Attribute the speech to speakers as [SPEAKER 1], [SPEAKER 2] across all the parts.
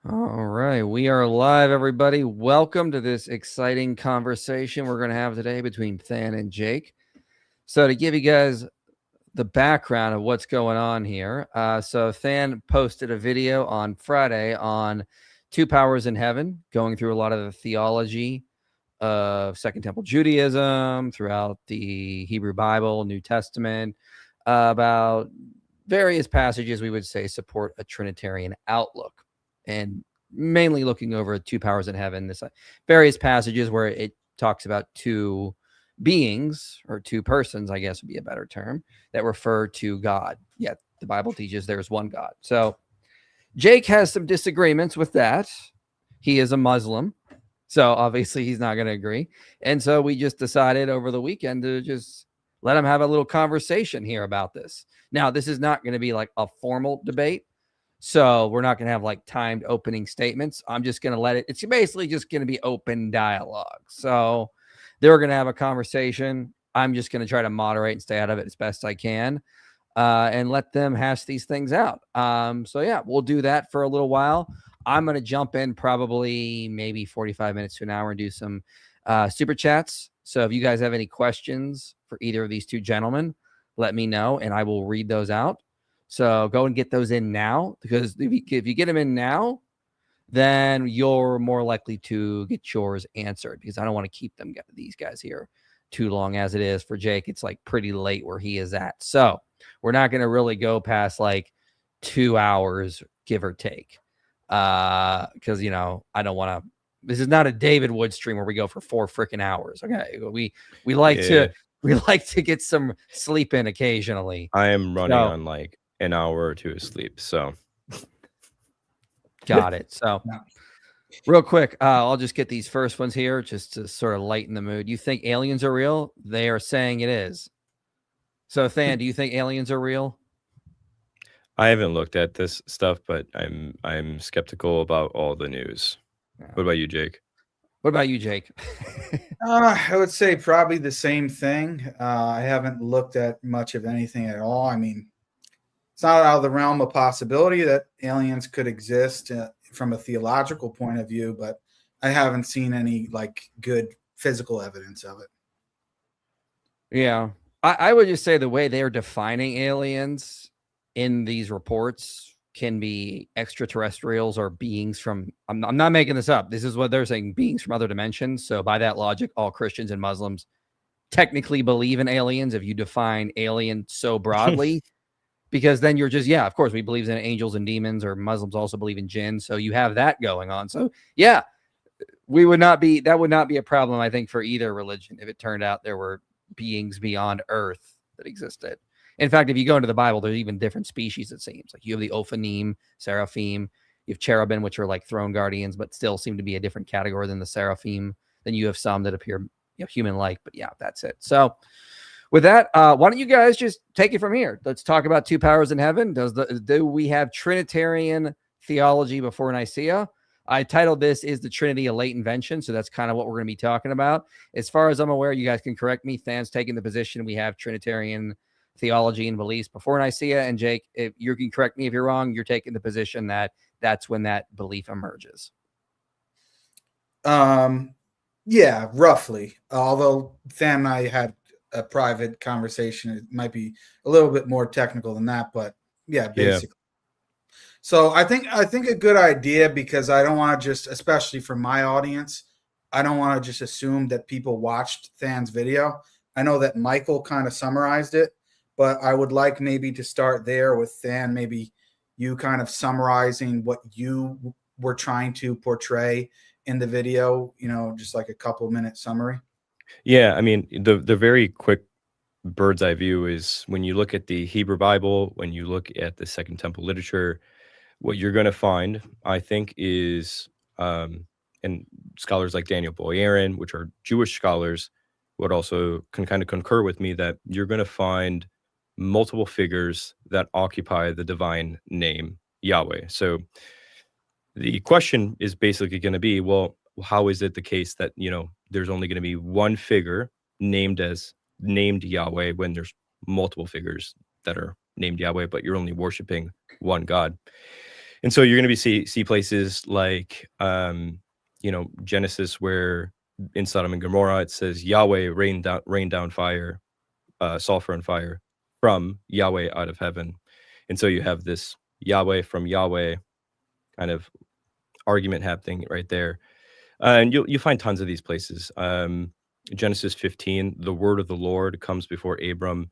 [SPEAKER 1] All right, we are live, everybody. Welcome to this exciting conversation we're going to have today between Than and Jake. So to give you guys the background of what's going on here, so Than posted a video on Friday on two powers in heaven, going through a lot of the theology of Second Temple Judaism throughout the Hebrew Bible, New Testament, about various passages we would say support a Trinitarian outlook. And mainly looking over two powers in heaven, this various passages where it talks about two beings or two persons, I guess would be a better term, that refer to God. Yet the Bible teaches there's one God. So Jake has some disagreements with that. He is a Muslim, so obviously he's not going to agree. And so we just decided over the weekend to just let him have a little conversation here about this. Now, this is not going to be like a formal debate. So we're not going to have like timed opening statements. I'm just going to let it. It's basically just going to be open dialogue. So they're going to have a conversation. I'm just going to try to moderate and stay out of it as best I can and let them hash these things out. So yeah, we'll do that for a little while. I'm going to jump in probably maybe 45 minutes to an hour and do some super chats. So if you guys have any questions for either of these two gentlemen, let me know and I will read those out. So go and get those in now, because if you get them in now, then you're more likely to get yours answered, because I don't want to keep these guys here too long as it is. For Jake, it's like pretty late where he is at. So we're not going to really go past like 2 hours, give or take, because, you know, I don't want to. This is not a David Wood stream where we go for 4 freaking hours. Okay. We like to get some sleep in occasionally.
[SPEAKER 2] I am running on like an hour or two of sleep, so
[SPEAKER 1] got it. So real quick, I'll just get these first ones here just to sort of lighten the mood. You think aliens are real? They are saying it is. So Than, do you think aliens are real?
[SPEAKER 2] I haven't looked at this stuff, but I'm skeptical about all the news. What about you, Jake?
[SPEAKER 1] What about you, Jake?
[SPEAKER 3] I would say probably the same thing. I haven't looked at much of anything at all. I mean, it's not out of the realm of possibility that aliens could exist from a theological point of view, but I haven't seen any like good physical evidence of it.
[SPEAKER 1] Yeah, I would just say the way they're defining aliens in these reports can be extraterrestrials or beings from, I'm not making this up. This is what they're saying, beings from other dimensions. So by that logic, all Christians and Muslims technically believe in aliens if you define alien so broadly. Because then you're just, yeah, of course, we believe in angels and demons, or Muslims also believe in jinn. So you have that going on. So yeah, that would not be a problem, I think, for either religion if it turned out there were beings beyond Earth that existed. In fact, if you go into the Bible, there's even different species, it seems. Like you have the Ophanim, Seraphim, you have cherubim, which are like throne guardians, but still seem to be a different category than the Seraphim. Then you have some that appear human-like, but yeah, that's it. So with that, why don't you guys just take it from here? Let's talk about two powers in heaven. Do we have Trinitarian theology before Nicaea? I titled this, Is the Trinity a Late Invention? So that's kind of what we're going to be talking about. As far as I'm aware, you guys can correct me. Than's taking the position we have Trinitarian theology and beliefs before Nicaea. And Jake, if you can correct me if you're wrong, you're taking the position that that's when that belief emerges.
[SPEAKER 3] Yeah, roughly. Although Than and I had a private conversation, it might be a little bit more technical than that, but yeah, basically. Yeah. So I think a good idea, because I don't want to just, especially for my audience, I don't want to just assume that people watched Than's video. I know that Michael kind of summarized it, but I would like maybe to start there with Than, maybe you kind of summarizing what you were trying to portray in the video, just like a couple minute summary.
[SPEAKER 2] Yeah, I mean, the very quick bird's eye view is when you look at the Hebrew Bible, when you look at the Second Temple literature, what you're going to find, I think, is, and scholars like Daniel Boyarin, which are Jewish scholars, would also can kind of concur with me that you're going to find multiple figures that occupy the divine name Yahweh. So the question is basically going to be, well, how is it the case that, there's only going to be one figure named Yahweh when there's multiple figures that are named Yahweh, but you're only worshiping one God? And so you're going to see places like, Genesis, where in Sodom and Gomorrah it says Yahweh rained down fire, sulfur and fire from Yahweh out of heaven. And so you have this Yahweh from Yahweh kind of argument happening right there. And you find tons of these places. Genesis 15, the word of the Lord comes before Abram,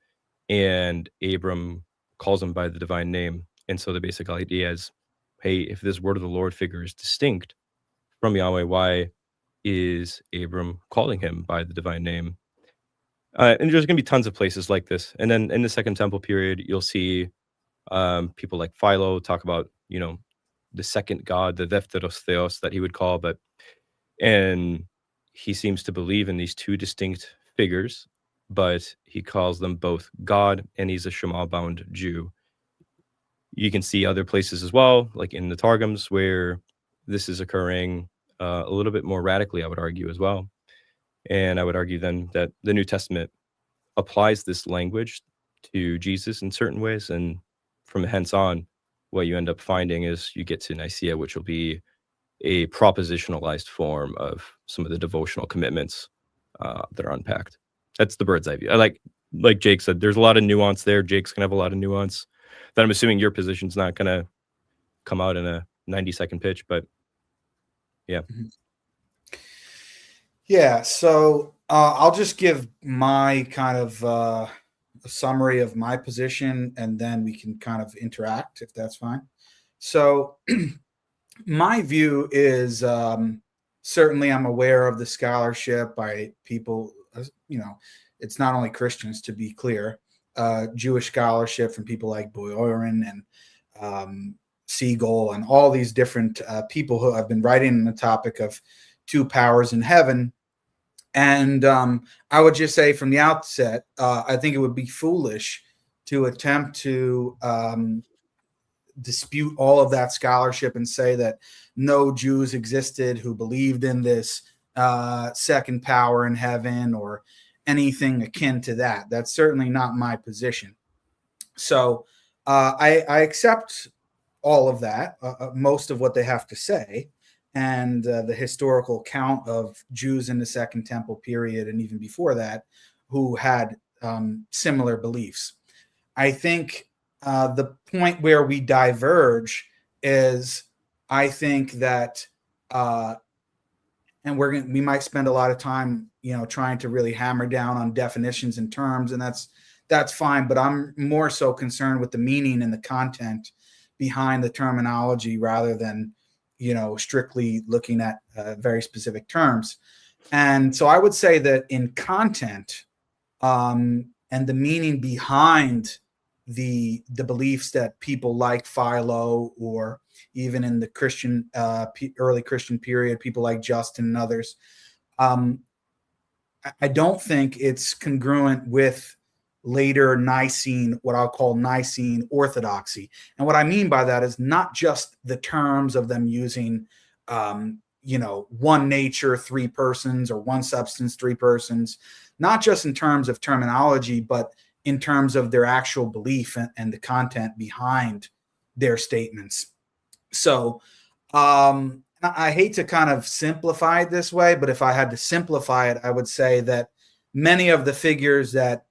[SPEAKER 2] and Abram calls him by the divine name. And so the basic idea is, hey, if this word of the Lord figure is distinct from Yahweh, why is Abram calling him by the divine name? And there's going to be tons of places like this. And then in the Second Temple period, you'll see people like Philo talk about, the second God, the Δεύτερος Theos that he would call, and he seems to believe in these two distinct figures, but he calls them both God, and he's a Shema-bound Jew. You can see other places as well, like in the Targums, where this is occurring a little bit more radically, I would argue as well. And I would argue then that the New Testament applies this language to Jesus in certain ways, and from hence on, what you end up finding is you get to Nicaea, which will be a propositionalized form of some of the devotional commitments that are unpacked. That's the bird's eye view. I like Jake said, there's a lot of nuance there. Jake's gonna have a lot of nuance that I'm assuming your position's not gonna come out in a 90-second pitch, but yeah.
[SPEAKER 3] Yeah, so I'll just give my kind of a summary of my position, and then we can kind of interact, if that's fine. So my view is certainly I'm aware of the scholarship by people, it's not only Christians, to be clear, Jewish scholarship from people like Boyarin and Siegel and all these different people who have been writing on the topic of two powers in heaven. And I would just say from the outset, I think it would be foolish to attempt to dispute all of that scholarship and say that no Jews existed who believed in this second power in heaven or anything akin to that. That's certainly not my position. So I accept all of that, most of what they have to say, and the historical count of Jews in the Second Temple period and even before that who had similar beliefs. I think the point where we diverge is, I think that, and we might spend a lot of time, trying to really hammer down on definitions and terms, and that's fine. But I'm more so concerned with the meaning and the content behind the terminology rather than, strictly looking at very specific terms. And so I would say that in content and the meaning behind the beliefs that people like Philo, or even in the Christian early Christian period, people like Justin and others, I don't think it's congruent with later Nicene, what I'll call Nicene orthodoxy. And what I mean by that is not just the terms of them using, one nature, three persons, or one substance, three persons, not just in terms of terminology, but in terms of their actual belief and the content behind their statements. So I hate to kind of simplify it this way, but if I had to simplify it, I would say that many of the figures that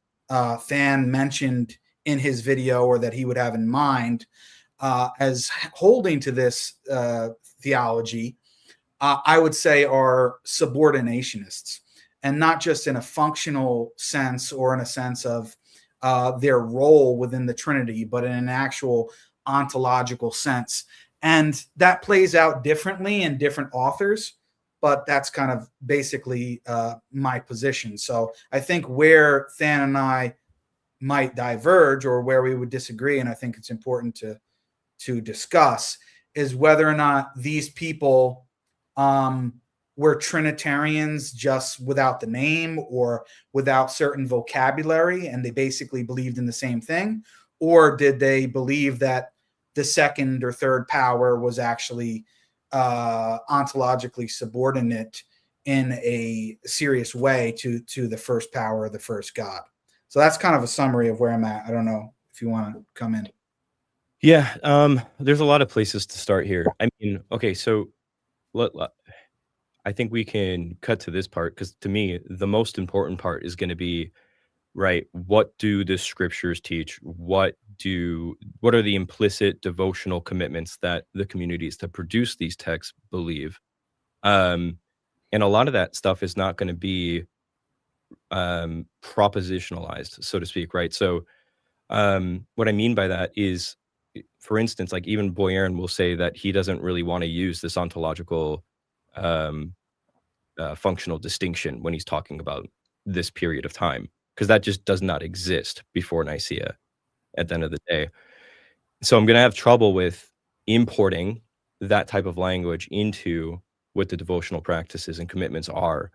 [SPEAKER 3] Than mentioned in his video, or that he would have in mind as holding to this theology, I would say are subordinationists, and not just in a functional sense or in a sense of their role within the Trinity, but in an actual ontological sense. And that plays out differently in different authors, but that's kind of basically my position. So I think where Than and I might diverge, or where we would disagree, and I think it's important to discuss, is whether or not these people were Trinitarians just without the name or without certain vocabulary, and they basically believed in the same thing, or did they believe that the second or third power was actually ontologically subordinate in a serious way to the first power, the first God. So that's kind of a summary of where I'm at. I don't know if you want to come in.
[SPEAKER 2] Yeah, there's a lot of places to start here. I mean, okay, so I think we can cut to this part because to me, the most important part is going to be right. What do the scriptures teach? What are the implicit devotional commitments that the communities that produce these texts believe? And a lot of that stuff is not going to be propositionalized, so to speak, right? So what I mean by that is, for instance, like even Boyarin will say that he doesn't really want to use this ontological um, functional distinction when he's talking about this period of time, because that just does not exist before Nicaea at the end of the day. So I'm going to have trouble with importing that type of language into what the devotional practices and commitments are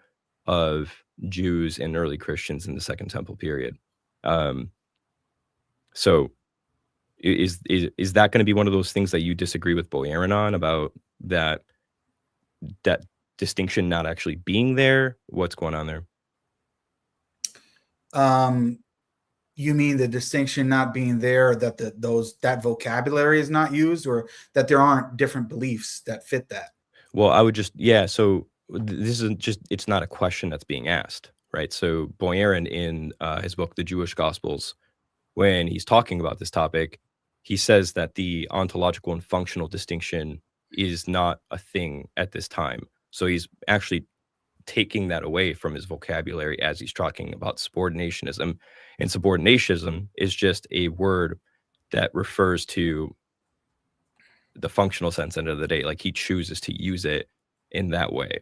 [SPEAKER 2] of Jews and early Christians in the Second Temple period. So is that going to be one of those things that you disagree with Boyarin on, about that distinction not actually being there? What's going on there?
[SPEAKER 3] You mean the distinction not being there, that that vocabulary is not used, or that there aren't different beliefs that fit that?
[SPEAKER 2] Well, I would just, so this isn't just, it's not a question that's being asked, right? So Boyarin in his book, The Jewish Gospels, when he's talking about this topic, he says that the ontological and functional distinction is not a thing at this time. So he's actually taking that away from his vocabulary as he's talking about subordinationism. And subordinationism is just a word that refers to the functional sense, end of the day. Like he chooses to use it in that way.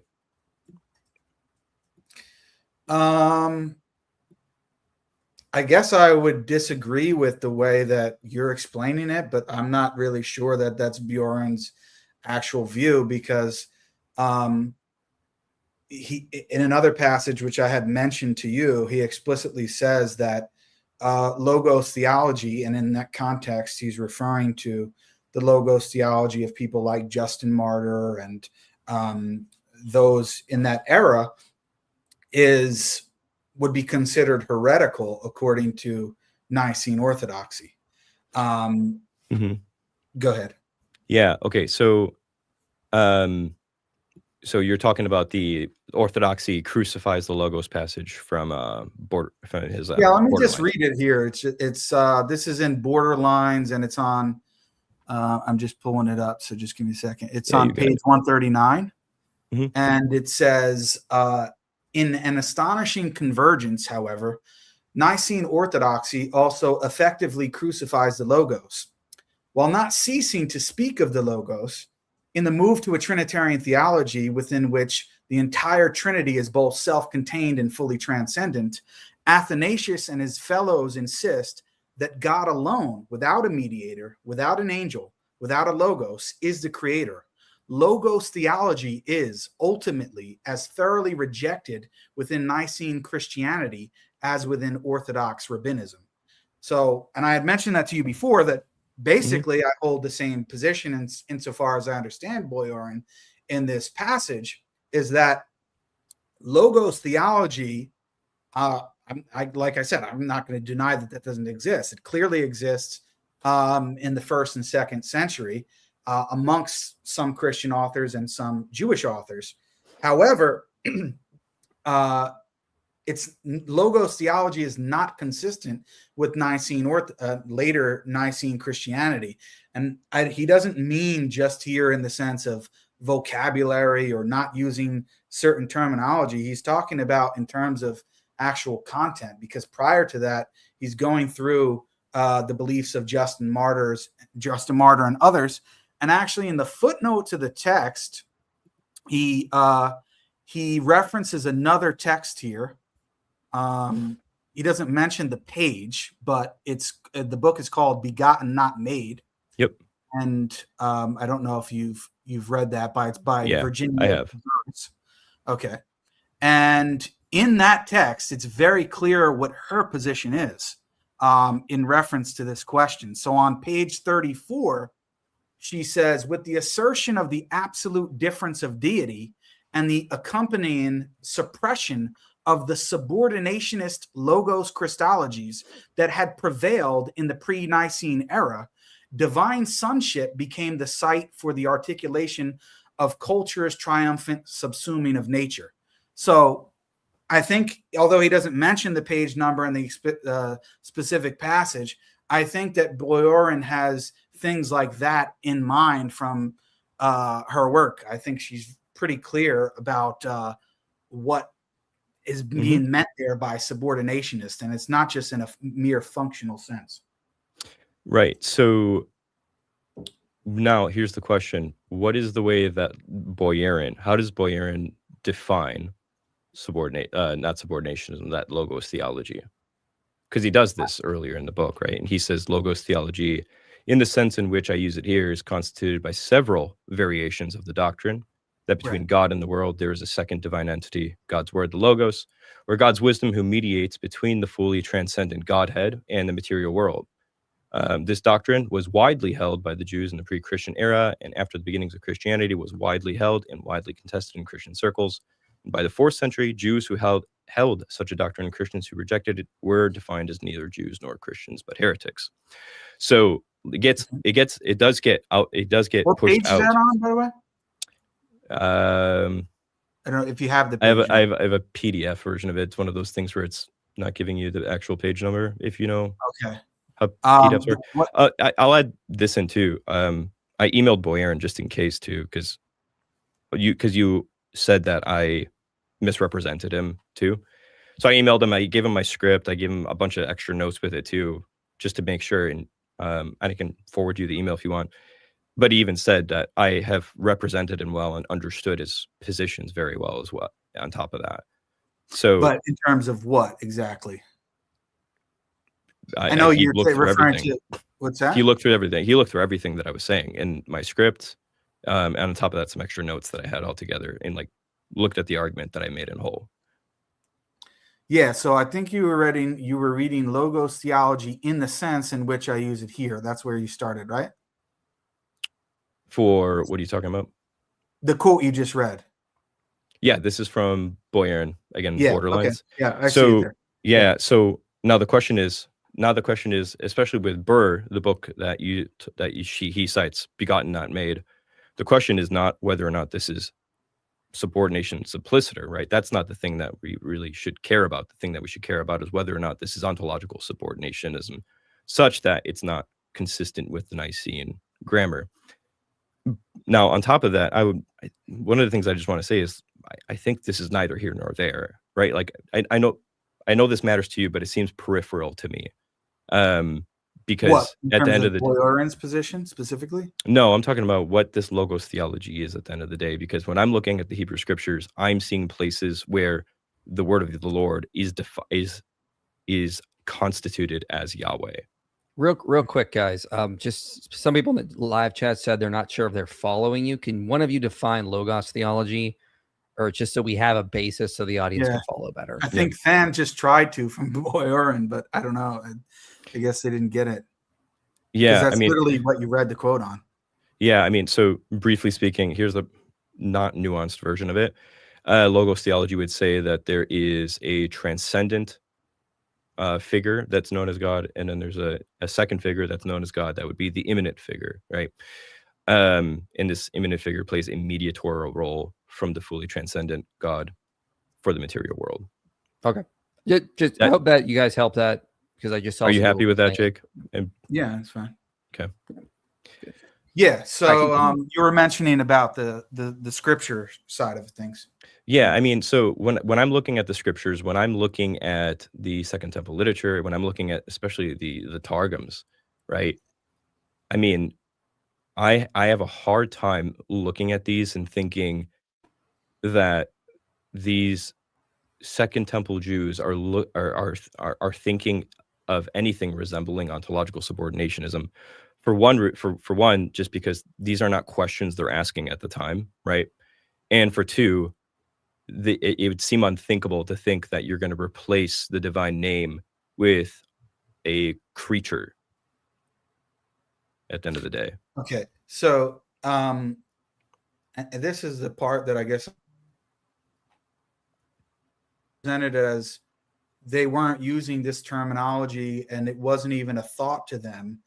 [SPEAKER 3] I guess I would disagree with the way that you're explaining it, but I'm not really sure that that's Bjorn's actual view, because he, in another passage which I had mentioned to you, he explicitly says that logos theology, and in that context, he's referring to the logos theology of people like Justin Martyr and those in that era, would be considered heretical according to Nicene orthodoxy. Go ahead.
[SPEAKER 2] Yeah. Okay. So, so you're talking about the orthodoxy crucifies the logos passage from his.
[SPEAKER 3] Yeah. Let me just read it here. It's this is in Borderlines, and it's on. I'm just pulling it up, so just give me a second. It's on page 139, and it says, in an astonishing convergence, however, Nicene orthodoxy also effectively crucifies the logos. While not ceasing to speak of the logos, in the move to a Trinitarian theology within which the entire Trinity is both self-contained and fully transcendent, Athanasius and his fellows insist that God alone, without a mediator, without an angel, without a logos, is the creator. Logos theology is ultimately as thoroughly rejected within Nicene Christianity as within Orthodox rabbinism. So, and I had mentioned that to you before, that basically I hold the same position insofar as I understand Boyarin in this passage, is that logos theology, like I said, I'm not going to deny that doesn't exist. It clearly exists in the 1st and 2nd century. Amongst some Christian authors and some Jewish authors. However, its logos theology is not consistent with Nicene or later Nicene Christianity. And he doesn't mean just here in the sense of vocabulary or not using certain terminology. He's talking about in terms of actual content, because prior to that, he's going through the beliefs of Justin Martyr and others. And actually, in the footnote to the text, he references another text here. He doesn't mention the page, but the book is called "Begotten, Not Made."
[SPEAKER 2] Yep.
[SPEAKER 3] And I don't know if you've read that, it's by Virginia.
[SPEAKER 2] I have.
[SPEAKER 3] Okay. And in that text, it's very clear what her position is in reference to this question. So on page 34. She says, with the assertion of the absolute difference of deity and the accompanying suppression of the subordinationist logos Christologies that had prevailed in the pre-Nicene era, divine sonship became the site for the articulation of culture's triumphant subsuming of nature. So I think, although he doesn't mention the page number in the specific passage, I think that Boyarin has things like that in mind from her work. I think she's pretty clear about what is being meant there by subordinationist, and it's not just in a mere functional sense.
[SPEAKER 2] Right. So now here's the question. What is the way that how does Boyarin define not subordinationism, that logos theology? Because he does this earlier in the book, right? And he says logos theology, in the sense in which I use it here, is constituted by several variations of the doctrine that between God and the world, there is a second divine entity, God's word, the logos, or God's wisdom, who mediates between the fully transcendent Godhead and the material world. This doctrine was widely held by the Jews in the pre-Christian era, and after the beginnings of Christianity was widely held and widely contested in Christian circles. And by the 4th century, Jews who held such a doctrine and Christians who rejected it were defined as neither Jews nor Christians, but heretics. So it does get
[SPEAKER 3] what
[SPEAKER 2] pushed
[SPEAKER 3] page
[SPEAKER 2] out.
[SPEAKER 3] Is that on, by the way?
[SPEAKER 2] I
[SPEAKER 3] don't know if you have the
[SPEAKER 2] page.
[SPEAKER 3] I have
[SPEAKER 2] a PDF version of it. It's one of those things where it's not giving you the actual page number, if you know.
[SPEAKER 3] Okay.
[SPEAKER 2] How PDFs are. I'll add this in too. I emailed Boyarin just in case too, because you said that I misrepresented him too. So I emailed him. I gave him my script. I gave him a bunch of extra notes with it too, just to make sure. And I can forward you the email if you want. But he even said that I have represented him well and understood his positions very well as well. On top of that, so
[SPEAKER 3] but in terms of what exactly? I know you're referring to what's that?
[SPEAKER 2] He looked through everything. He looked through everything that I was saying in my script, and on top of that, some extra notes that I had all together, and like looked at the argument that I made in whole.
[SPEAKER 3] Yeah, so I think you were reading logos theology in the sense in which I use it here. That's where you started, right?
[SPEAKER 2] For what are you talking about?
[SPEAKER 3] The quote you just read.
[SPEAKER 2] Yeah, this is from Boyarin again.
[SPEAKER 3] Yeah,
[SPEAKER 2] Borderlines.
[SPEAKER 3] Okay. Yeah, I see it there.
[SPEAKER 2] Yeah, so now the question is, especially with Burr, the book that he cites, Begotten Not Made, the question is not whether or not this is subordination simpliciter, right? That's not the thing that we really should care about. The thing that we should care about is whether or not this is ontological subordinationism, such that it's not consistent with the Nicene grammar. Now, on top of that, one of the things I just want to say is I think this is neither here nor there, right? Like I know this matters to you, but it seems peripheral to me. Because at the end of the
[SPEAKER 3] Boyarin's position specifically?
[SPEAKER 2] No, I'm talking about what this logos theology is at the end of the day. Because when I'm looking at the Hebrew scriptures, I'm seeing places where the word of the Lord is constituted as Yahweh.
[SPEAKER 1] Real quick, guys. Just some people in the live chat said they're not sure if they're following you. Can one of you define logos theology, or just so we have a basis so the audience can follow better?
[SPEAKER 3] I think Fan just tried to from Boyarin, but I don't know. I guess they didn't get it.
[SPEAKER 2] Yeah,
[SPEAKER 3] that's literally what you read the quote on.
[SPEAKER 2] Yeah, I mean, so briefly speaking, here's the not nuanced version of it. Logos theology would say that there is a transcendent figure that's known as God, and then there's a second figure that's known as God. That would be the immanent figure, right? And this immanent figure plays a mediatorial role from the fully transcendent God for the material world.
[SPEAKER 1] Okay. Just I hope that you guys help that, because I just saw.
[SPEAKER 2] Are you happy with that, Jake?
[SPEAKER 3] Yeah, that's fine.
[SPEAKER 2] Okay.
[SPEAKER 3] Yeah. So you were mentioning about the scripture side of things.
[SPEAKER 2] Yeah, I mean, so when I'm looking at the scriptures, when I'm looking at the Second Temple literature, when I'm looking at especially the Targums, right? I mean, I have a hard time looking at these and thinking that these Second Temple Jews are thinking of anything resembling ontological subordinationism. For one, just because these are not questions they're asking at the time, right? And for two, it would seem unthinkable to think that you're going to replace the divine name with a creature at the end of the day.
[SPEAKER 3] Okay, so this is the part that I guess presented as they weren't using this terminology, and it wasn't even a thought to them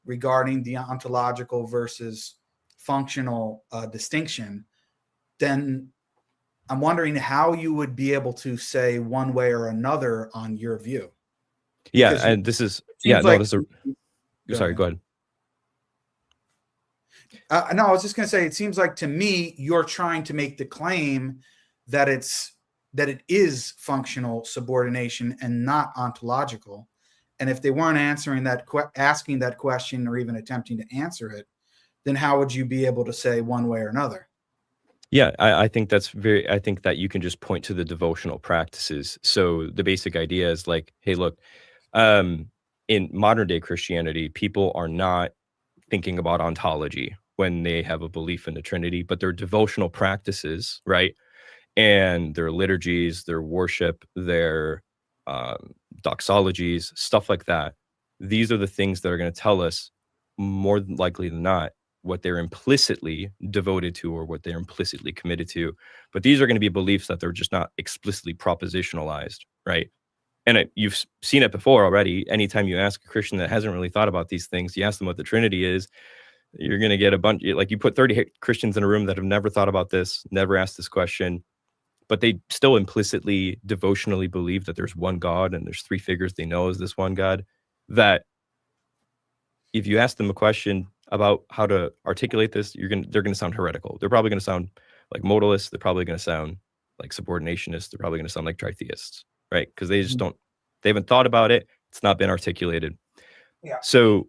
[SPEAKER 3] regarding the ontological versus functional distinction, then I'm wondering how you would be able to say one way or another on your view.
[SPEAKER 2] Yeah,
[SPEAKER 3] Because
[SPEAKER 2] and this is
[SPEAKER 3] seems
[SPEAKER 2] no,
[SPEAKER 3] like-
[SPEAKER 2] this is sorry, go ahead.
[SPEAKER 3] No, I was just going to say, it seems like to me you're trying to make the claim that it is functional subordination and not ontological. And if they weren't answering that, asking that question, or even attempting to answer it, then how would you be able to say one way or another?
[SPEAKER 2] Yeah, I think I think that you can just point to the devotional practices. So the basic idea is like, hey, look, in modern day Christianity, people are not thinking about ontology when they have a belief in the Trinity, but their devotional practices, right? And their liturgies, their worship, their doxologies, stuff like that. These are the things that are going to tell us more likely than not what they're implicitly devoted to or what they're implicitly committed to. But these are going to be beliefs that they're just not explicitly propositionalized, right? And you've seen it before already. Anytime you ask a Christian that hasn't really thought about these things, you ask them what the Trinity is, you're going to get a bunch, like you put 30 Christians in a room that have never thought about this, never asked this question, but they still implicitly, devotionally believe that there's one God and there's three figures they know as this one God. That if you ask them a question about how to articulate this, they're going to sound heretical. They're probably going to sound like modalists. They're probably going to sound like subordinationists. They're probably going to sound like tritheists, right? Because they just they haven't thought about it. It's not been articulated.
[SPEAKER 3] Yeah.
[SPEAKER 2] So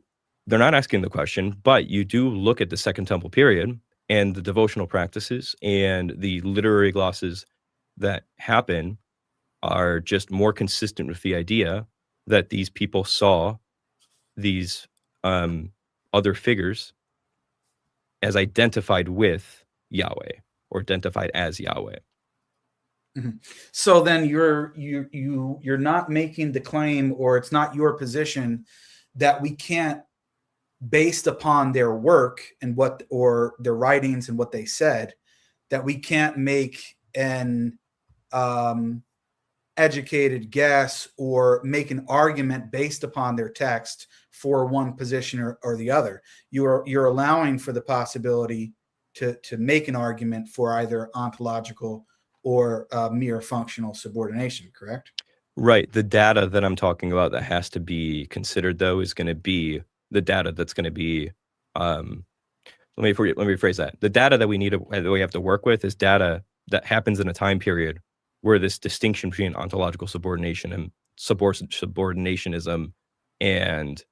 [SPEAKER 2] they're not asking the question, but you do look at the Second Temple period and the devotional practices and the literary glosses that happen are just more consistent with the idea that these people saw these other figures as identified with Yahweh or identified as Yahweh.
[SPEAKER 3] Mm-hmm. So then you're not making the claim, or it's not your position, that we can't, based upon their work and or their writings and what they said, that we can't make an educated guess or make an argument based upon their text for one position or the other. You're allowing for the possibility to make an argument for either ontological or mere functional subordination, correct?
[SPEAKER 2] Right. The data that I'm talking about that has to be considered, though, is going to be the data that's going to be, let me rephrase that. The data that we have to work with is data that happens in a time period where this distinction between ontological subordination and subordinationism and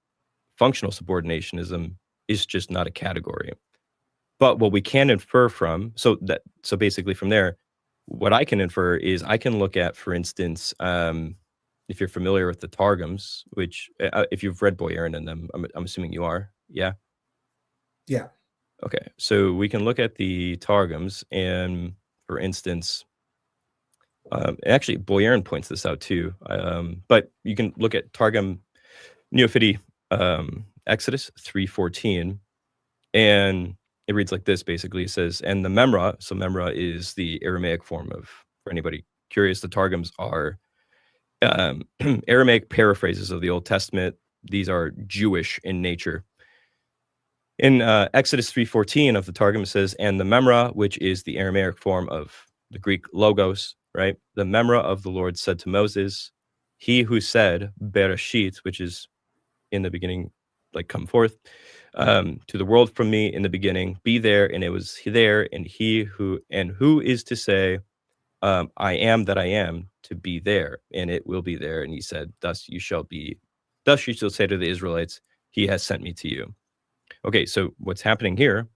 [SPEAKER 2] functional subordinationism is just not a category. But what we can infer from, so basically from there, what I can infer is I can look at, for instance, if you're familiar with the Targums, which if you've read Boyarin in them, I'm assuming you are. Yeah.
[SPEAKER 3] Yeah.
[SPEAKER 2] Okay. So we can look at the Targums, and for instance, actually Boyarin points this out too. But you can look at Targum Neophiti Exodus 3:14, and it reads like this. Basically, it says, and the Memra, so Memra is the Aramaic form of, for anybody curious, the Targums are Aramaic paraphrases of the Old Testament. These are Jewish in nature. In Exodus 3:14 of the Targum, it says, and the Memra, which is the Aramaic form of the Greek logos, right? The Memra of the Lord said to Moses, he who said, Bereshit, which is in the beginning, like come forth, to the world from me in the beginning, be there, and it was there, and who is to say, I am that I am, to be there, and it will be there. And he said, thus you shall say to the Israelites, he has sent me to you. Okay, so what's happening here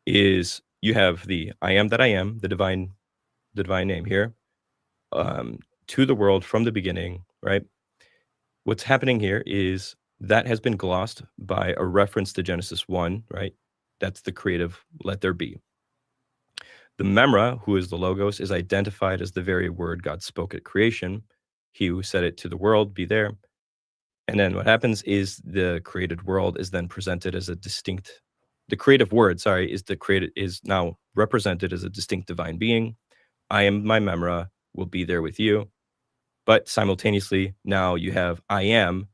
[SPEAKER 2] is you have the I am that I am, the divine name here, to the world from the beginning, right? What's happening here is that has been glossed by a reference to Genesis 1, right? That's the creative, let there be. The Memra, who is the Logos, is identified as the very word God spoke at creation. He who said it to the world, be there. And then what happens is the created world is then presented as the creative word, is now represented as a distinct divine being. I am my Memra, will be there with you. But simultaneously, now you have I am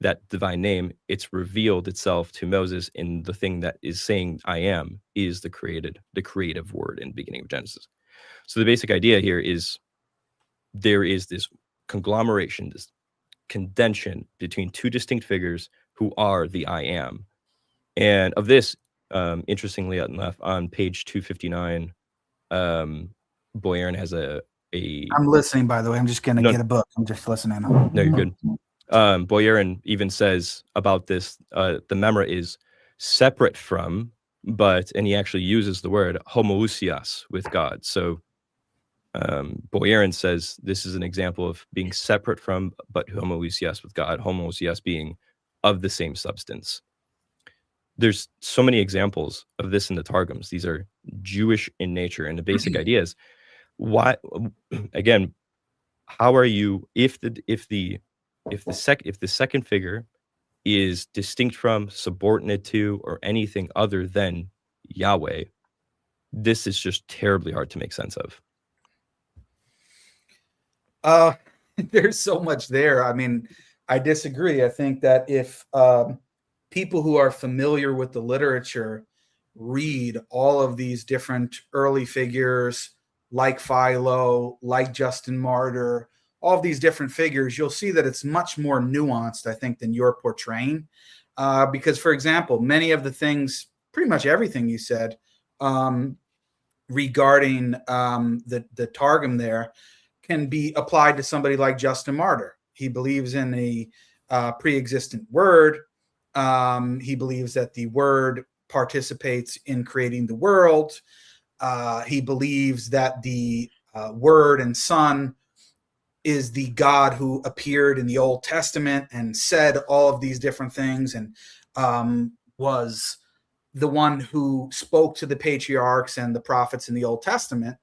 [SPEAKER 2] that divine name, it's revealed itself to Moses in the thing that is saying I am is the creative word in the beginning of Genesis. So the basic idea here is there is this conglomeration, this condension between two distinct figures who are the I am. And of this, interestingly enough, on page 259, Boyarin has a
[SPEAKER 3] I'm listening, by the way. I'm just going to get a book. I'm just listening.
[SPEAKER 2] No, you're good. Boyarin even says about this, the memra is separate from, and he actually uses the word homoousios with God. So Boyarin says this is an example of being separate from, but homoousios with God, homoousios being of the same substance. There's so many examples of this in the Targums. These are Jewish in nature, and the basic idea is why, again, how are you, if the second figure is distinct from, subordinate to, or anything other than Yahweh, this is just terribly hard to make sense of.
[SPEAKER 3] There's so much there. I mean, I disagree. I think that if people who are familiar with the literature read all of these different early figures like Philo, like Justin Martyr, all of these different figures, you'll see that it's much more nuanced, I think, than you're portraying. Because, for example, many of the things, pretty much everything you said regarding the Targum there can be applied to somebody like Justin Martyr. He believes in a pre-existent word. He believes that the word participates in creating the world. He believes that the word and son is the God who appeared in the Old Testament and said all of these different things, and was the one who spoke to the patriarchs and the prophets in the Old Testament.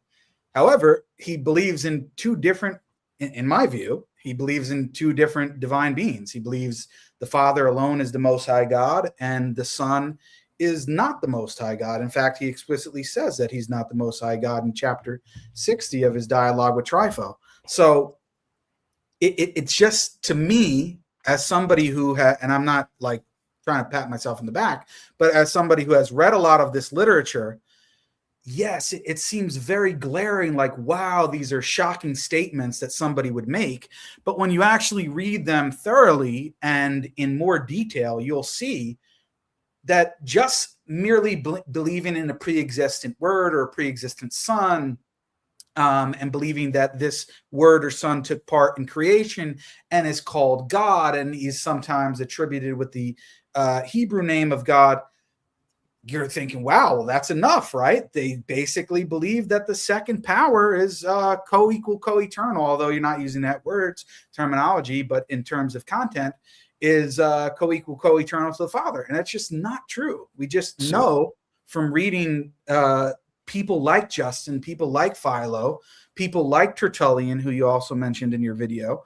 [SPEAKER 3] However, he believes in two different, in my view, he believes in two different divine beings. He believes the Father alone is the Most High God, and the Son is not the Most High God. In fact, he explicitly says that he's not the Most High God in chapter 60 of his dialogue with Trypho. So it's just, to me, as somebody who and I'm not like trying to pat myself in the back, but as somebody who has read a lot of this literature, yes, it seems very glaring, like, wow, these are shocking statements that somebody would make. But when you actually read them thoroughly and in more detail, you'll see that just merely believing in a pre-existent word or a pre-existent son, and believing that this word or son took part in creation and is called God and is sometimes attributed with the Hebrew name of God, you're thinking, wow, well, that's enough, right? They basically believe that the second power is co-equal, co-eternal, although you're not using that word's terminology, but in terms of content, is co-equal, co-eternal to the Father. And that's just not true. We just know from reading people like Justin, people like Philo, people like Tertullian, who you also mentioned in your video,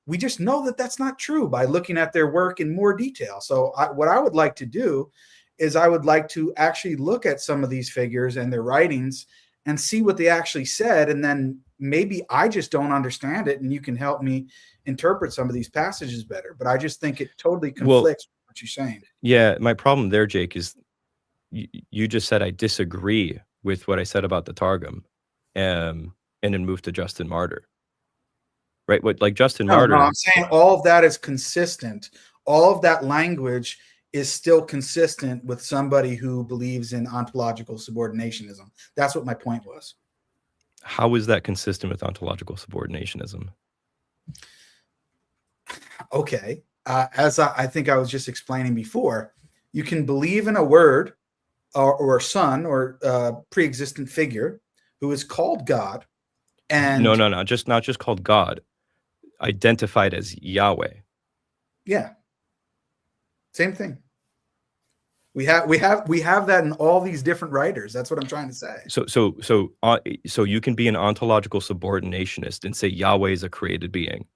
[SPEAKER 3] we just know that that's not true by looking at their work in more detail. So what I would like to do is I would like to actually look at some of these figures and their writings and see what they actually said. And then maybe I just don't understand it, and you can help me interpret some of these passages better. But I just think it totally conflicts with what you're saying.
[SPEAKER 2] Yeah, my problem there, Jake, is you just said I disagree with what I said about the Targum, and then move to Justin Martyr. Right? What, like Justin Martyr?
[SPEAKER 3] No, I'm saying all of that is consistent. All of that language is still consistent with somebody who believes in ontological subordinationism. That's what my point was.
[SPEAKER 2] How is that consistent with ontological subordinationism?
[SPEAKER 3] Okay. As I think I was just explaining before, you can believe in a word or a son or a pre-existent figure who is called God. And
[SPEAKER 2] no, not just called God, identified as Yahweh.
[SPEAKER 3] Yeah. Same thing. We have that in all these different writers. That's what I'm trying to say.
[SPEAKER 2] So you can be an ontological subordinationist and say Yahweh is a created being.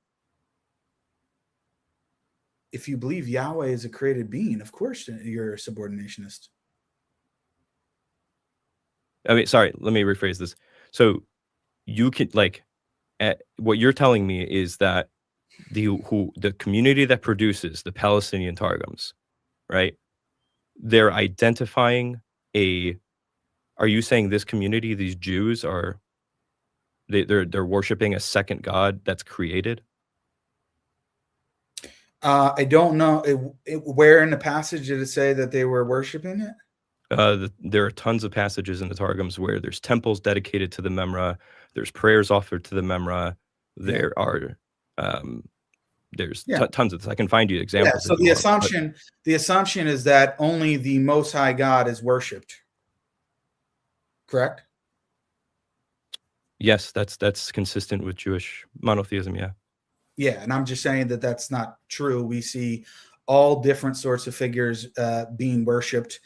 [SPEAKER 3] If you believe Yahweh is a created being, of course you're a subordinationist.
[SPEAKER 2] I mean, sorry, let me rephrase this. So you can, like, what you're telling me is that the community that produces the Palestinian Targums, right? They're identifying are you saying this community, these Jews, they're worshiping a second God that's created?
[SPEAKER 3] I don't know where in the passage did it say that they were worshiping it?
[SPEAKER 2] There are tons of passages in the Targums where there's temples dedicated to the Memra, there's prayers offered to the Memra, there are there's tons of this. I can find you examples.
[SPEAKER 3] So the assumption is that only the Most High God is worshipped. Correct?
[SPEAKER 2] Yes, that's consistent with Jewish monotheism.
[SPEAKER 3] Yeah, and I'm just saying that that's not true. We see all different sorts of figures being worshipped.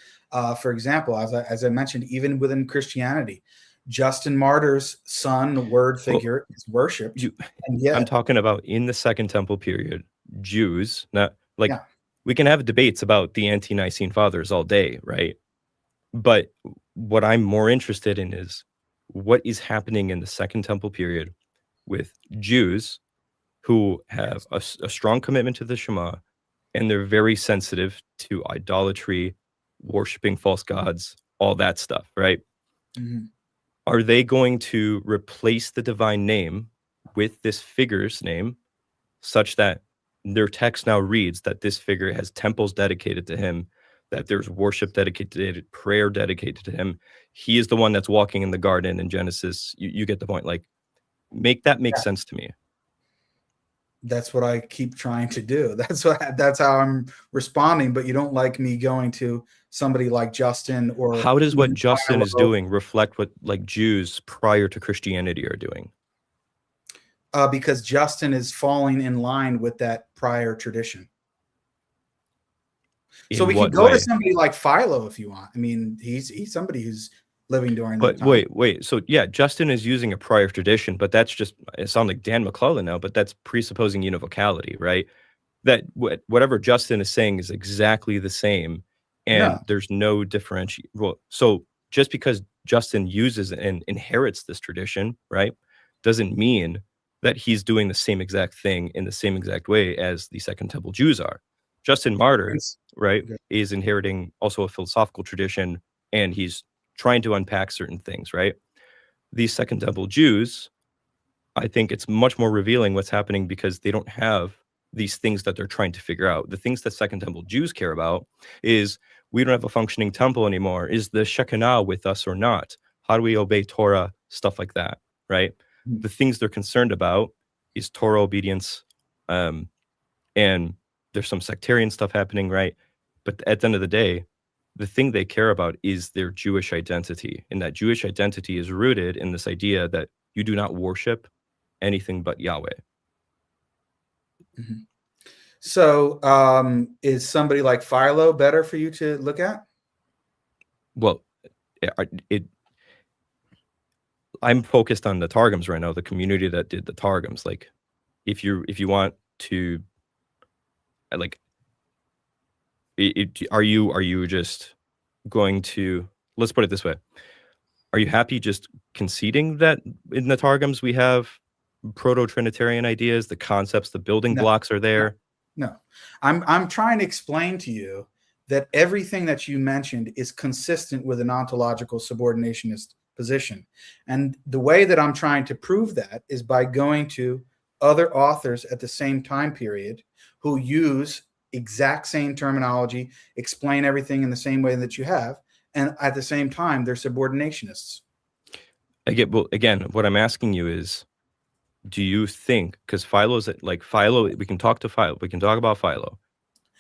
[SPEAKER 3] For example, as I mentioned, even within Christianity, Justin Martyr's son, the word figure, is worshipped.
[SPEAKER 2] I'm talking about in the Second Temple period, Jews, not like we can have debates about the ante-Nicene fathers all day, right? But what I'm more interested in is what is happening in the Second Temple period with Jews who have a strong commitment to the Shema, and they're very sensitive to idolatry, worshiping false gods, all that stuff, right?
[SPEAKER 3] Mm-hmm.
[SPEAKER 2] Are they going to replace the divine name with this figure's name such that their text now reads that this figure has temples dedicated to him, that there's worship dedicated, prayer dedicated to him? He is the one that's walking in the garden in Genesis. You get the point. Like, make that make sense to me.
[SPEAKER 3] That's what I keep trying to do. That's how I'm responding. But you don't like me going to somebody like Justin, or
[SPEAKER 2] how does what Justin is doing reflect what like Jews prior to Christianity are doing?
[SPEAKER 3] Because Justin is falling in line with that prior tradition. So we can go to somebody like Philo if you want. I mean, he's somebody who's living during that time.
[SPEAKER 2] Wait. So yeah, Justin is using a prior tradition, but that's just, it sounds like Dan McClellan now, but that's presupposing univocality, right? That whatever Justin is saying is exactly the same, and there's no differentiation. Well, so just because Justin uses and inherits this tradition, right, doesn't mean that he's doing the same exact thing in the same exact way as the Second Temple Jews are. Justin Martyr, right, is inheriting also a philosophical tradition, and he's trying to unpack certain things, right? These Second Temple Jews, I think it's much more revealing what's happening because they don't have these things that they're trying to figure out. The things that Second Temple Jews care about is, we don't have a functioning temple anymore. Is the Shekinah with us or not? How do we obey Torah? Stuff like that, right? The things they're concerned about is Torah obedience, and there's some sectarian stuff happening, right? But at the end of the day, the thing they care about is their Jewish identity. And that Jewish identity is rooted in this idea that you do not worship anything but Yahweh.
[SPEAKER 3] Mm-hmm. So is somebody like Philo better for you to look at?
[SPEAKER 2] Well, I'm focused on the Targums right now, the community that did the Targums. Like, if you want to, like, are you just going to, let's put it this way, are you happy just conceding that in the Targums we have proto-Trinitarian ideas, the concepts, the building blocks are there?
[SPEAKER 3] No. I'm trying to explain to you that everything that you mentioned is consistent with an ontological subordinationist position. And the way that I'm trying to prove that is by going to other authors at the same time period who use exact same terminology, explain everything in the same way that you have, and at the same time, they're subordinationists.
[SPEAKER 2] Well, again, what I'm asking you is, do you think, because Philo's like Philo, we can talk about Philo.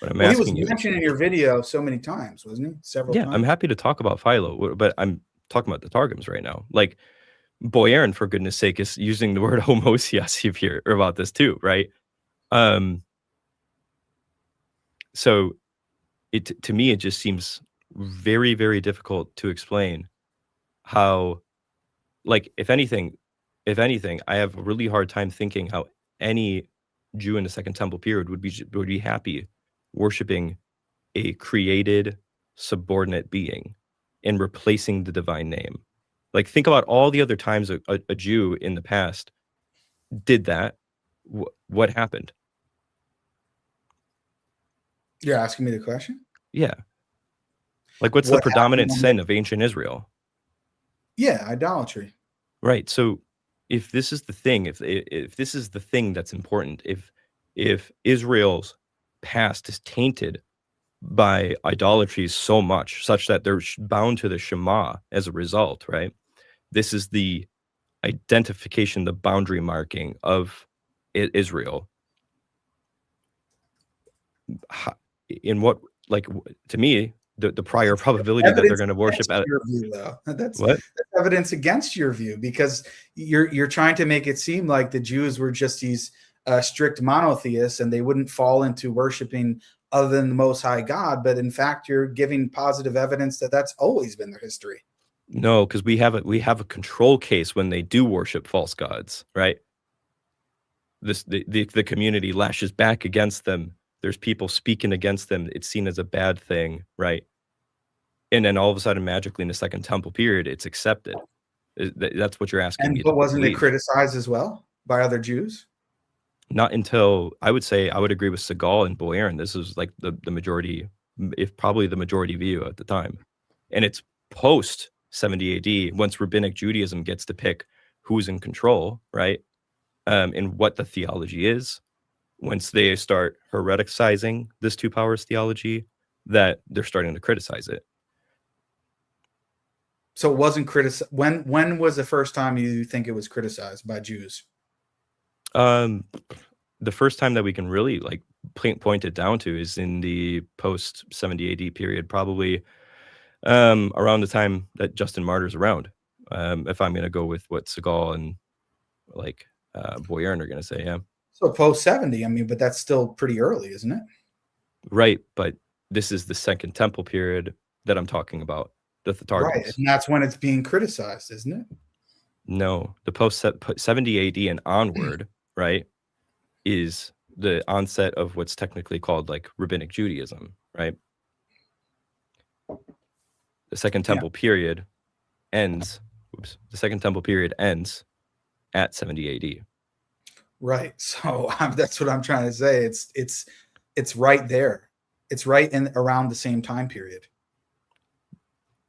[SPEAKER 2] But I'm asking you.
[SPEAKER 3] He was mentioned in your video so many times, wasn't he? Several times.
[SPEAKER 2] I'm happy to talk about Philo, but I'm talking about the Targums right now. Like, Boyarin, for goodness sake, is using the word homousios here about this too, right? So to me, it just seems very, very difficult to explain how, like, if anything, I have a really hard time thinking how any Jew in the Second Temple period would be happy worshiping a created subordinate being and replacing the divine name. Like, think about all the other times a Jew in the past did that, what happened?
[SPEAKER 3] You're asking me the question?
[SPEAKER 2] Yeah. Like, what's the
[SPEAKER 3] What
[SPEAKER 2] predominant
[SPEAKER 3] happened
[SPEAKER 2] sin of ancient Israel?
[SPEAKER 3] Yeah, idolatry.
[SPEAKER 2] Right. So if this is the thing, if this is the thing that's important, if Israel's past is tainted by idolatry so much, such that they're bound to the Shema as a result, right? This is the identification, the boundary marking of Israel. In what, like, to me, the prior probability that they're
[SPEAKER 3] Evidence
[SPEAKER 2] going to worship
[SPEAKER 3] against
[SPEAKER 2] at
[SPEAKER 3] your view, though. That's
[SPEAKER 2] what?
[SPEAKER 3] evidence against your view, because you're trying to make it seem like the Jews were just these strict monotheists and they wouldn't fall into worshiping other than the Most High God. But in fact, you're giving positive evidence that that's always been their history.
[SPEAKER 2] No, because we have a control case when they do worship false gods, right? The community lashes back against them. There's people speaking against them. It's seen as a bad thing, right? And then all of a sudden, magically, in the Second Temple period, it's accepted. That's what you're asking me
[SPEAKER 3] But
[SPEAKER 2] to
[SPEAKER 3] wasn't it
[SPEAKER 2] believe.
[SPEAKER 3] criticized as well by other Jews?
[SPEAKER 2] Not until, I would say, I would agree with Segal and Boyarin. This is like the majority, if probably the majority view at the time. And it's post 70 AD, once Rabbinic Judaism gets to pick who's in control, right? And what the theology is. Once they start hereticizing this two powers theology, that they're starting to criticize it.
[SPEAKER 3] So it wasn't criticized. When was the first time you think it was criticized by Jews?
[SPEAKER 2] The first time that we can really like point it down to is in the post 70 AD period, probably around the time that Justin Martyr's around. If I'm going to go with what Segal and like Boyarin are going to say, yeah.
[SPEAKER 3] So post 70, I mean, but that's still pretty early, isn't it?
[SPEAKER 2] Right, but this is the Second Temple period that I'm talking about. The Targums.
[SPEAKER 3] Right, and that's when it's being criticized, isn't it?
[SPEAKER 2] No, the post 70 AD and onward, right, is the onset of what's technically called like Rabbinic Judaism, right? The Second Temple period ends. The Second Temple period ends at 70 AD.
[SPEAKER 3] Right. So that's what I'm trying to say. It's right there. It's right in around the same time period.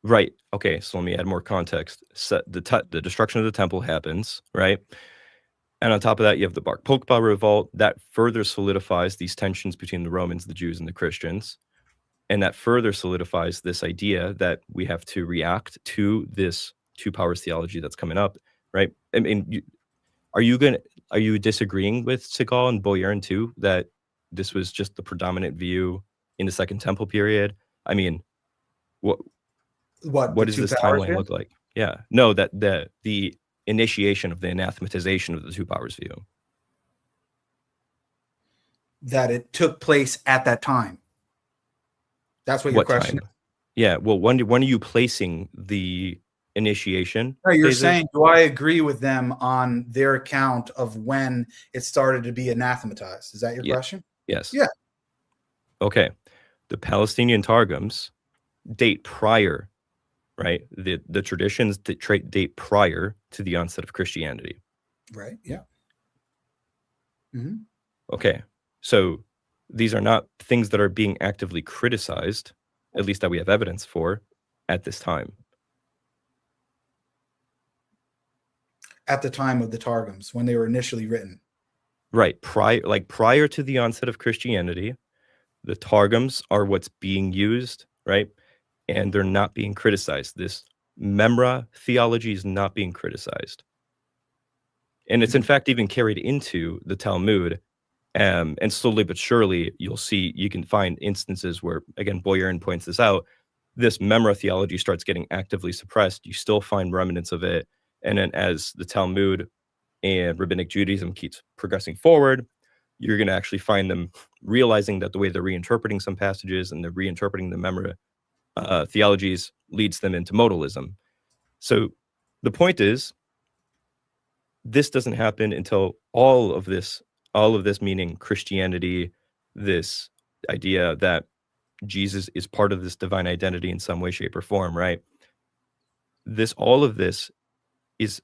[SPEAKER 2] Right. Okay. So let me add more context. So the destruction of the temple happens, right? And on top of that, you have the Bar Kokhba revolt that further solidifies these tensions between the Romans, the Jews, and the Christians. And that further solidifies this idea that we have to react to this two powers theology that's coming up, right? I mean, are you disagreeing with Segal and Boyarin too, that this was just the predominant view in the Second Temple period? I mean, what does this timeline look like? Yeah, no, that the initiation of the anathematization of the two powers view.
[SPEAKER 3] That it took place at that time. That's what your question is?
[SPEAKER 2] Yeah, well, when are you placing the initiation?
[SPEAKER 3] No, you're saying, do I agree with them on their account of when it started to be anathematized? Is that your question?
[SPEAKER 2] Yes.
[SPEAKER 3] Yeah.
[SPEAKER 2] Okay. The Palestinian Targums date prior, right? The traditions that date prior to the onset of Christianity.
[SPEAKER 3] Right. Yeah. Mm-hmm.
[SPEAKER 2] Okay. So these are not things that are being actively criticized, at least that we have evidence for, at this time.
[SPEAKER 3] At the time of the Targums, when they were initially written.
[SPEAKER 2] Right. Prior to the onset of Christianity, the Targums are what's being used, right? And they're not being criticized. This Memra theology is not being criticized. And it's in fact even carried into the Talmud. And slowly but surely, you can find instances where, again, Boyarin points this out, this Memra theology starts getting actively suppressed. You still find remnants of it. And then as the Talmud and Rabbinic Judaism keeps progressing forward, you're going to actually find them realizing that the way they're reinterpreting some passages and they're reinterpreting the Memra theologies leads them into modalism. So the point is, this doesn't happen until all of this meaning Christianity, this idea that Jesus is part of this divine identity in some way, shape, or form, right? All of this is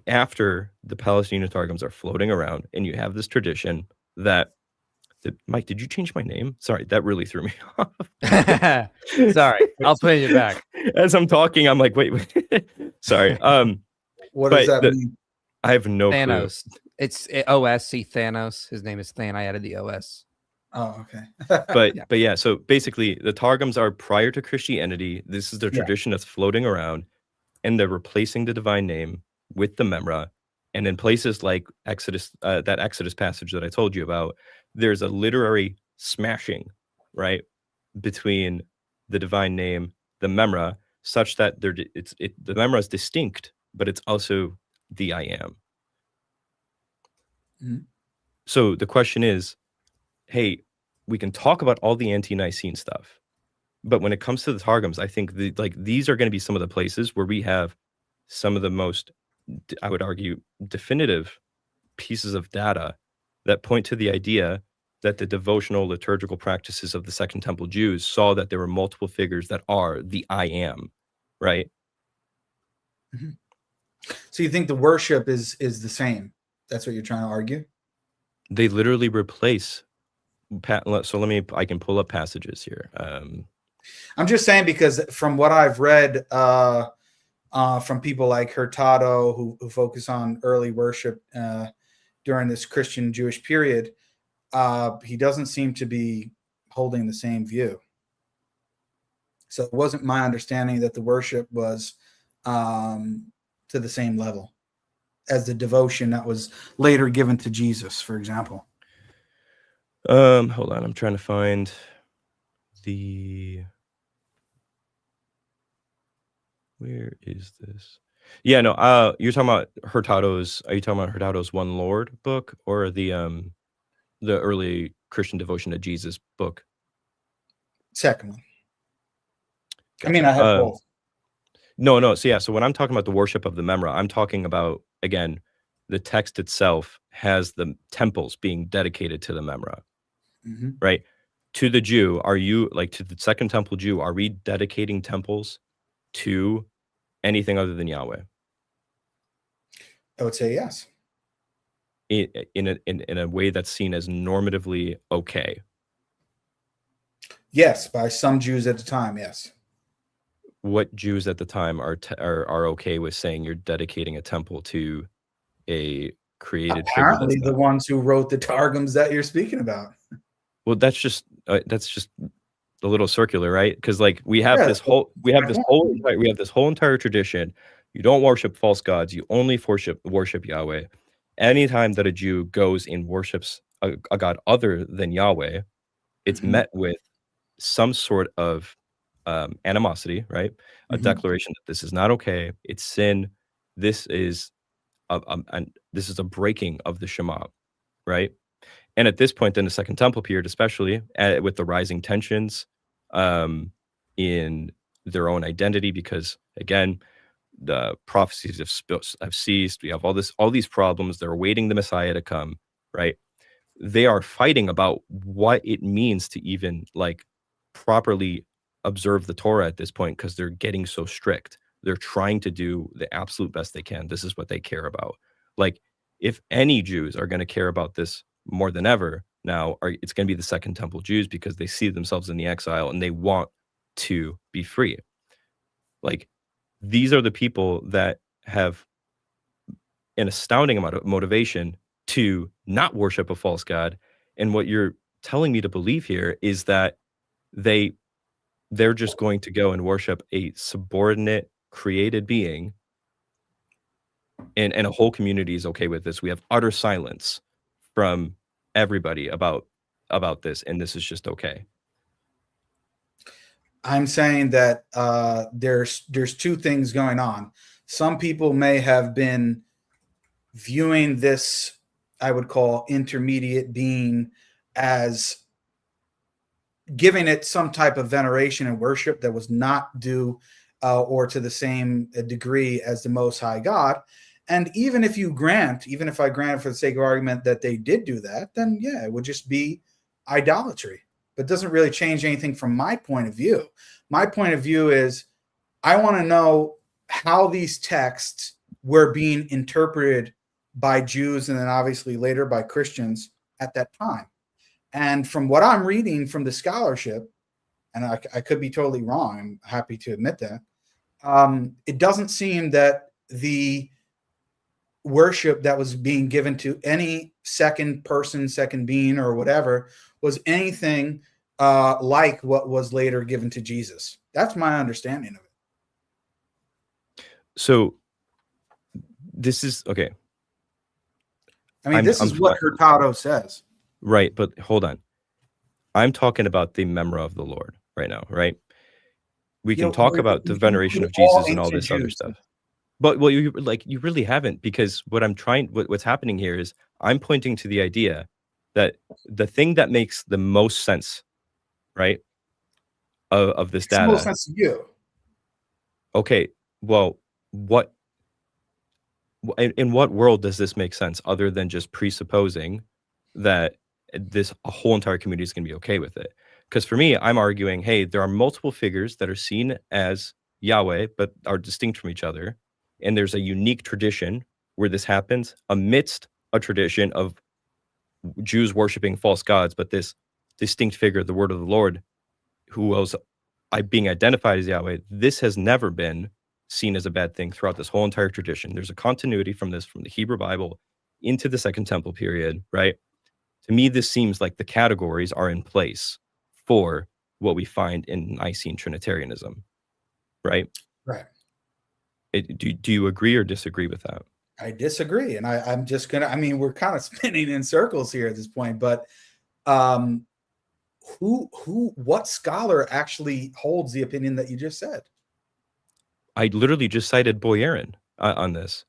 [SPEAKER 2] after the Palestinian Targums are floating around, and you have this tradition that Mike, did you change my name? Sorry, that really threw me off.
[SPEAKER 1] Sorry, I'll put you back.
[SPEAKER 2] As I'm talking, I'm like, wait. Sorry.
[SPEAKER 3] What does that mean?
[SPEAKER 2] I have no
[SPEAKER 1] Thanos.
[SPEAKER 2] clue.
[SPEAKER 1] It's OSC Thanos. His name is Than. I added the OS.
[SPEAKER 3] Oh, okay.
[SPEAKER 2] But yeah, so basically the Targums are prior to Christianity. This is the tradition that's floating around, and they're replacing the divine name with the Memra. And in places like Exodus, that Exodus passage that I told you about, there's a literary smashing, right, between the divine name, the Memra, such that the Memra is distinct, but it's also the I am.
[SPEAKER 3] Mm-hmm.
[SPEAKER 2] So the question is, hey, we can talk about all the anti-Nicene stuff, but when it comes to the Targums, I think these are going to be some of the places where we have some of the most, I would argue, definitive pieces of data that point to the idea that the devotional liturgical practices of the Second Temple Jews saw that there were multiple figures that are the I am, right?
[SPEAKER 3] Mm-hmm. So you think the worship is the same? That's what you're trying to argue?
[SPEAKER 2] They literally replace. So I can pull up passages here.
[SPEAKER 3] I'm just saying because from what I've read from people like Hurtado who focus on early worship during this Christian Jewish period, he doesn't seem to be holding the same view. So it wasn't my understanding that the worship was to the same level as the devotion that was later given to Jesus, for example.
[SPEAKER 2] Hold on, I'm trying to find where is this? Yeah, no, you're talking about Hurtado's. Are you talking about Hurtado's One Lord book or the early Christian devotion to Jesus book?
[SPEAKER 3] Second one.
[SPEAKER 2] Gotcha.
[SPEAKER 3] I mean, I have both.
[SPEAKER 2] No. So when I'm talking about the worship of the Memra, I'm talking about, again, the text itself has the temples being dedicated to the Memra, right? To the Jew, to the Second Temple Jew, are we dedicating temples to anything other than Yahweh?
[SPEAKER 3] I would say yes.
[SPEAKER 2] In a way that's seen as normatively okay.
[SPEAKER 3] Yes, by some Jews at the time, yes.
[SPEAKER 2] What Jews at the time are okay with saying you're dedicating a temple to a created figure?
[SPEAKER 3] Apparently, the ones who wrote the Targums that you're speaking about.
[SPEAKER 2] Well, that's just a little circular, right? Because we have this whole entire tradition. You don't worship false gods. You only worship Yahweh. Anytime that a Jew goes and worships a god other than Yahweh, it's met with some sort of animosity, right? A declaration that this is not okay. It's sin. This is a breaking of the Shema, right? And at this point, in the Second Temple period, especially with the rising tensions in their own identity, because again, the prophecies have ceased. We have all these problems. They're awaiting the Messiah to come, right? They are fighting about what it means to even properly observe the Torah at this point, because they're getting so strict. They're trying to do the absolute best they can. This is what they care about. If any Jews are going to care about this more than ever now, it's going to be the Second Temple Jews, because they see themselves in the exile and they want to be free. These are the people that have an astounding amount of motivation to not worship a false god. And what you're telling me to believe here is that they're just going to go and worship a subordinate created being, and a whole community is okay with this. We have utter silence from everybody about this, and this is just okay.
[SPEAKER 3] I'm saying that there's two things going on. Some people may have been viewing this, I would call, intermediate being as giving it some type of veneration and worship that was not due or to the same degree as the Most High God. And even if I grant for the sake of argument that they did do that, then yeah, it would just be idolatry. But it doesn't really change anything from my point of view. My point of view is I want to know how these texts were being interpreted by Jews and then obviously later by Christians at that time. And from what I'm reading from the scholarship, and I could be totally wrong, I'm happy to admit that, it doesn't seem that the worship that was being given to any second person, second being, or whatever was anything like what was later given to Jesus. That's my understanding of it.
[SPEAKER 2] So this is okay.
[SPEAKER 3] I mean, this is what Hurtado says.
[SPEAKER 2] Right, but hold on. I'm talking about the memra of the Lord right now, right? We can talk about the veneration of Jesus and all this other stuff. But well, you really haven't, because what's happening here is I'm pointing to the idea that the thing that makes the most sense, right, of this data.
[SPEAKER 3] Most sense to you.
[SPEAKER 2] Okay, well, in what world does this make sense other than just presupposing that a whole entire community is going to be okay with it? Because for me, I'm arguing, hey, there are multiple figures that are seen as Yahweh but are distinct from each other. And there's a unique tradition where this happens amidst a tradition of Jews worshiping false gods, but this distinct figure, the word of the Lord, who was being identified as Yahweh, this has never been seen as a bad thing throughout this whole entire tradition. There's a continuity from the Hebrew Bible into the Second Temple period, right? To me, this seems like the categories are in place for what we find in Nicene Trinitarianism, right?
[SPEAKER 3] Right.
[SPEAKER 2] Do you agree or disagree with that?
[SPEAKER 3] I disagree. And I'm just going to, I mean, we're kind of spinning in circles here at this point, but what scholar actually holds the opinion that you just said?
[SPEAKER 2] I literally just cited Boyarin on this.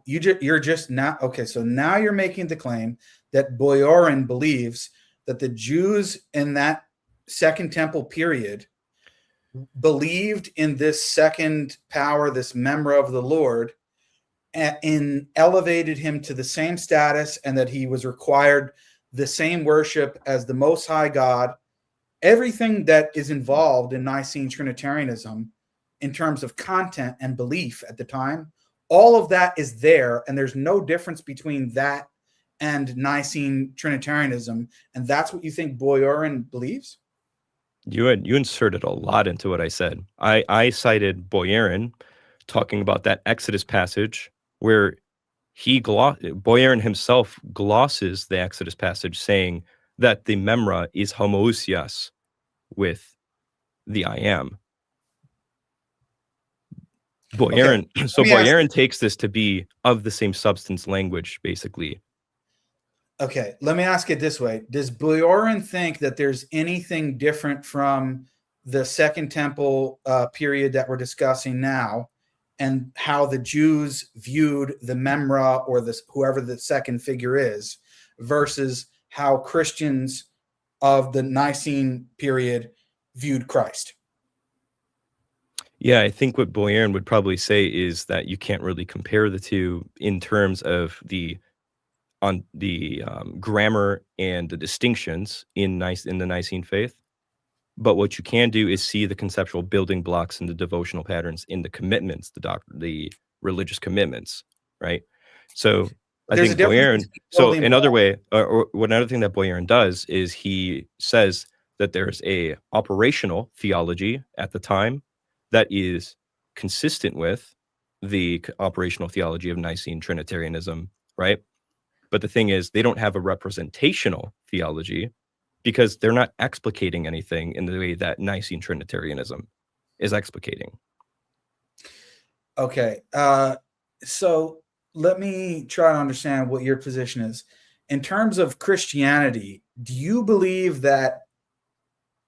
[SPEAKER 3] You're just now, okay, so now you're making the claim that Boyarin believes that the Jews in that Second Temple period believed in this second power, this memra of the Lord, and elevated him to the same status, and that he was required the same worship as the Most High God. Everything that is involved in Nicene Trinitarianism in terms of content and belief at the time, all of that is there, and there's no difference between that and Nicene Trinitarianism. And that's what you think Boyarin believes?
[SPEAKER 2] You inserted a lot into what I said. I cited Boyarin talking about that Exodus passage where Boyarin himself glosses the Exodus passage, saying that the memra is homoousios with the I am. Boyarin, okay. So Boyarin takes this to be of the same substance language, basically.
[SPEAKER 3] Okay, let me ask it this way. Does Boyarin think that there's anything different from the Second Temple period that we're discussing now, and how the Jews viewed the memra, or whoever the second figure is, versus how Christians of the Nicene period viewed Christ?
[SPEAKER 2] Yeah, I think what Boyarin would probably say is that you can't really compare the two in terms of the grammar and the distinctions in the Nicene faith. But what you can do is see the conceptual building blocks and the devotional patterns in the commitments, the religious commitments, right? So I think Boyarin, so another way, or another thing that Boyarin does is he says that there's a operational theology at the time that is consistent with the operational theology of Nicene Trinitarianism, right? But the thing is, they don't have a representational theology because they're not explicating anything in the way that Nicene Trinitarianism is explicating.
[SPEAKER 3] Okay. So let me try to understand what your position is. In terms of Christianity, do you believe that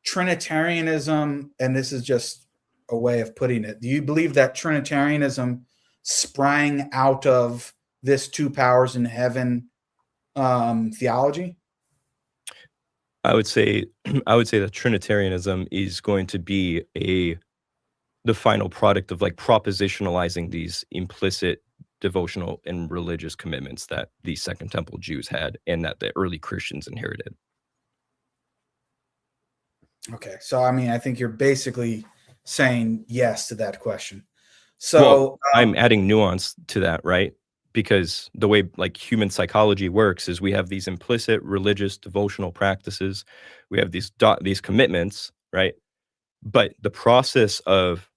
[SPEAKER 3] Trinitarianism, and this is just a way of putting it, do you believe that Trinitarianism sprang out of this two powers in heaven theology?
[SPEAKER 2] I would say that Trinitarianism is going to be the final product of like propositionalizing these implicit devotional and religious commitments that the Second Temple Jews had and that the early Christians inherited.
[SPEAKER 3] Okay, so I mean, I think you're basically saying yes to that question. So
[SPEAKER 2] I'm adding nuance to that, right? Because the way like human psychology works is we have these implicit religious devotional practices, we have these commitments, right? But the process of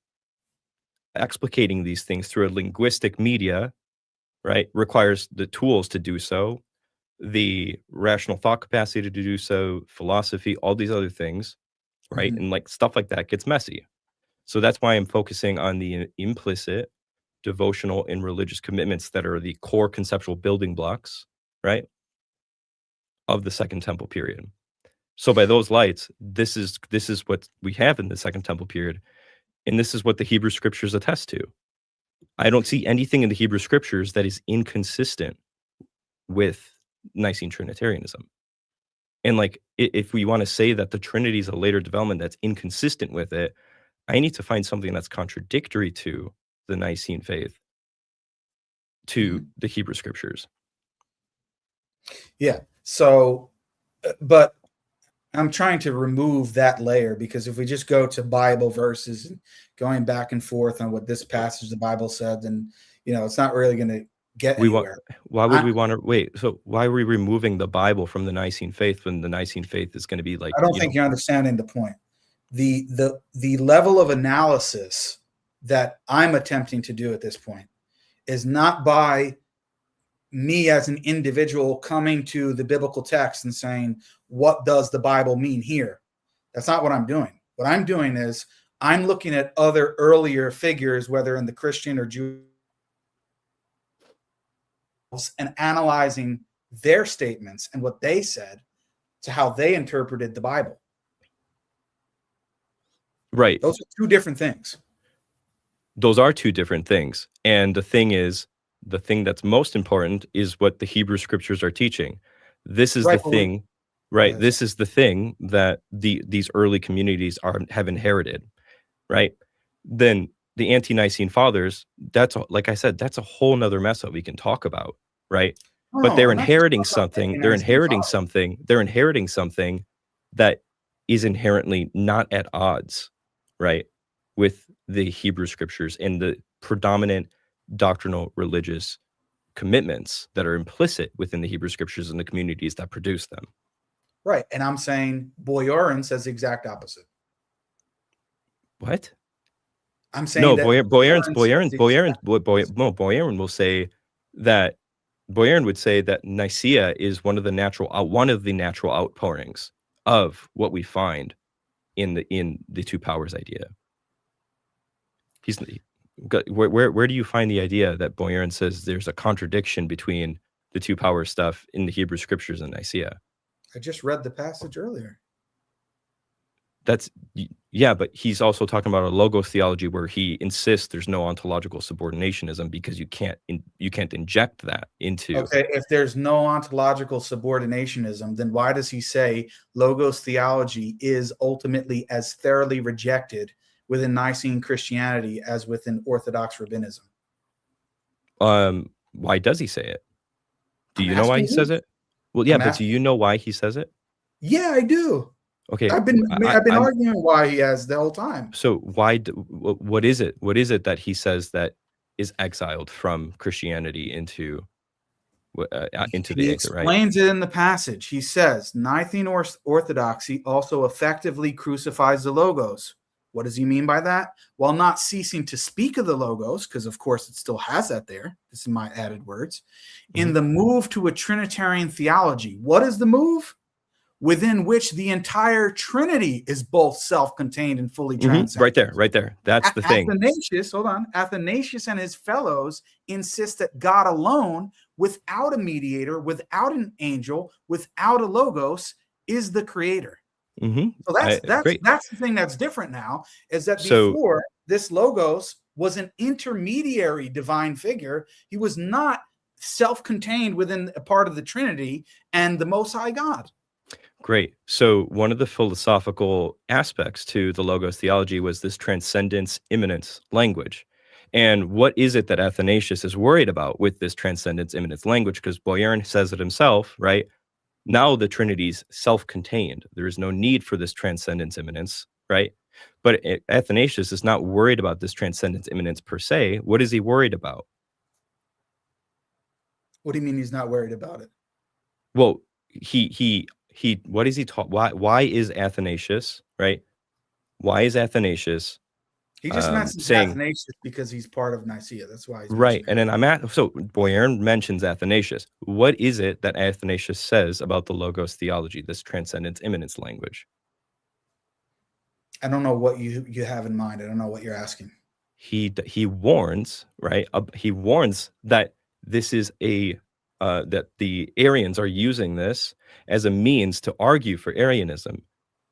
[SPEAKER 2] explicating these things through a linguistic media, right, requires the tools to do so, the rational thought capacity to do so, philosophy, all these other things, right? And like stuff like that gets messy. So that's why I'm focusing on the implicit devotional and religious commitments that are the core conceptual building blocks, right, of the Second Temple period. So by those lights, this is what we have in the Second Temple period, and this is what the Hebrew Scriptures attest to. I don't see anything in the Hebrew Scriptures that is inconsistent with Nicene Trinitarianism. And like, if we want to say that the Trinity is a later development that's inconsistent with it, I need to find something that's contradictory to the Nicene faith, to the Hebrew Scriptures.
[SPEAKER 3] Yeah. So, but I'm trying to remove that layer, because if we just go to Bible verses and going back and forth on what this passage of the Bible said, then, you know, it's not really going to get anywhere.
[SPEAKER 2] Why would we want to wait? So why are we removing the Bible from the Nicene faith when the Nicene faith is going to be like?
[SPEAKER 3] I don't think you're understanding the point. The level of analysis that I'm attempting to do at this point is not by me as an individual coming to the biblical text and saying, what does the Bible mean here? That's not what I'm doing. What I'm doing is I'm looking at other earlier figures, whether in the Christian or Jewish, and analyzing their statements and what they said to how they interpreted the Bible.
[SPEAKER 2] Right.
[SPEAKER 3] Those are two different things.
[SPEAKER 2] Those are two different things. And the thing is, the thing that's most important is what the Hebrew Scriptures are teaching. This is the thing, right? This is the thing that these early communities have inherited, right? Then the ante-Nicene fathers, like I said, that's a whole nother mess that we can talk about, right? But they're inheriting something. They're inheriting something. They're inheriting something that is inherently not at odds, right, with the Hebrew Scriptures and the predominant doctrinal religious commitments that are implicit within the Hebrew Scriptures and the communities that produce them.
[SPEAKER 3] Right. And I'm saying Boyarin says the exact opposite.
[SPEAKER 2] What?
[SPEAKER 3] I'm saying
[SPEAKER 2] no,
[SPEAKER 3] that
[SPEAKER 2] Boyarin will say that Boyarin would say that Nicaea is one of the natural outpourings of what we find in the two powers idea. Where do you find the idea that Boyarin says there's a contradiction between the two power stuff in the Hebrew Scriptures and Nicaea?
[SPEAKER 3] I just read the passage earlier.
[SPEAKER 2] But he's also talking about a logos theology where he insists there's no ontological subordinationism because you can't inject that into.
[SPEAKER 3] Okay, if there's no ontological subordinationism, then why does he say logos theology is ultimately as thoroughly rejected within Nicene Christianity as within Orthodox rabbinism?
[SPEAKER 2] Why does he say it? Do you know why he says it? Well, yeah, but do you know why he says it?
[SPEAKER 3] Yeah, I do.
[SPEAKER 2] Okay,
[SPEAKER 3] I've been arguing why he has the whole time.
[SPEAKER 2] So why? What is it? What is it that he says that is exiled from Christianity into the exit? Right? He
[SPEAKER 3] explains it in the passage. He says Nicene Orthodoxy also effectively crucifies the logos. What does he mean by that? While not ceasing to speak of the logos, because of course it still has that there. This is my added words. In the move to a Trinitarian theology. What is the move? Within which the entire Trinity is both self-contained and fully transcendent.
[SPEAKER 2] Right there. That's the thing.
[SPEAKER 3] Athanasius and his fellows insist that God alone, without a mediator, without an angel, without a logos, is the creator. So that's the thing that's different now, is that before this logos was an intermediary divine figure. He was not self-contained within a part of the Trinity and the Most High God.
[SPEAKER 2] Great. So one of the philosophical aspects to the logos theology was this transcendence immanence language. And what is it that Athanasius is worried about with this transcendence immanence language? Because Boyarin says it himself, right? Now the Trinity's self-contained. There is no need for this transcendence immanence, right? But Athanasius is not worried about this transcendence immanence per se. What is he worried about?
[SPEAKER 3] What do you mean he's not worried about it?
[SPEAKER 2] Well, he what is he taught? Why is Athanasius, right? Why is Athanasius
[SPEAKER 3] He just mentions
[SPEAKER 2] saying
[SPEAKER 3] Athanasius because he's part of Nicaea. That's why he's
[SPEAKER 2] right?
[SPEAKER 3] mentioning
[SPEAKER 2] And then so Boyarin mentions Athanasius. What is it that Athanasius says about the Logos theology, this transcendence immanence language?
[SPEAKER 3] I don't know what you have in mind. I don't know what you're asking.
[SPEAKER 2] He warns, right? He warns that this is that the Arians are using this as a means to argue for Arianism.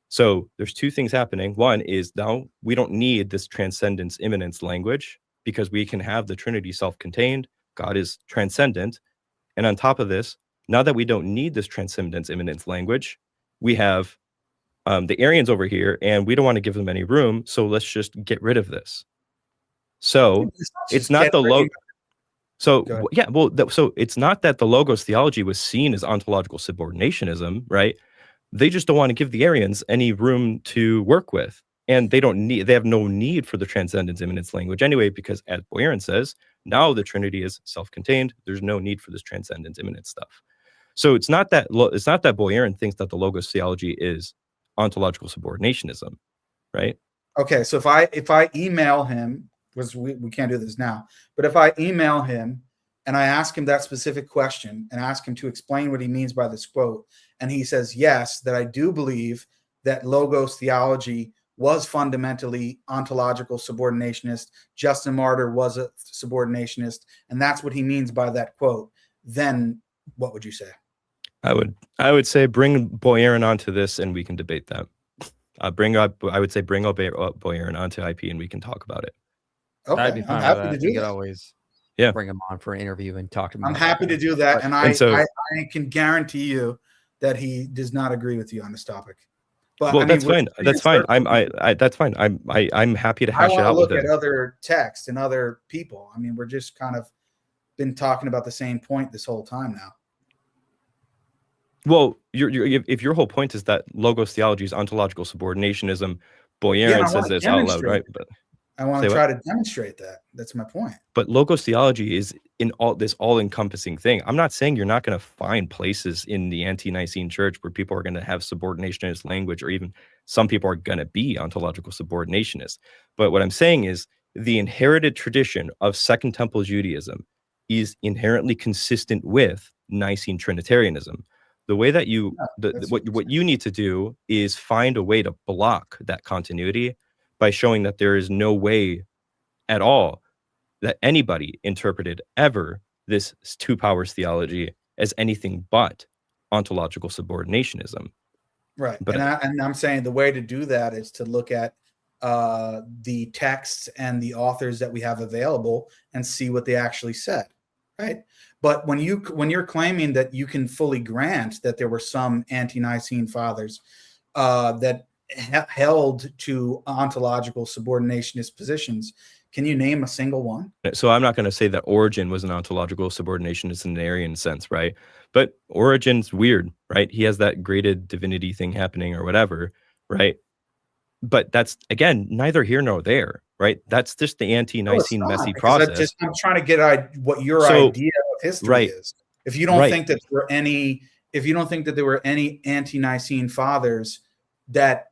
[SPEAKER 2] So there's two things happening. One is now we don't need this transcendence immanence language because we can have the Trinity self-contained. God is transcendent. And on top of this, now that we don't need this transcendence immanence language, we have the Arians over here, and we don't want to give them any room. So let's just get rid of this. So it's not the logos. So yeah, well, so it's not that the Logos theology was seen as ontological subordinationism, right? They just don't want to give the Arians any room to work with, and they have no need for the transcendence immanence language anyway, because as Boyarin says, now the Trinity is self-contained. There's no need for this transcendence immanence stuff. So it's not that Boyarin thinks that the Logos theology is ontological subordinationism, right?
[SPEAKER 3] Okay, so if I email him, because we can't do this now, but if I email him and I ask him that specific question and ask him to explain what he means by this quote, and he says yes, that I do believe that Logos theology was fundamentally ontological subordinationist, Justin Martyr was a subordinationist, and that's what he means by that quote, then what would you say?
[SPEAKER 2] I would say bring Boyarin onto this and we can debate that. Bring up Boyarin onto IP and we can talk about it.
[SPEAKER 1] Okay, I'd be fine with that. You could always bring him on for an interview and talk to him.
[SPEAKER 3] I'm happy to do that, and I can guarantee you that he does not agree with you on this topic. But
[SPEAKER 2] well, that's fine. That's fine. That's fine. I'm happy to hash it out with him.
[SPEAKER 3] I want to look at other texts and other people. I mean, we're just kind of been talking about the same point this whole time now.
[SPEAKER 2] Well, if your whole point is that Logos theology is ontological subordinationism, Boyarin says this out loud, right? But
[SPEAKER 3] I want to try to demonstrate that. That's my point.
[SPEAKER 2] But Logos theology is in this all-encompassing thing. I'm not saying you're not going to find places in the ante-Nicene church where people are going to have subordinationist language, or even some people are going to be ontological subordinationists. But what I'm saying is the inherited tradition of Second Temple Judaism is inherently consistent with Nicene Trinitarianism. The way that what you need to do is find a way to block that continuity by showing that there is no way at all that anybody interpreted ever this two powers theology as anything but ontological subordinationism.
[SPEAKER 3] Right. But I'm saying the way to do that is to look at the texts and the authors that we have available and see what they actually said. Right. But when you're claiming that you can fully grant that there were some ante-Nicene fathers that held to ontological subordinationist positions, can you name a single one?
[SPEAKER 2] So I'm not going to say that Origen was an ontological subordinationist in an Arian sense, right? But Origen's weird, right? He has that graded divinity thing happening or whatever, right? But that's, again, neither here nor there, right? That's just the ante-Nicene messy process.
[SPEAKER 3] I'm trying to get what your idea of history is. If you don't think that there were any ante-Nicene fathers that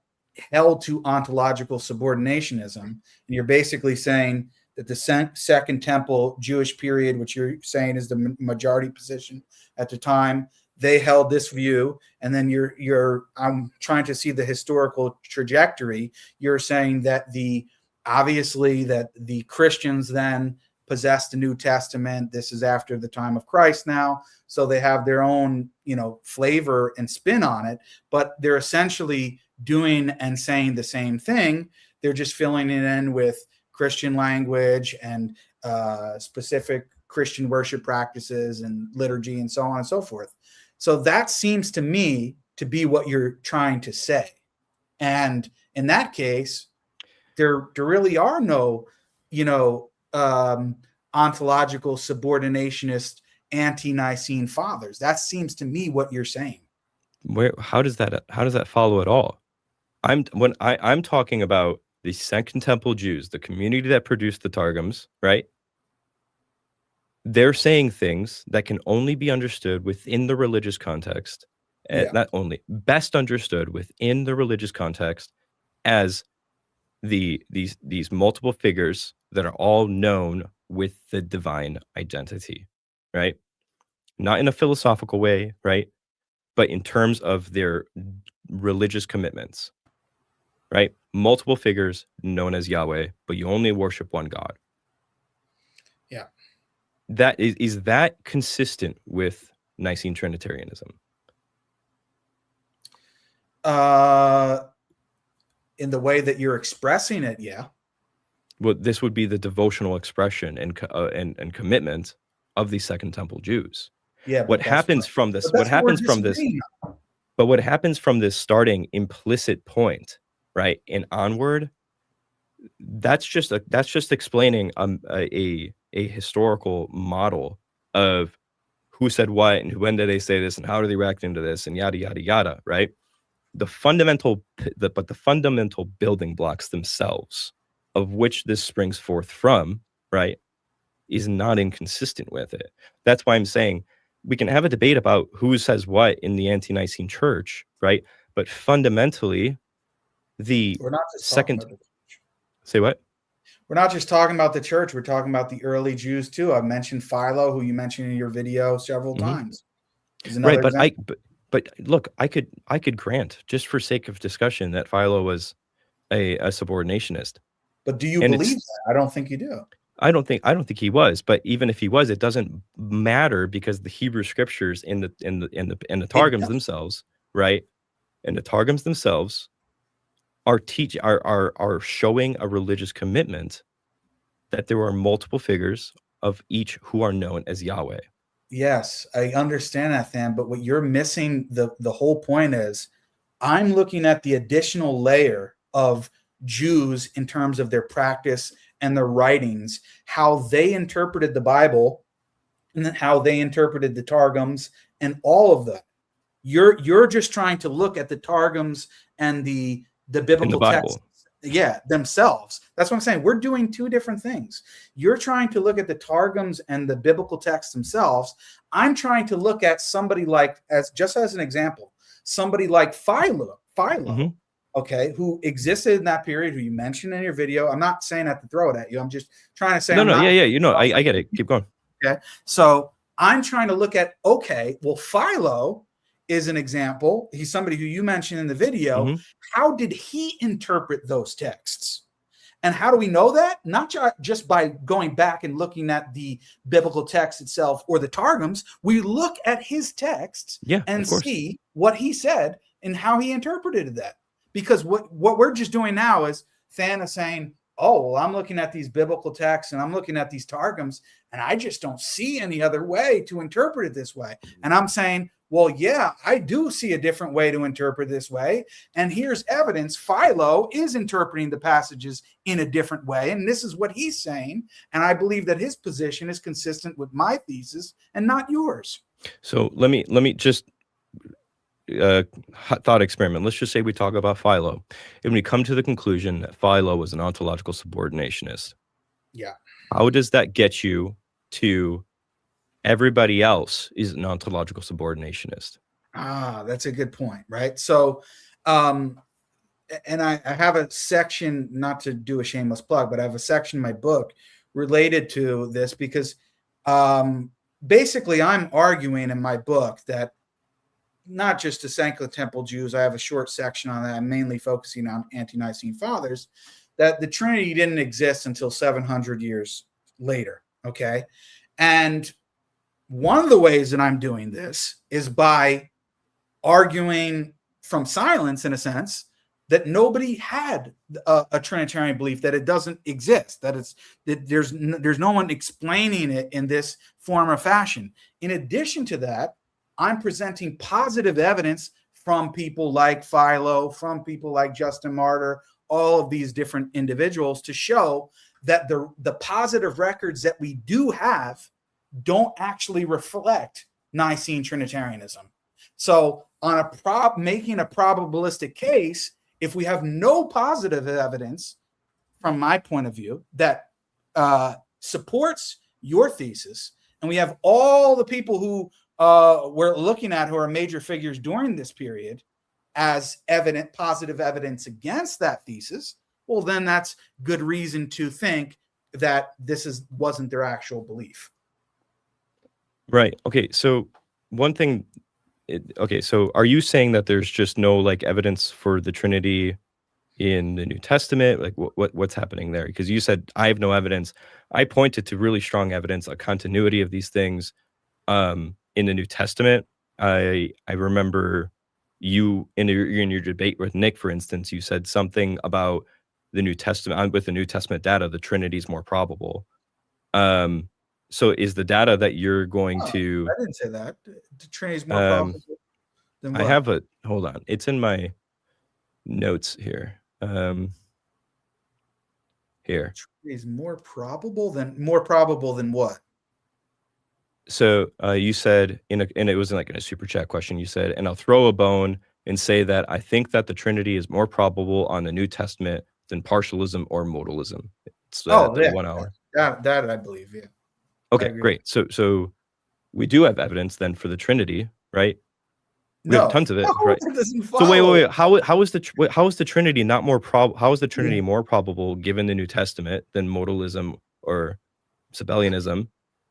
[SPEAKER 3] held to ontological subordinationism, and you're basically saying that the Second Temple Jewish period, which you're saying is the majority position at the time, they held this view, and then I'm trying to see the historical trajectory. You're saying that obviously the Christians then possessed the New Testament. This is after the time of Christ now, so they have their own, flavor and spin on it, but they're essentially doing and saying the same thing. They're just filling it in with Christian language and specific Christian worship practices and liturgy and so on and so forth. So that seems to me to be what you're trying to say. And in that case, there really are no, ontological subordinationist ante-Nicene fathers. That seems to me what you're saying.
[SPEAKER 2] How does that follow at all? I'm talking about the Second Temple Jews, the community that produced the Targums, right? They're saying things that can only be understood within the religious context, not only, best understood within the religious context as these multiple figures that are all known with the divine identity, right? Not in a philosophical way, right? But in terms of their religious commitments, right? Multiple figures known as Yahweh, but you only worship one God.
[SPEAKER 3] Yeah.
[SPEAKER 2] That is that consistent with Nicene Trinitarianism?
[SPEAKER 3] In the way that you're expressing it, yeah.
[SPEAKER 2] Well, this would be the devotional expression and commitment of the Second Temple Jews.
[SPEAKER 3] Yeah.
[SPEAKER 2] What happens from this? What happens from this? But what happens from this starting implicit point, right, and onward? That's just explaining a historical model of who said what and when did they say this and how do they react into this and yada yada yada, right? The fundamental building blocks themselves, of which this springs forth from, right, is not inconsistent with it. That's why I'm saying we can have a debate about who says what in the ante-Nicene church, right? But fundamentally,
[SPEAKER 3] we're not just second.
[SPEAKER 2] Say what?
[SPEAKER 3] We're not just talking about the church. We're talking about the early Jews too. I've mentioned Philo, who you mentioned in your video several times.
[SPEAKER 2] Right, but look, I could grant, just for sake of discussion, that Philo was a subordinationist.
[SPEAKER 3] But do you believe that? I don't think you do.
[SPEAKER 2] I don't think he was. But even if he was, it doesn't matter, because the Hebrew scriptures in the Targums themselves, right? And the Targums themselves are showing a religious commitment that there are multiple figures of each who are known as Yahweh.
[SPEAKER 3] Yes, I understand that, Than, but what you're missing, the whole point is, I'm looking at the additional layer of Jews in terms of their practice and their writings, how they interpreted the Bible and how they interpreted the Targums and all of that. You're just trying to look at the Targums and the biblical texts, themselves. That's what I'm saying. We're doing two different things. You're trying to look at the Targums and the biblical texts themselves. I'm trying to look at somebody like, as an example, somebody like Philo, okay, who existed in that period, who you mentioned in your video. I'm not saying that to throw it at you. I'm just trying to say,
[SPEAKER 2] I get it. Keep going.
[SPEAKER 3] Okay, so I'm trying to look at, okay, well, Philo is an example. He's somebody who you mentioned in the video. How did he interpret those texts? And how do we know that? Not just by going back and looking at the biblical text itself or the Targums. We look at his texts and see what he said and how he interpreted that. Because what we're just doing now is Than is saying, oh, well, I'm looking at these biblical texts and I'm looking at these Targums, and I just don't see any other way to interpret it this way. And I'm saying, well, yeah, I do see a different way to interpret this way. And here's evidence. Philo is interpreting the passages in a different way. And this is what he's saying. And I believe that his position is consistent with my thesis and not yours.
[SPEAKER 2] So let me just thought experiment. Let's just say we talk about Philo and we come to the conclusion that Philo was an ontological subordinationist.
[SPEAKER 3] Yeah.
[SPEAKER 2] How does that get you to everybody else is an ontological subordinationist?
[SPEAKER 3] That's a good point, right? So, and I have a section, not to do a shameless plug, but I have a section in my book related to this because basically I'm arguing in my book that not just the Second Temple Jews, I have a short section on that. I'm mainly focusing on ante-Nicene fathers, that the Trinity didn't exist until 700 years later, okay? And one of the ways that I'm doing this is by arguing from silence, in a sense, that nobody had a Trinitarian belief, that it doesn't exist, that there's no one explaining it in this form or fashion. In addition to that, I'm presenting positive evidence from people like Philo, from people like Justin Martyr, all of these different individuals, to show that the positive records that we do have don't actually reflect Nicene Trinitarianism. So on making a probabilistic case, if we have no positive evidence from my point of view, that supports your thesis, and we have all the people who we're looking at who are major figures during this period as positive evidence against that thesis, well, then that's good reason to think that this wasn't their actual belief.
[SPEAKER 2] Right. Okay. So one thing, okay. So are you saying that there's just no like evidence for the Trinity in the New Testament? Like what's happening there? Because you said I have no evidence. I pointed to really strong evidence, a continuity of these things in the New Testament. I remember you in your debate with Nick, for instance, you said something about the New Testament with the New Testament data, the Trinity is more probable. So is the data that you're going to?
[SPEAKER 3] I didn't say that. The Trinity is more probable than what?
[SPEAKER 2] I have hold on. It's in my notes here. Here.
[SPEAKER 3] Trinity is more probable than what?
[SPEAKER 2] So you said and it was like in a super chat question. You said, and I'll throw a bone and say that I think that the Trinity is more probable on the New Testament than partialism or modalism. It's the 1 hour.
[SPEAKER 3] That I believe, yeah.
[SPEAKER 2] Okay, great. So we do have evidence then for the Trinity, right? We have tons of it, right? So wait. How is the Trinity not more how is the Trinity more probable given the New Testament than modalism or Sabellianism?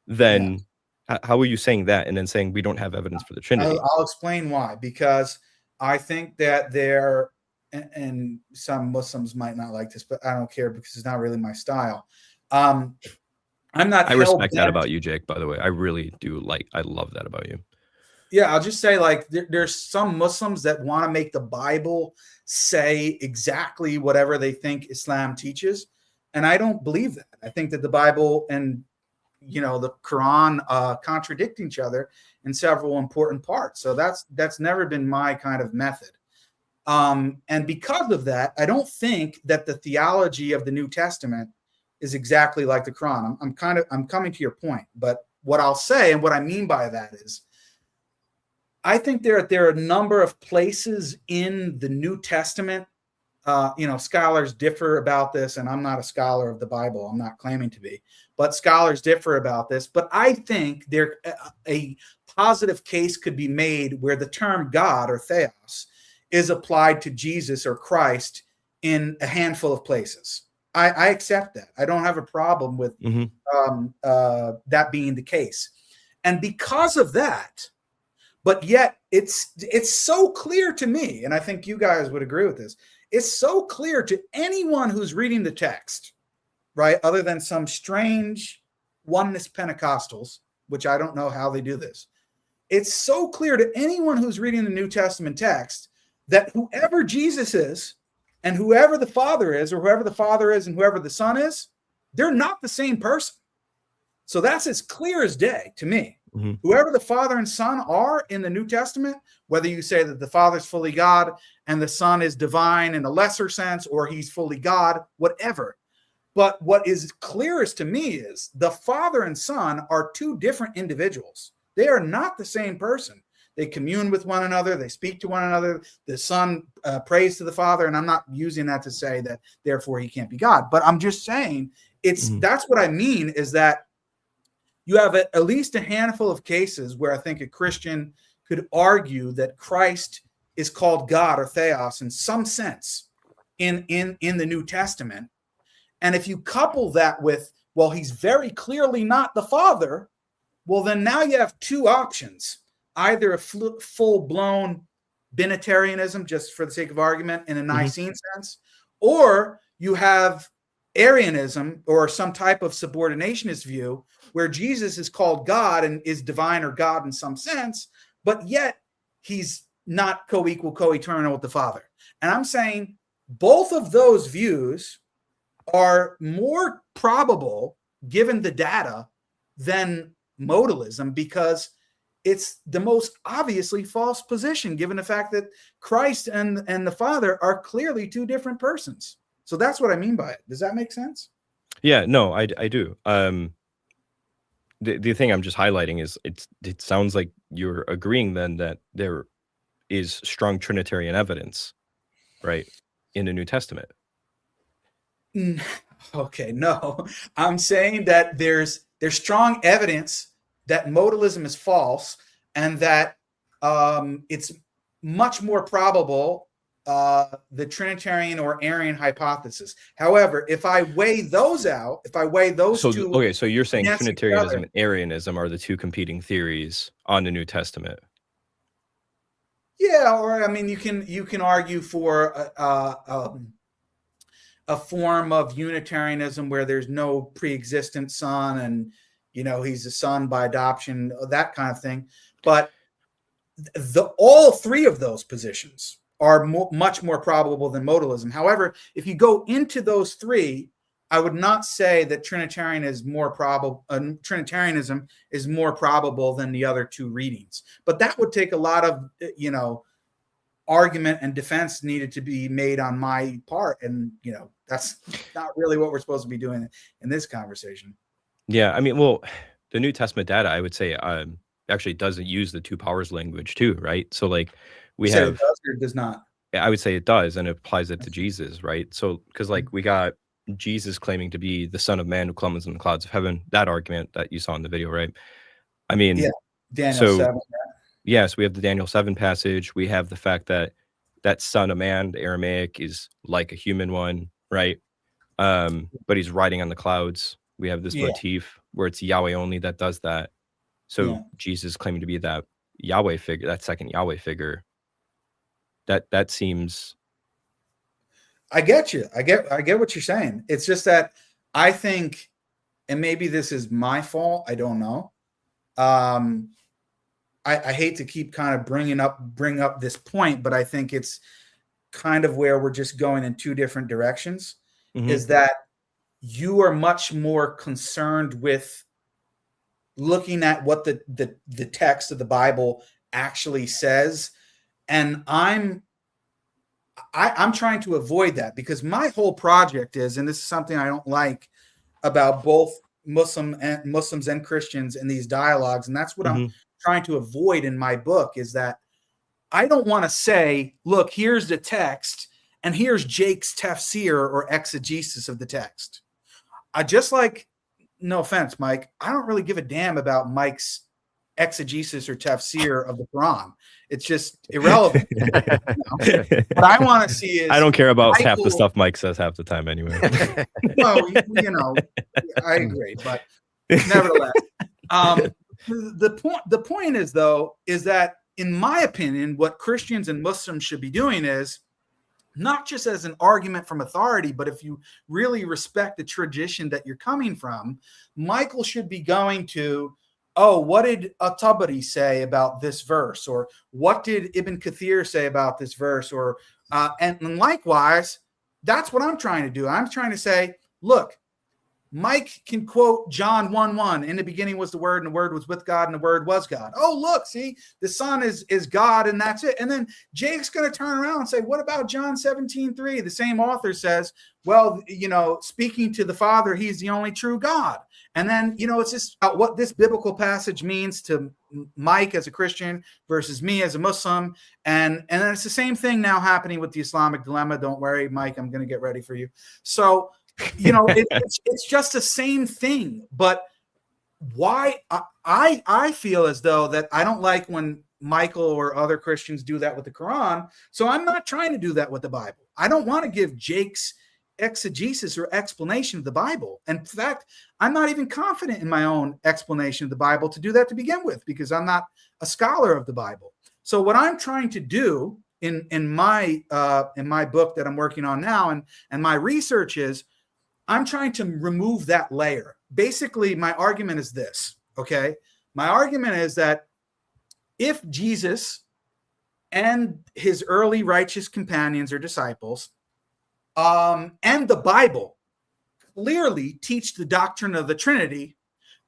[SPEAKER 2] Then how are you saying that and then saying we don't have evidence for the Trinity?
[SPEAKER 3] I'll explain why. Because I think that there, and some Muslims might not like this, but I don't care because it's not really my style. I
[SPEAKER 2] respect that about you, Jake, by the way. I really do I love that about you.
[SPEAKER 3] Yeah, I'll just say like there's some Muslims that want to make the Bible say exactly whatever they think Islam teaches. And I don't believe that. I think that the Bible and the Quran contradict each other in several important parts. So that's never been my kind of method. And because of that, I don't think that the theology of the New Testament is exactly like the Quran. I'm coming to your point, but what I'll say and what I mean by that is, I think there are a number of places in the New Testament. Scholars differ about this, and I'm not a scholar of the Bible. I'm not claiming to be, but scholars differ about this. But I think a positive case could be made where the term God or theos is applied to Jesus or Christ in a handful of places. I accept that. I don't have a problem with that being the case. And because of that, but yet it's so clear to me, and I think you guys would agree with this, it's so clear to anyone who's reading the text, right, other than some strange oneness Pentecostals, which I don't know how they do this. It's so clear to anyone who's reading the New Testament text that whoever Jesus is and whoever the Father is, or whoever the Father is and whoever the Son is, they're not the same person. So that's as clear as day to me. Mm-hmm. Whoever the Father and Son are in the New Testament, whether you say that the Father's fully God and the Son is divine in a lesser sense, or he's fully God, whatever. But what is clearest to me is the Father and Son are two different individuals. They are not the same person. They commune with one another. They speak to one another. The Son prays to the Father. And I'm not using that to say that therefore he can't be God. But I'm just saying that's what I mean, is that you have at least a handful of cases where I think a Christian could argue that Christ is called God or theos in some sense in the New Testament. And if you couple that with, well, he's very clearly not the Father, well, then now you have two options. Either a full-blown binitarianism, just for the sake of argument, in a Nicene sense, or you have Arianism or some type of subordinationist view where Jesus is called God and is divine or God in some sense, but yet he's not co-equal, co-eternal with the Father. And I'm saying both of those views are more probable given the data than modalism, because it's the most obviously false position given the fact that Christ and the Father are clearly two different persons. So that's what I mean by it. Does that make sense?
[SPEAKER 2] Yeah, no, I do. The thing I'm just highlighting is it sounds like you're agreeing then that there is strong Trinitarian evidence, right, in the New Testament.
[SPEAKER 3] Okay, no. I'm saying that there's strong evidence that modalism is false, and that it's much more probable the Trinitarian or Arian hypothesis. However, if I weigh those out, if I weigh those two,
[SPEAKER 2] okay, so you're saying
[SPEAKER 3] against each
[SPEAKER 2] Trinitarianism
[SPEAKER 3] other,
[SPEAKER 2] and Arianism are the two competing theories on the New Testament.
[SPEAKER 3] yeah, or I mean, you can argue for a form of Unitarianism where there's no pre-existent son, and he's a son by adoption, that kind of thing. But all three of those positions are much more probable than modalism. However, if you go into those three, I would not say that Trinitarianism is more probable than the other two readings. But that would take a lot of argument and defense needed to be made on my part, and that's not really what we're supposed to be doing in this conversation.
[SPEAKER 2] Yeah, I mean, well, the New Testament data, I would say, actually doesn't use the two powers language too, right? So like we have,
[SPEAKER 3] it does or does not?
[SPEAKER 2] I would say it does, and it applies it to Jesus, right? So because like we got Jesus claiming to be the Son of Man who comes in the clouds of heaven, that argument that you saw in the video, right? I mean,
[SPEAKER 3] yeah, Daniel 7.
[SPEAKER 2] Yes, we have the Daniel 7 passage. We have the fact that Son of Man, the Aramaic, is like a human one, right? But he's riding on the clouds. We have this motif where it's Yahweh only that does that. So Jesus claiming to be that Yahweh figure, that second Yahweh figure. That seems.
[SPEAKER 3] I get you. I get what you're saying. It's just that I think, and maybe this is my fault, I don't know. I hate to keep kind of bring up this point, but I think it's kind of where we're just going in two different directions. Mm-hmm. Is that you are much more concerned with looking at what the text of the Bible actually says, and I'm trying to avoid that, because my whole project is, and this is something I don't like about both Muslims and Christians in these dialogues, and that's what I'm trying to avoid in my book, is that I don't want to say, look, here's the text and here's Jake's tafsir or exegesis of the text. I just like, no offense, Mike, I don't really give a damn about Mike's exegesis or tafsir of the Quran. It's just irrelevant. What I want to see is,
[SPEAKER 2] I don't care about half the stuff Mike says half the time anyway.
[SPEAKER 3] Well, I agree, but nevertheless, the point is, though, is that in my opinion, what Christians and Muslims should be doing is not just as an argument from authority, but if you really respect the tradition that you're coming from, Michael should be going to, oh, what did At-Tabari say about this verse? Or what did Ibn Kathir say about this verse? Or and likewise, that's what I'm trying to do. I'm trying to say, look, Mike can quote John 1:1. In the beginning was the Word, and the Word was with God, and the Word was God. Oh, look, see, the Son is God, and that's it. And then Jake's going to turn around and say, what about John 17:3? The same author says, well, speaking to the Father, he's the only true God. And then, it's just about what this biblical passage means to Mike as a Christian versus me as a Muslim. And then it's the same thing now happening with the Islamic dilemma. Don't worry, Mike, I'm going to get ready for you. So, it's just the same thing. But why I feel as though that I don't like when Michael or other Christians do that with the Quran. So I'm not trying to do that with the Bible. I don't want to give Jake's exegesis or explanation of the Bible. In fact, I'm not even confident in my own explanation of the Bible to do that to begin with, because I'm not a scholar of the Bible. So what I'm trying to do in my book that I'm working on now, and my research is, I'm trying to remove that layer. Basically, my argument is this, okay? My argument is that if Jesus and his early righteous companions or disciples and the Bible clearly teach the doctrine of the Trinity,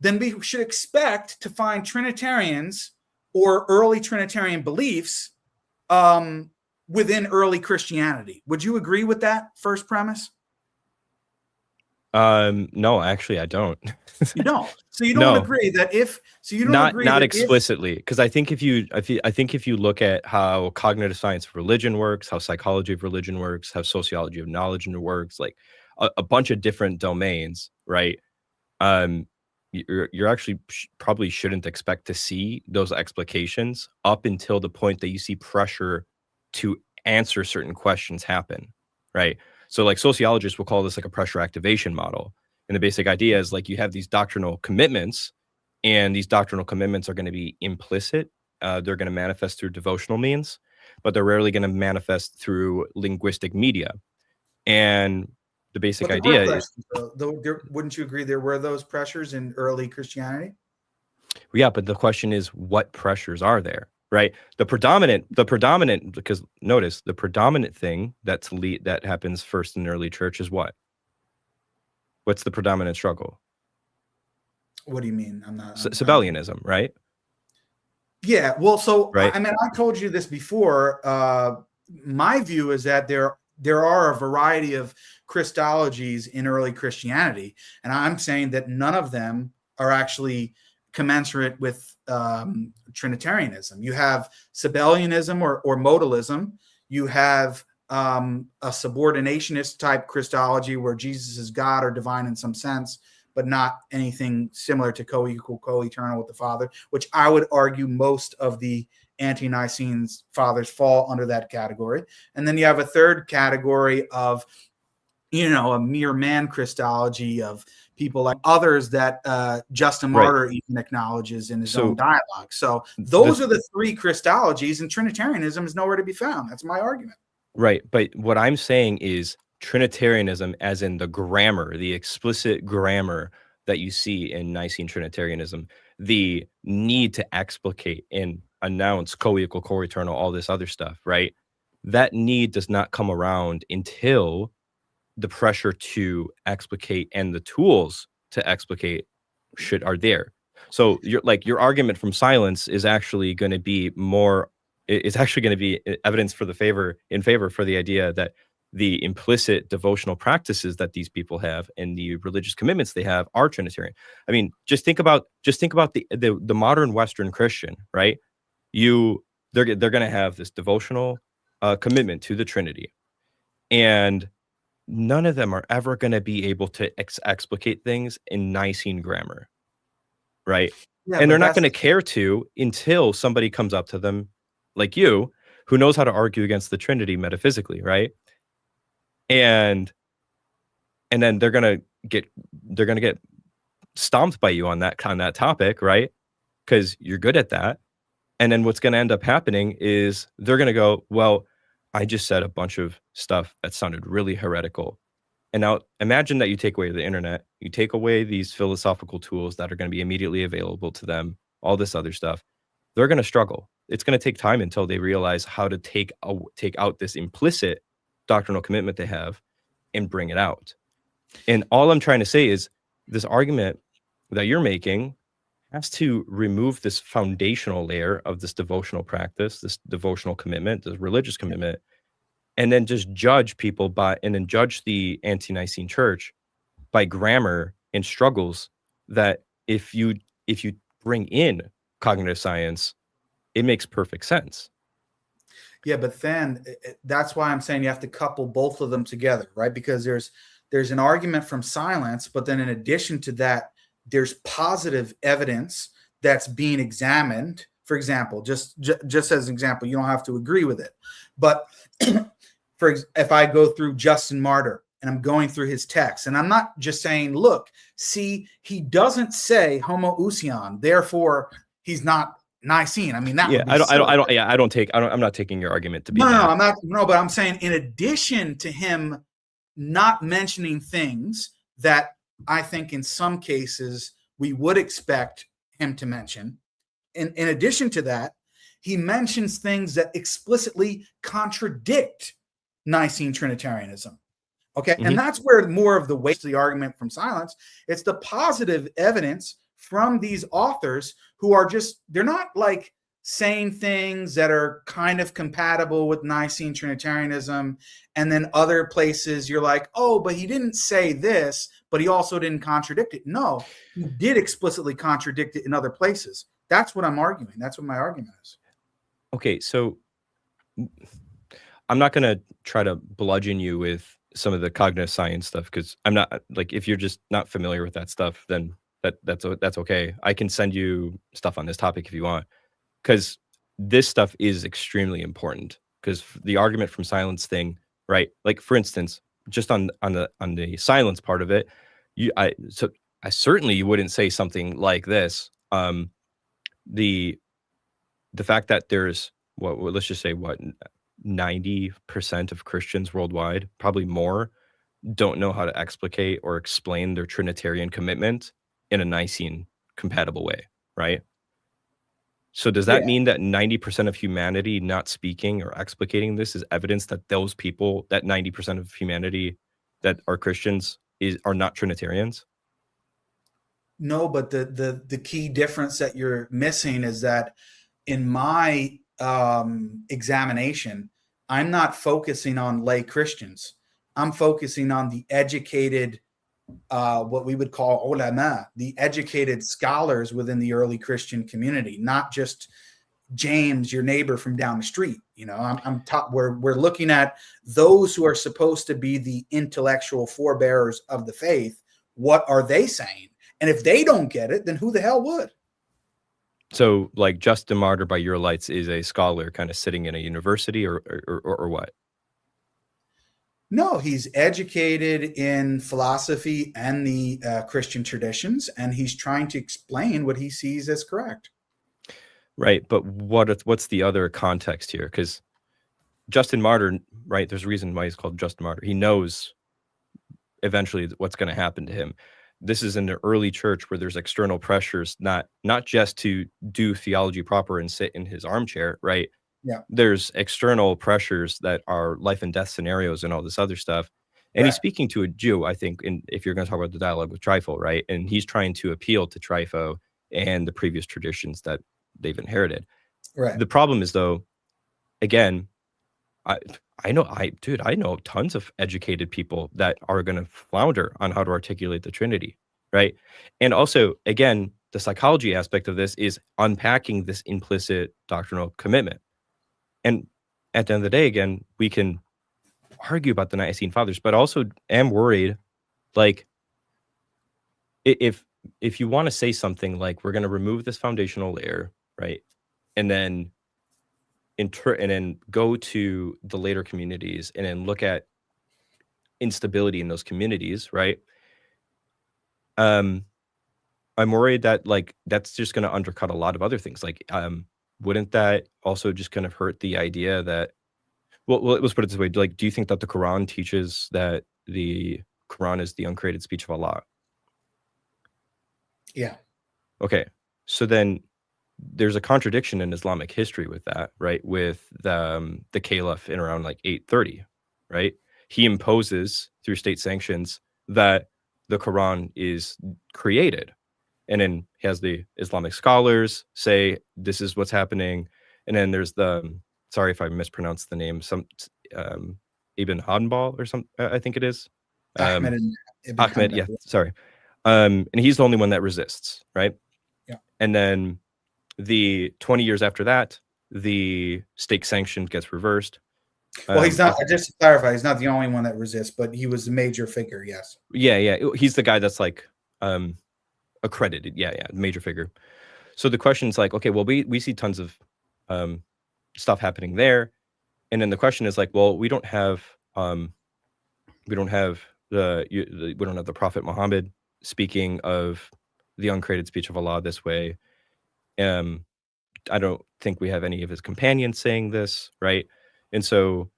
[SPEAKER 3] then we should expect to find Trinitarians or early Trinitarian beliefs within early Christianity. Would you agree with that first premise?
[SPEAKER 2] No, actually, I don't.
[SPEAKER 3] You don't. So you don't agree that
[SPEAKER 2] not explicitly, because I think if you look at how cognitive science of religion works, how psychology of religion works, how sociology of knowledge works, like a bunch of different domains, right? You're actually probably shouldn't expect to see those explications up until the point that you see pressure to answer certain questions happen, right? So like sociologists will call this like a pressure activation model. And the basic idea is like you have these doctrinal commitments, and these doctrinal commitments are going to be implicit. They're going to manifest through devotional means, but they're rarely going to manifest through linguistic media. And the basic idea is,
[SPEAKER 3] wouldn't you agree there were those pressures in early Christianity?
[SPEAKER 2] Yeah, but the question is, what pressures are there, right? The predominant, because notice the predominant thing that happens first in the early church is what? What's the predominant struggle?
[SPEAKER 3] What do you mean?
[SPEAKER 2] Sabellianism, right?
[SPEAKER 3] Yeah, well, so
[SPEAKER 2] right.
[SPEAKER 3] I mean, I told you this before. My view is that there are a variety of Christologies in early Christianity, and I'm saying that none of them are actually commensurate with Trinitarianism. You have Sabellianism or modalism. You have a subordinationist type Christology where Jesus is God or divine in some sense, but not anything similar to co-equal, co-eternal with the Father, which I would argue most of the ante-Nicene fathers fall under that category. And then you have a third category of, a mere man Christology of people like others that Justin Martyr even acknowledges in his own dialogue. So those are the three Christologies, and Trinitarianism is nowhere to be found. That's my argument.
[SPEAKER 2] Right. But what I'm saying is Trinitarianism, as in the grammar, the explicit grammar that you see in Nicene Trinitarianism, the need to explicate and announce co-equal, co-eternal, all this other stuff, right? That need does not come around until the pressure to explicate and the tools to explicate are there. So your argument from silence is actually going to be evidence in favor for the idea that the implicit devotional practices that these people have and the religious commitments they have are Trinitarian. I mean, just think about the modern Western Christian, right? They're going to have this devotional commitment to the Trinity, and none of them are ever going to be able to explicate things in Nicene grammar, right? Yeah, and they're not going to care to until somebody comes up to them like you, who knows how to argue against the Trinity metaphysically, right? And then they're gonna get stomped by you on that topic, right? Because you're good at that. And then what's gonna end up happening is they're gonna go, well, I just said a bunch of stuff that sounded really heretical. And now imagine that you take away the internet, you take away these philosophical tools that are going to be immediately available to them, all this other stuff. They're going to struggle. It's going to take time until they realize how to take out this implicit doctrinal commitment they have and bring it out. And all I'm trying to say is this argument that you're making has to remove this foundational layer of this devotional practice, this devotional commitment, this religious commitment, and then just judge people judge the ante-Nicene church by grammar and struggles that if you bring in cognitive science, it makes perfect sense.
[SPEAKER 3] Yeah, but then that's why I'm saying you have to couple both of them together, right? Because there's an argument from silence, but then in addition to that, there's positive evidence that's being examined. For example, just as an example, you don't have to agree with it, but if I go through Justin Martyr and I'm going through his text, and I'm not just saying, look, see, he doesn't say homoousion, therefore he's not Nicene. I mean, that
[SPEAKER 2] I'm not taking your argument to be
[SPEAKER 3] but I'm saying in addition to him not mentioning things that I think in some cases we would expect him to mention, in addition to that, he mentions things that explicitly contradict Nicene Trinitarianism. Okay. Mm-hmm. And that's where more of the weight of the argument from silence. It's the positive evidence from these authors who are they're not like saying things that are kind of compatible with Nicene Trinitarianism. And then other places you're like, oh, but he didn't say this, but he also didn't contradict it. No, he did explicitly contradict it in other places. That's what I'm arguing. That's what my argument is.
[SPEAKER 2] Okay. So I'm not going to try to bludgeon you with some of the cognitive science stuff, because I'm not like, if you're just not familiar with that stuff, then that's okay. I can send you stuff on this topic if you want, because this stuff is extremely important. Because the argument from silence thing, right? Like, for instance, just on the silence part of it, I certainly you wouldn't say something like this. The fact that there's let's just say 90% of Christians worldwide, probably more, don't know how to explicate or explain their Trinitarian commitment in a Nicene compatible way, right? So does that mean that 90% of humanity not speaking or explicating this is evidence that those people, that 90% of humanity that are Christians, are not Trinitarians?
[SPEAKER 3] No, but the key difference that you're missing is that in my examination, I'm not focusing on lay Christians. I'm focusing on the educated, what we would call ulama, the educated scholars within the early Christian community, not just James, your neighbor from down the street. You know, we're looking at those who are supposed to be the intellectual forebearers of the faith. What are they saying? And if they don't get it, then who the hell would?
[SPEAKER 2] So, like, Justin Martyr, by your lights, is a scholar kind of sitting in a university, or what?
[SPEAKER 3] No, he's educated in philosophy and the Christian traditions, and he's trying to explain what he sees as correct.
[SPEAKER 2] Right, but what's the other context here? Because Justin Martyr, right, there's a reason why he's called Justin Martyr. He knows eventually what's going to happen to him. This is in the early church where there's external pressures, not just to do theology proper and sit in his armchair, right?
[SPEAKER 3] Yeah.
[SPEAKER 2] There's external pressures that are life and death scenarios and all this other stuff. And he's speaking to a Jew, I think, if you're going to talk about the dialogue with Trypho, right? And he's trying to appeal to Trypho and the previous traditions that they've inherited.
[SPEAKER 3] Right.
[SPEAKER 2] The problem is, though, again, I know tons of educated people that are going to flounder on how to articulate the Trinity, right? And also, again, the psychology aspect of this is unpacking this implicit doctrinal commitment. And at the end of the day, again, we can argue about the Nicene Fathers, but also am worried, like, if you want to say something like, we're going to remove this foundational layer, right? And then go to the later communities and then look at instability in those communities, right? I'm worried that, like, that's just going to undercut a lot of other things. Like, wouldn't that also just kind of hurt the idea that, well, let's put it this way. Like, do you think that the Quran teaches that the Quran is the uncreated speech of Allah?
[SPEAKER 3] Yeah.
[SPEAKER 2] Okay. So then there's a contradiction in Islamic history with that, right? With the Caliph in around like 830, right? He imposes through state sanctions that the Quran is created. And then he has the Islamic scholars say, this is what's happening. And then there's sorry if I mispronounced the name, Ibn Hanbal or something, I think it is.
[SPEAKER 3] Ahmed,
[SPEAKER 2] yeah, sorry. And he's the only one that resists, right?
[SPEAKER 3] Yeah.
[SPEAKER 2] And then the 20 years after that, the state sanction gets reversed.
[SPEAKER 3] Well, he's not, just to clarify, he's not the only one that resists, but he was a major figure, yes.
[SPEAKER 2] Yeah. He's the guy that's like accredited. Yeah, major figure. So the question is like, okay, well, we see tons of stuff happening there. And then the question is like, well, we don't have the Prophet Muhammad speaking of the uncreated speech of Allah this way. I don't think we have any of his companions saying this, right? And so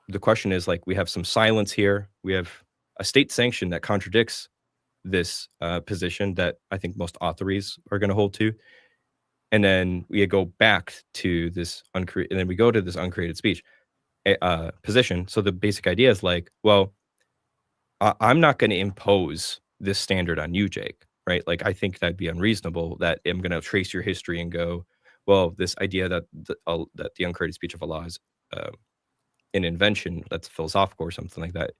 [SPEAKER 2] the question is, like, we have some silence here. We have a state sanction that contradicts this position that I think most authorities are going to hold to. And then we go back to this uncreated speech position. So the basic idea is like, well, I'm not going to impose this standard on you, Jake, right? Like, I think that'd be unreasonable, that I'm going to trace your history and go, well, this idea that the uncreated speech of Allah is an invention that's philosophical or something like that.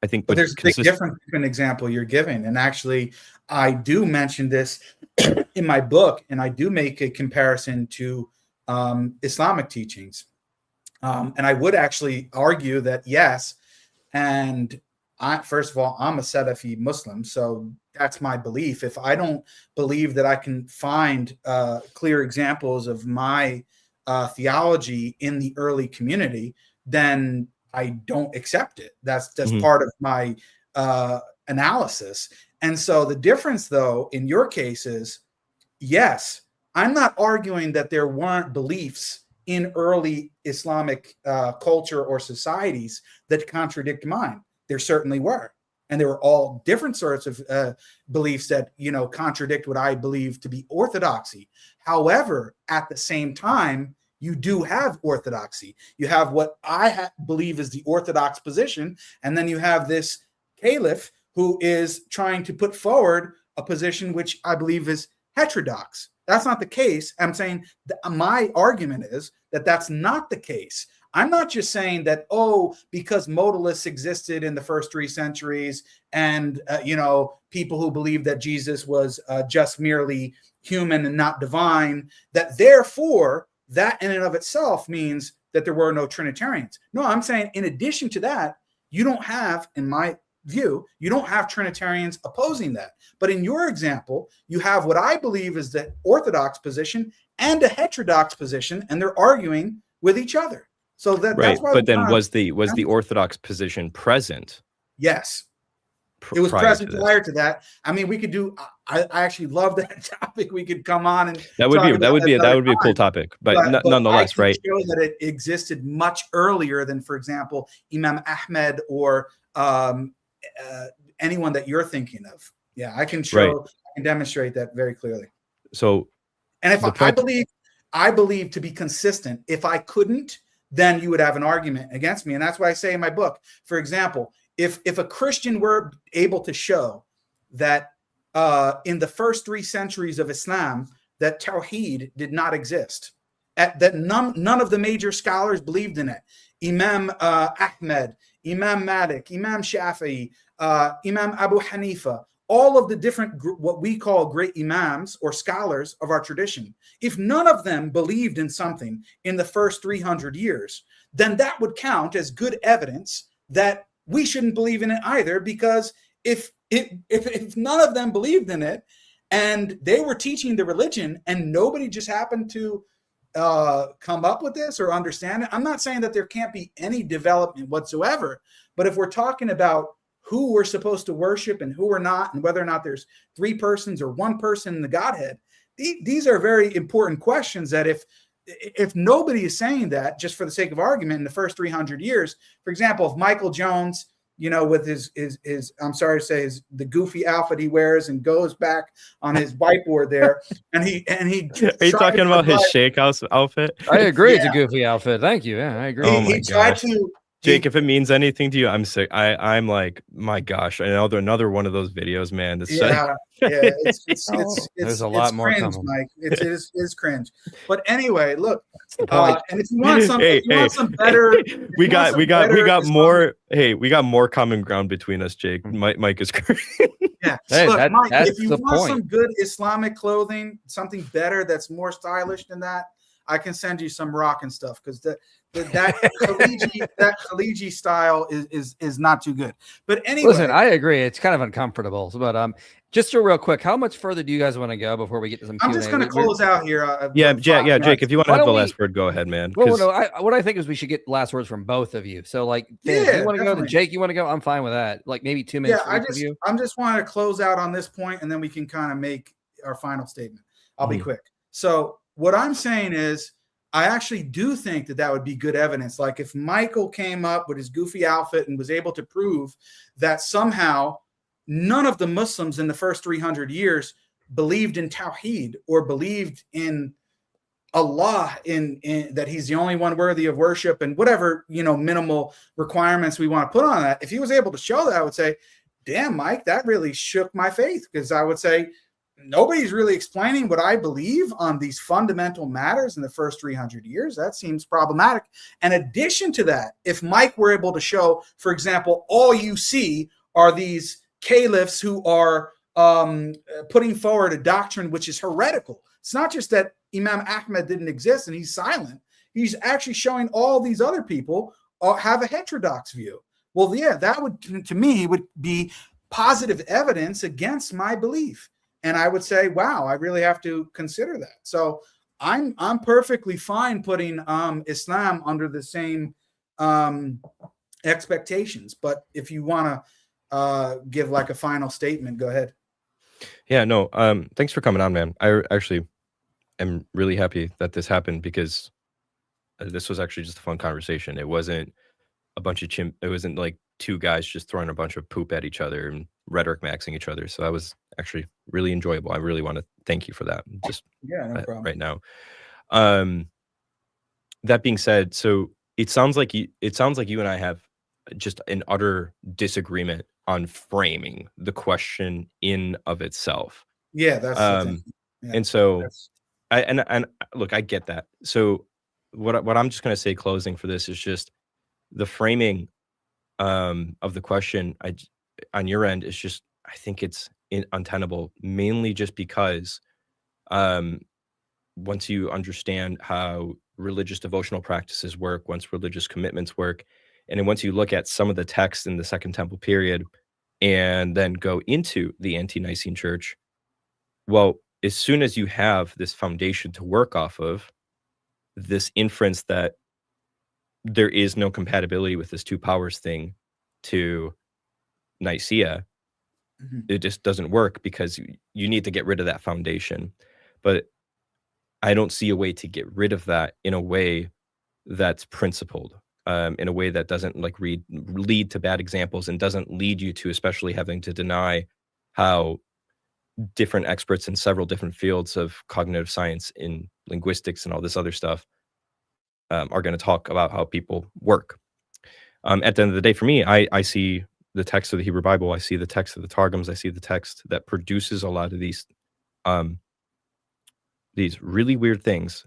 [SPEAKER 2] I think,
[SPEAKER 3] but there's a big difference between an example you're giving. And actually, I do mention this in my book, and I do make a comparison to Islamic teachings. And I would actually argue that, yes, And first of all, I'm a Salafi Muslim, so that's my belief. If I don't believe that I can find clear examples of my theology in the early community, then I don't accept it. That's part of my analysis. And so the difference, though, in your case is, yes, I'm not arguing that there weren't beliefs in early Islamic culture or societies that contradict mine. There certainly were. And there were all different sorts of beliefs that, contradict what I believe to be orthodoxy. However, at the same time, you do have orthodoxy. You have what I believe is the orthodox position. And then you have this caliph who is trying to put forward a position which I believe is heterodox. That's not the case. I'm saying my argument is that that's not the case. I'm not just saying that, because modalists existed in the first 3 centuries and, people who believed that Jesus was just merely human and not divine, that therefore that in and of itself means that there were no Trinitarians. No, I'm saying in addition to that, you don't have, in my view, you don't have Trinitarians opposing that. But in your example, you have what I believe is the orthodox position and a heterodox position, and they're arguing with each other. So that's why. But
[SPEAKER 2] then was the orthodox position present?
[SPEAKER 3] Yes, it was present prior to that. I mean, we could do. I actually love that topic. We could come on and
[SPEAKER 2] that would be a cool topic. But nonetheless, right?
[SPEAKER 3] Show that it existed much earlier than, for example, Imam Ahmed or anyone that you're thinking of. Yeah, I can show. Right. I can demonstrate that very clearly.
[SPEAKER 2] So,
[SPEAKER 3] and if I believe to be consistent, if I couldn't, then you would have an argument against me. And that's why I say in my book, for example, if a Christian were able to show that in the first 3 centuries of Islam, that Tawheed did not exist, that none of the major scholars believed in it, Imam Ahmed, Imam Malik, Imam Shafi'i, Imam Abu Hanifa, all of the different, what we call great imams or scholars of our tradition, if none of them believed in something in the first 300 years, then that would count as good evidence that we shouldn't believe in it either, because if none of them believed in it and they were teaching the religion and nobody just happened to come up with this or understand it, I'm not saying that there can't be any development whatsoever, but if we're talking about who we're supposed to worship and who we're not, and whether or not there's 3 persons or 1 person in the Godhead, these are very important questions that if nobody is saying that, just for the sake of argument, in the first 300 years, for example, if Michael Jones, with his I'm sorry to say, the goofy outfit he wears and goes back on his whiteboard there, and he
[SPEAKER 2] are you talking about his shake house outfit?
[SPEAKER 1] I agree. Yeah. It's a goofy outfit. Thank you. Yeah, I agree.
[SPEAKER 3] He tried to.
[SPEAKER 2] Jake, if it means anything to you, I'm sick. I'm like, my gosh, another one of those videos, man.
[SPEAKER 3] There's
[SPEAKER 1] a lot more
[SPEAKER 3] cringe,
[SPEAKER 1] coming.
[SPEAKER 3] Mike. It is cringe. But anyway, look, and if you want some better,
[SPEAKER 2] we got more common ground between us, Jake. Mike is great.
[SPEAKER 3] Yeah,
[SPEAKER 1] hey,
[SPEAKER 3] look, Mike, if you want
[SPEAKER 1] point.
[SPEAKER 3] some good Islamic clothing, something better that's more stylish than that, I can send you some rockin' stuff, because that Khaliji style is not too good. But anyway,
[SPEAKER 1] listen, I agree. It's kind of uncomfortable. But just real quick, how much further do you guys want to go before we get to some Q&A?
[SPEAKER 3] I'm just going to close out here.
[SPEAKER 2] Jake, if you want to have the last word, go ahead, man.
[SPEAKER 1] Well, no, what I think is we should get last words from both of you. So, like, you want to go, then Jake, you want to go? I'm fine with that. Like, maybe 2 minutes.
[SPEAKER 3] Yeah, I'm just want to close out on this point, and then we can kind of make our final statement. I'll be quick. So, what I'm saying is, I actually do think that would be good evidence. Like if Michael came up with his goofy outfit and was able to prove that somehow none of the Muslims in the first 300 years believed in Tawheed or believed in Allah, in that he's the only one worthy of worship, and whatever, minimal requirements we want to put on that. If he was able to show that, I would say, damn, Mike, that really shook my faith, because I would say, nobody's really explaining what I believe on these fundamental matters in the first 300 years. That seems problematic. In addition to that, if Mike were able to show, for example, all you see are these caliphs who are putting forward a doctrine which is heretical. It's not just that Imam Ahmed didn't exist and he's silent. He's actually showing all these other people have a heterodox view. Well, yeah, that would, to me, would be positive evidence against my belief. And I would say, wow, I really have to consider that. So I'm perfectly fine putting Islam under the same expectations. But if you want to give like a final statement, go ahead.
[SPEAKER 2] Yeah, no, thanks for coming on, man. I actually am really happy that this happened, because this was actually just a fun conversation. It wasn't a bunch of it wasn't like two guys just throwing a bunch of poop at each other and rhetoric maxing each other. So that was actually really enjoyable. I really want to thank you for that. Just
[SPEAKER 3] no problem.
[SPEAKER 2] Right now. That being said, so it sounds like you and I have just an utter disagreement on framing the question in of itself.
[SPEAKER 3] Yeah, that's the thing. Yeah,
[SPEAKER 2] and so and look, I get that. So what I'm just going to say closing for this is just the framing of the question on your end is just, I think it's untenable, mainly just because once you understand how religious devotional practices work, once religious commitments work, and then once you look at some of the texts in the Second Temple period and then go into the ante-Nicene church, well, as soon as you have this foundation to work off of, this inference that there is no compatibility with this two powers thing to Nicaea, it just doesn't work, because you need to get rid of that foundation. But I don't see a way to get rid of that in a way that's principled, in a way that doesn't like lead to bad examples and doesn't lead you to especially having to deny how different experts in several different fields of cognitive science, in linguistics and all this other stuff, are going to talk about how people work. At the end of the day, for me, I see the text of the Hebrew Bible, I see the text of the Targums, I see the text that produces a lot of these really weird things,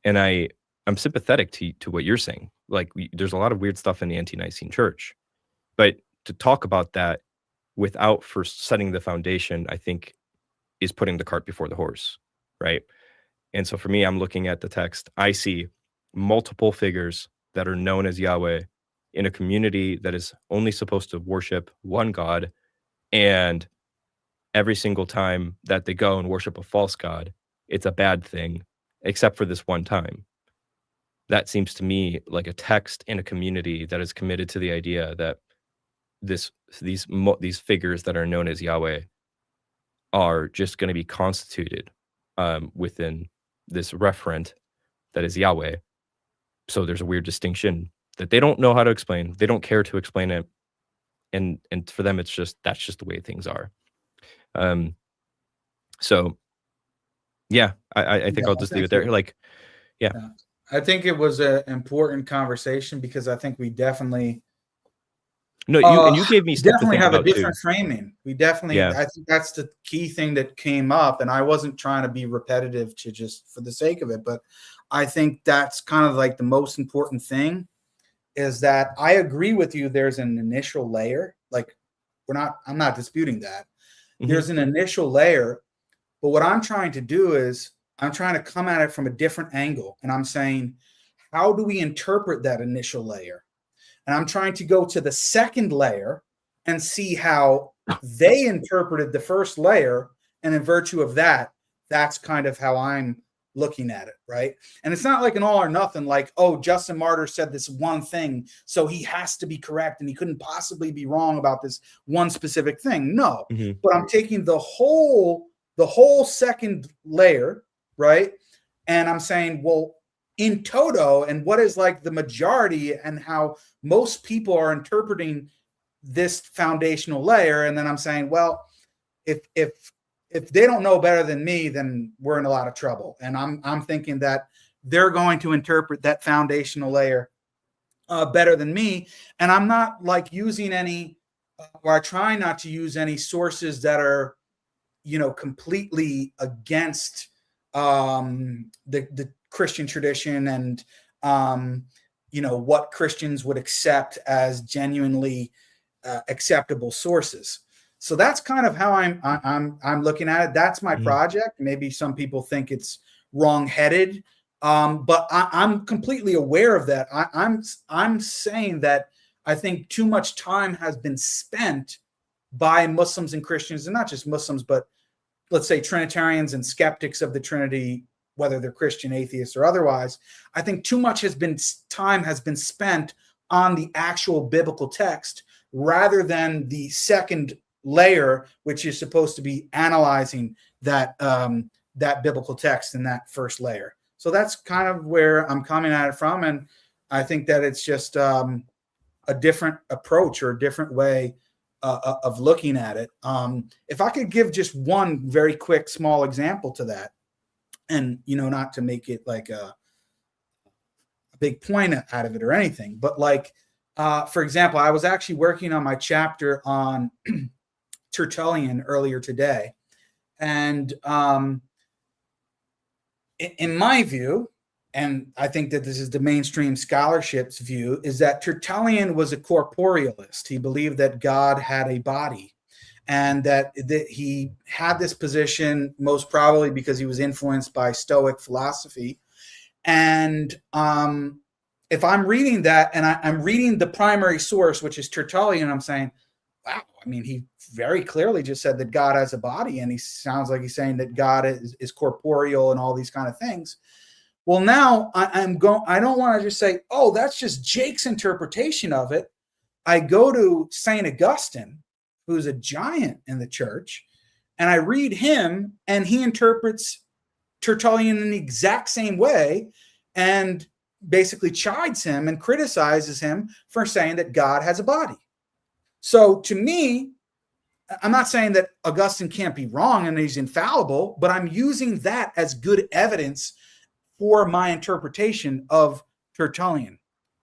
[SPEAKER 2] and I'm sympathetic to what you're saying. Like, there's a lot of weird stuff in the ante-Nicene church, but to talk about that without first setting the foundation, I think, is putting the cart before the horse, right? And so for me, I'm looking at the text. I see multiple figures that are known as Yahweh in a community that is only supposed to worship one God, and every single time that they go and worship a false god, it's a bad thing, except for this one time. That seems to me like a text in a community that is committed to the idea that these figures that are known as Yahweh are just going to be constituted within this referent that is Yahweh. So there's a weird distinction that they don't know how to explain. They don't care to explain it. And for them, that's just the way things are. So yeah, I think I'll just leave it there. Like, yeah.
[SPEAKER 3] I think it was an important conversation, because I think we definitely
[SPEAKER 2] you gave me stuff
[SPEAKER 3] definitely
[SPEAKER 2] to think
[SPEAKER 3] have
[SPEAKER 2] about
[SPEAKER 3] a different
[SPEAKER 2] too.
[SPEAKER 3] framing. We definitely,
[SPEAKER 2] Yeah.
[SPEAKER 3] I think that's the key thing that came up, and I wasn't trying to be repetitive to just for the sake of it, but I think that's kind of like the most important thing, is that I agree with you. There's an initial layer. Like, I'm not disputing that. Mm-hmm. There's an initial layer, but what I'm trying to do is I'm trying to come at it from a different angle. And I'm saying, how do we interpret that initial layer? And I'm trying to go to the second layer and see how they interpreted the first layer. And in virtue of that, that's kind of how I'm looking at it, right? And it's not like an all or nothing, like, oh, Justin Martyr said this one thing, so he has to be correct and he couldn't possibly be wrong about this one specific thing. No, but I'm taking the whole second layer, right? And I'm saying, well, in toto, and what is like the majority and how most people are interpreting this foundational layer. And then I'm saying, well, if they don't know better than me, then we're in a lot of trouble. And I'm thinking that they're going to interpret that foundational layer better than me. And I'm not like using any, or I try not to use any sources that are, completely against the Christian tradition and, what Christians would accept as genuinely acceptable sources. So that's kind of how I'm looking at it. That's my project. Maybe some people think it's wrong-headed, but I'm completely aware of that. I'm saying that I think too much time has been spent by Muslims and Christians, and not just Muslims, but let's say Trinitarians and skeptics of the Trinity, whether they're Christian, atheists, or otherwise. I think too much time has been spent on the actual biblical text rather than the second layer, which is supposed to be analyzing that that biblical text in that first layer. So that's kind of where I'm coming at it from, and I think that it's just a different approach or a different way of looking at it. If I could give just one very quick, small example to that, and not to make it like a big point out of it or anything, but like, for example, I was actually working on my chapter on Tertullian earlier today, and in my view, and I think that this is the mainstream scholarship's view, is that Tertullian was a corporealist. He believed that God had a body, and that he had this position most probably because he was influenced by Stoic philosophy. And if I'm reading that and I'm reading the primary source, which is Tertullian, I'm saying, wow, I mean, he very clearly just said that God has a body, and he sounds like he's saying that God is corporeal and all these kind of things. Well, now I don't want to just say, oh, that's just Jake's interpretation of it. I go to St. Augustine, who's a giant in the church, and I read him, and he interprets Tertullian in the exact same way and basically chides him and criticizes him for saying that God has a body. So to me, I'm not saying that Augustine can't be wrong and he's infallible, but I'm using that as good evidence for my interpretation of Tertullian.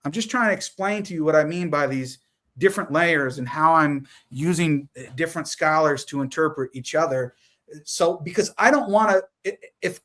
[SPEAKER 3] I'm just trying to explain to you what I mean by these different layers and how I'm using different scholars to interpret each other. So, because I don't want to,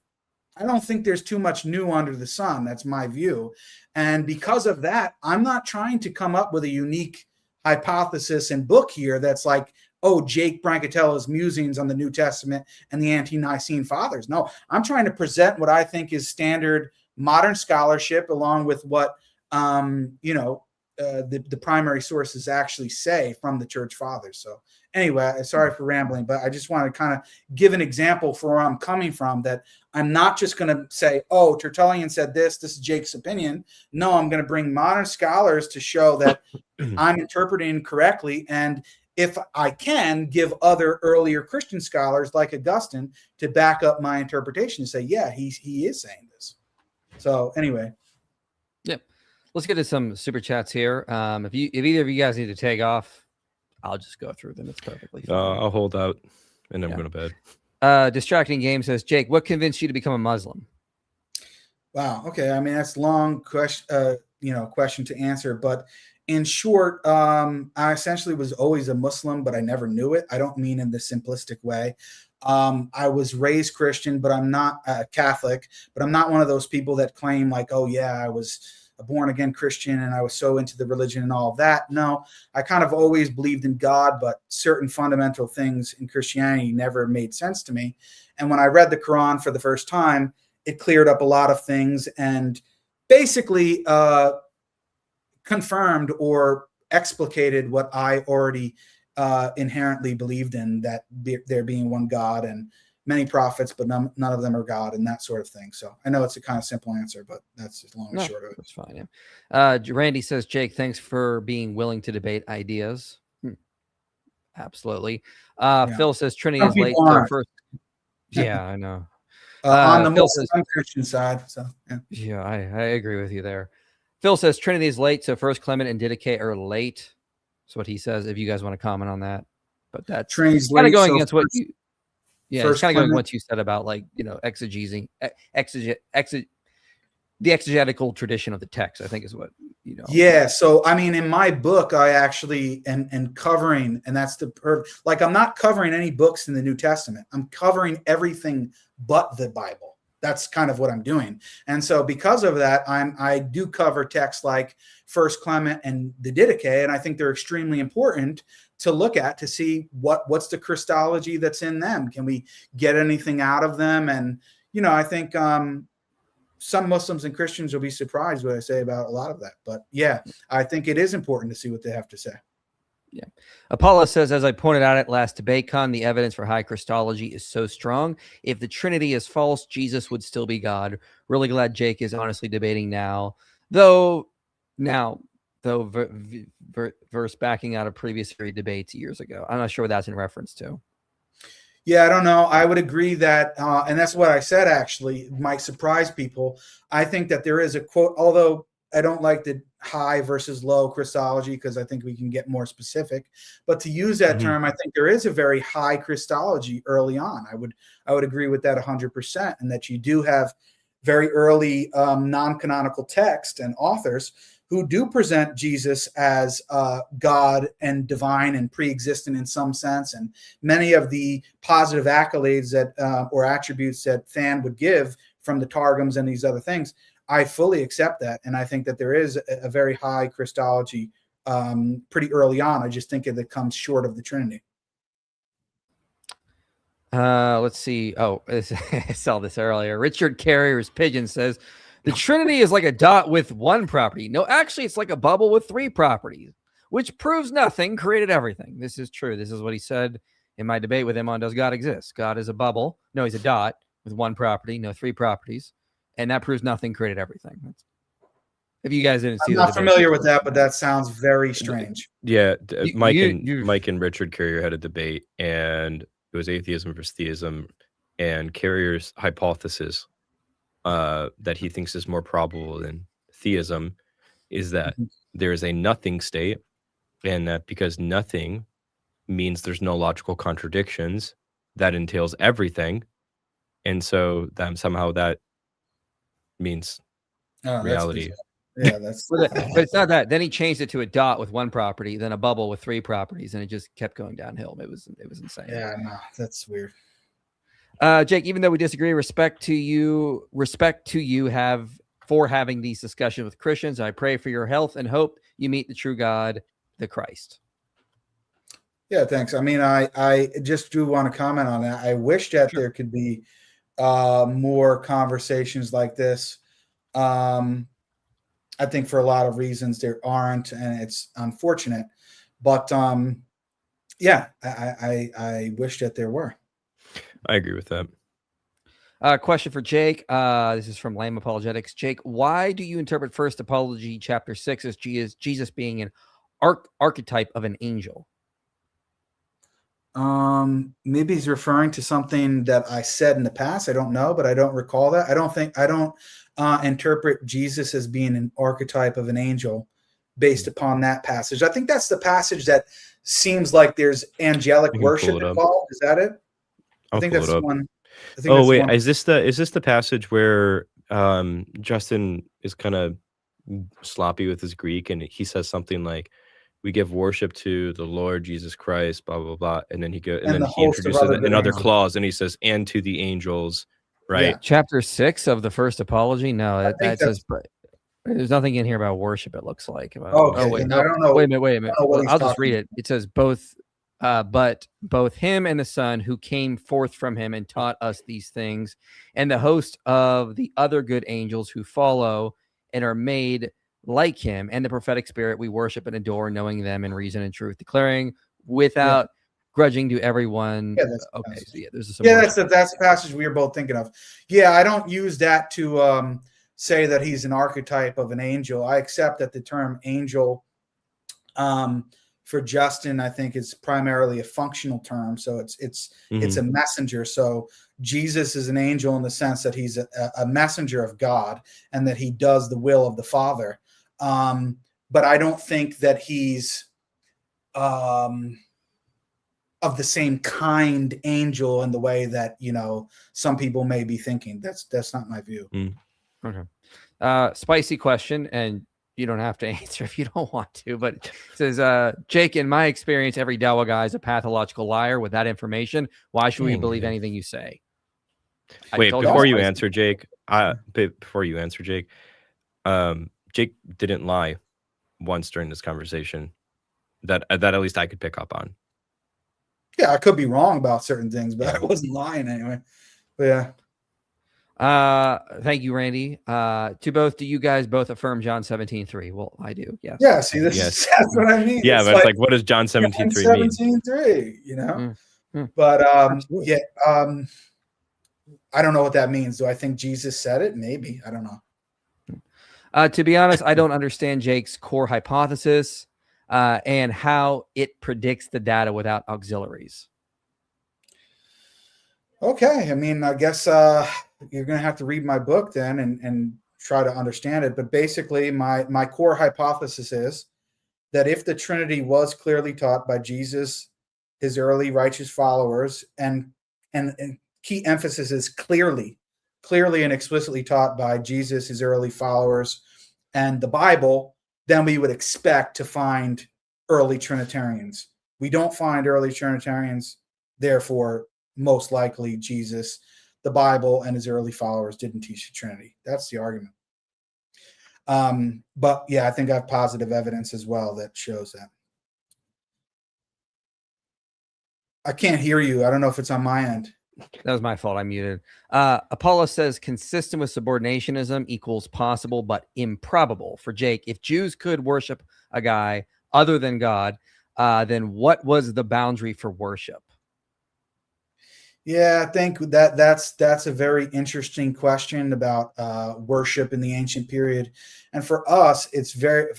[SPEAKER 3] I don't think there's too much new under the sun. That's my view. And because of that, I'm not trying to come up with a unique hypothesis and book here that's like, oh, Jake Brancatella's musings on the New Testament and the ante-Nicene fathers. No, I'm trying to present what I think is standard modern scholarship along with what, the primary sources actually say from the church fathers. So anyway, sorry for rambling, but I just want to kind of give an example for where I'm coming from, that I'm not just going to say, oh, Tertullian said this is Jake's opinion. No, I'm going to bring modern scholars to show that I'm interpreting correctly. And if I can, give other earlier Christian scholars like Augustine to back up my interpretation and say, yeah, he is saying this. So anyway.
[SPEAKER 1] Yep. Let's get to some super chats here. If either of you guys need to take off, I'll just go through them. It's perfectly fine.
[SPEAKER 2] I'll hold out, and I'm going to bed.
[SPEAKER 1] Distracting Game says, Jake, what convinced you to become a Muslim?
[SPEAKER 3] Wow. Okay. I mean, that's a long question, question to answer, but in short, I essentially was always a Muslim, but I never knew it. I don't mean in the simplistic way. I was raised Christian, but I'm not Catholic, but I'm not one of those people that claim like, oh yeah, I was a born again Christian and I was so into the religion and all of that. No, I kind of always believed in God, but certain fundamental things in Christianity never made sense to me. And when I read the Quran for the first time, it cleared up a lot of things and basically confirmed or explicated what I already inherently believed in, that there being one God and many prophets, but none of them are God and that sort of thing. So I know it's a kind of simple answer, but that's as long and short of it.
[SPEAKER 1] That's fine. Yeah. Randy says, Jake, thanks for being willing to debate ideas. Absolutely. Phil says Trinity is late to first. Yeah, I know.
[SPEAKER 3] On the Muslim Christian side. So
[SPEAKER 1] yeah, I agree with you there. Phil says Trinity is late, so First Clement and Didache are late. That's what he says. If you guys want to comment on that, but that's
[SPEAKER 3] Trinity's
[SPEAKER 1] kind of going
[SPEAKER 3] so
[SPEAKER 1] against what you. Yeah, it's kind of going
[SPEAKER 3] Clement.
[SPEAKER 1] what you said about like exegesing, the exegetical tradition of the text. I think is what
[SPEAKER 3] Yeah, so I mean, in my book, I actually am covering, and that's like I'm not covering any books in the New Testament. I'm covering everything but the Bible. That's kind of what I'm doing. And so because of that, I do cover texts like First Clement and the Didache, and I think they're extremely important to look at to see what's the Christology that's in them. Can we get anything out of them? And I think some Muslims and Christians will be surprised what I say about a lot of that. But yeah, I think it is important to see what they have to say.
[SPEAKER 1] Yeah. Apollo says, as I pointed out at last DebateCon, the evidence for high Christology is so strong. If the Trinity is false, Jesus would still be God. Really glad Jake is honestly debating now. Though verse backing out of previous debates years ago. I'm not sure what that's in reference to.
[SPEAKER 3] Yeah, I don't know. I would agree that, and that's what I said, actually, it might surprise people. I think that there is a quote, although I don't like the high versus low Christology because I think we can get more specific. But to use that term, I think there is a very high Christology early on. I would agree with that 100%, and that you do have very early non-canonical text and authors who do present Jesus as God and divine and pre-existent in some sense. And many of the positive accolades that or attributes that Than would give from the Targums and these other things, I fully accept that. And I think that there is a very high Christology pretty early on. I just think it comes short of the Trinity.
[SPEAKER 1] Let's see. Oh, I saw this earlier. Richard Carrier's Pigeon says, the Trinity is like a dot with one property. No, actually, it's like a bubble with three properties, which proves nothing created everything. This is true. This is what he said in my debate with him on Does God Exist? God is a bubble. No, he's a dot with one property, no three properties. And that proves nothing created everything. If you guys didn't see
[SPEAKER 3] I'm not familiar with that, but that sounds very strange.
[SPEAKER 2] Yeah, Mike and Richard Carrier had a debate, and it was atheism versus theism, and Carrier's hypothesis that he thinks is more probable than theism is that there is a nothing state, and that because nothing means there's no logical contradictions, that entails everything, and so that somehow that means reality.
[SPEAKER 3] Yeah, that's
[SPEAKER 1] but it's not that. Then he changed it to a dot with one property, then a bubble with three properties, and it just kept going downhill. It was insane.
[SPEAKER 3] Yeah, no, that's weird.
[SPEAKER 1] Jake, even though we disagree, respect to you for having these discussions with Christians. I pray for your health and hope you meet the true God, the Christ.
[SPEAKER 3] Yeah, thanks. I mean, I just do want to comment on that. I wish that there could be more conversations like this. I think for a lot of reasons there aren't, and it's unfortunate. But yeah, I wish that there were.
[SPEAKER 2] I agree with that.
[SPEAKER 1] Question for Jake. This is from Lame Apologetics. Jake, why do you interpret First Apology chapter 6 as Jesus being an archetype of an angel?
[SPEAKER 3] Maybe he's referring to something that I said in the past. I don't know, but I don't recall that. I don't interpret Jesus as being an archetype of an angel based upon that passage. I think that's the passage that seems like there's angelic worship involved. Is that it? I think that's the one.
[SPEAKER 2] Oh wait, is this the passage where Justin is kind of sloppy with his Greek and he says something like, "We give worship to the Lord Jesus Christ," blah blah blah, and then he introduces another clause and he says, "and to the angels," right?
[SPEAKER 1] Yeah. Chapter 6 of the First Apology. No, that says. There's nothing in here about worship. It looks like.
[SPEAKER 3] I don't know.
[SPEAKER 1] Wait a minute. I'll just read it. It says but both him and the Son who came forth from him and taught us these things, and the host of the other good angels who follow and are made like him, and the prophetic spirit we worship and adore, knowing them in reason and truth, declaring without grudging to everyone.
[SPEAKER 3] Yeah, that's the passage we were both thinking of. Yeah, I don't use that to say that he's an archetype of an angel. I accept that the term angel for Justin, I think, is primarily a functional term. So it's a messenger. So Jesus is an angel in the sense that he's a messenger of God and that he does the will of the Father. But I don't think that he's of the same kind angel in the way that, some people may be thinking. That's not my view.
[SPEAKER 1] Okay. Spicy question, and you don't have to answer if you don't want to, but it says, Jake, in my experience, every Dawa guy is a pathological liar. With that information, why should we believe anything you say?
[SPEAKER 2] Wait, before you answer, Jake, Jake didn't lie once during this conversation that at least I could pick up on.
[SPEAKER 3] Yeah, I could be wrong about certain things, but I wasn't lying anyway. But yeah.
[SPEAKER 1] Thank you, Randy. To both, do you guys both affirm John 17:3? Well, I do. Yes.
[SPEAKER 3] Yeah. See,
[SPEAKER 2] Yes.
[SPEAKER 3] that's what I mean.
[SPEAKER 2] Yeah,
[SPEAKER 3] It's
[SPEAKER 2] but
[SPEAKER 3] like,
[SPEAKER 2] it's like, what does John 17:3 mean?
[SPEAKER 3] 17:3, you know.
[SPEAKER 1] Mm.
[SPEAKER 3] But
[SPEAKER 1] Absolutely.
[SPEAKER 3] yeah, I don't know what that means. Do I think Jesus said it? Maybe. I don't know.
[SPEAKER 1] To be honest, I don't understand Jake's core hypothesis and how it predicts the data without auxiliaries.
[SPEAKER 3] Okay. I mean, I guess you're going to have to read my book then and try to understand it. But basically, my core hypothesis is that if the Trinity was clearly taught by Jesus, his early righteous followers, and key emphasis is clearly and explicitly taught by Jesus, his early followers, and the Bible, then we would expect to find early Trinitarians. We don't find early Trinitarians, therefore, most likely Jesus, the Bible, and his early followers didn't teach the Trinity. That's the argument. But yeah, I think I have positive evidence as well that shows that. I can't hear you. I don't know if it's on my end.
[SPEAKER 1] That was my fault. I muted. Apollo says consistent with subordinationism equals possible but improbable. For Jake, if Jews could worship a guy other than God, then what was the boundary for worship?
[SPEAKER 3] Yeah, I think that's a very interesting question about worship in the ancient period. And for us, it's very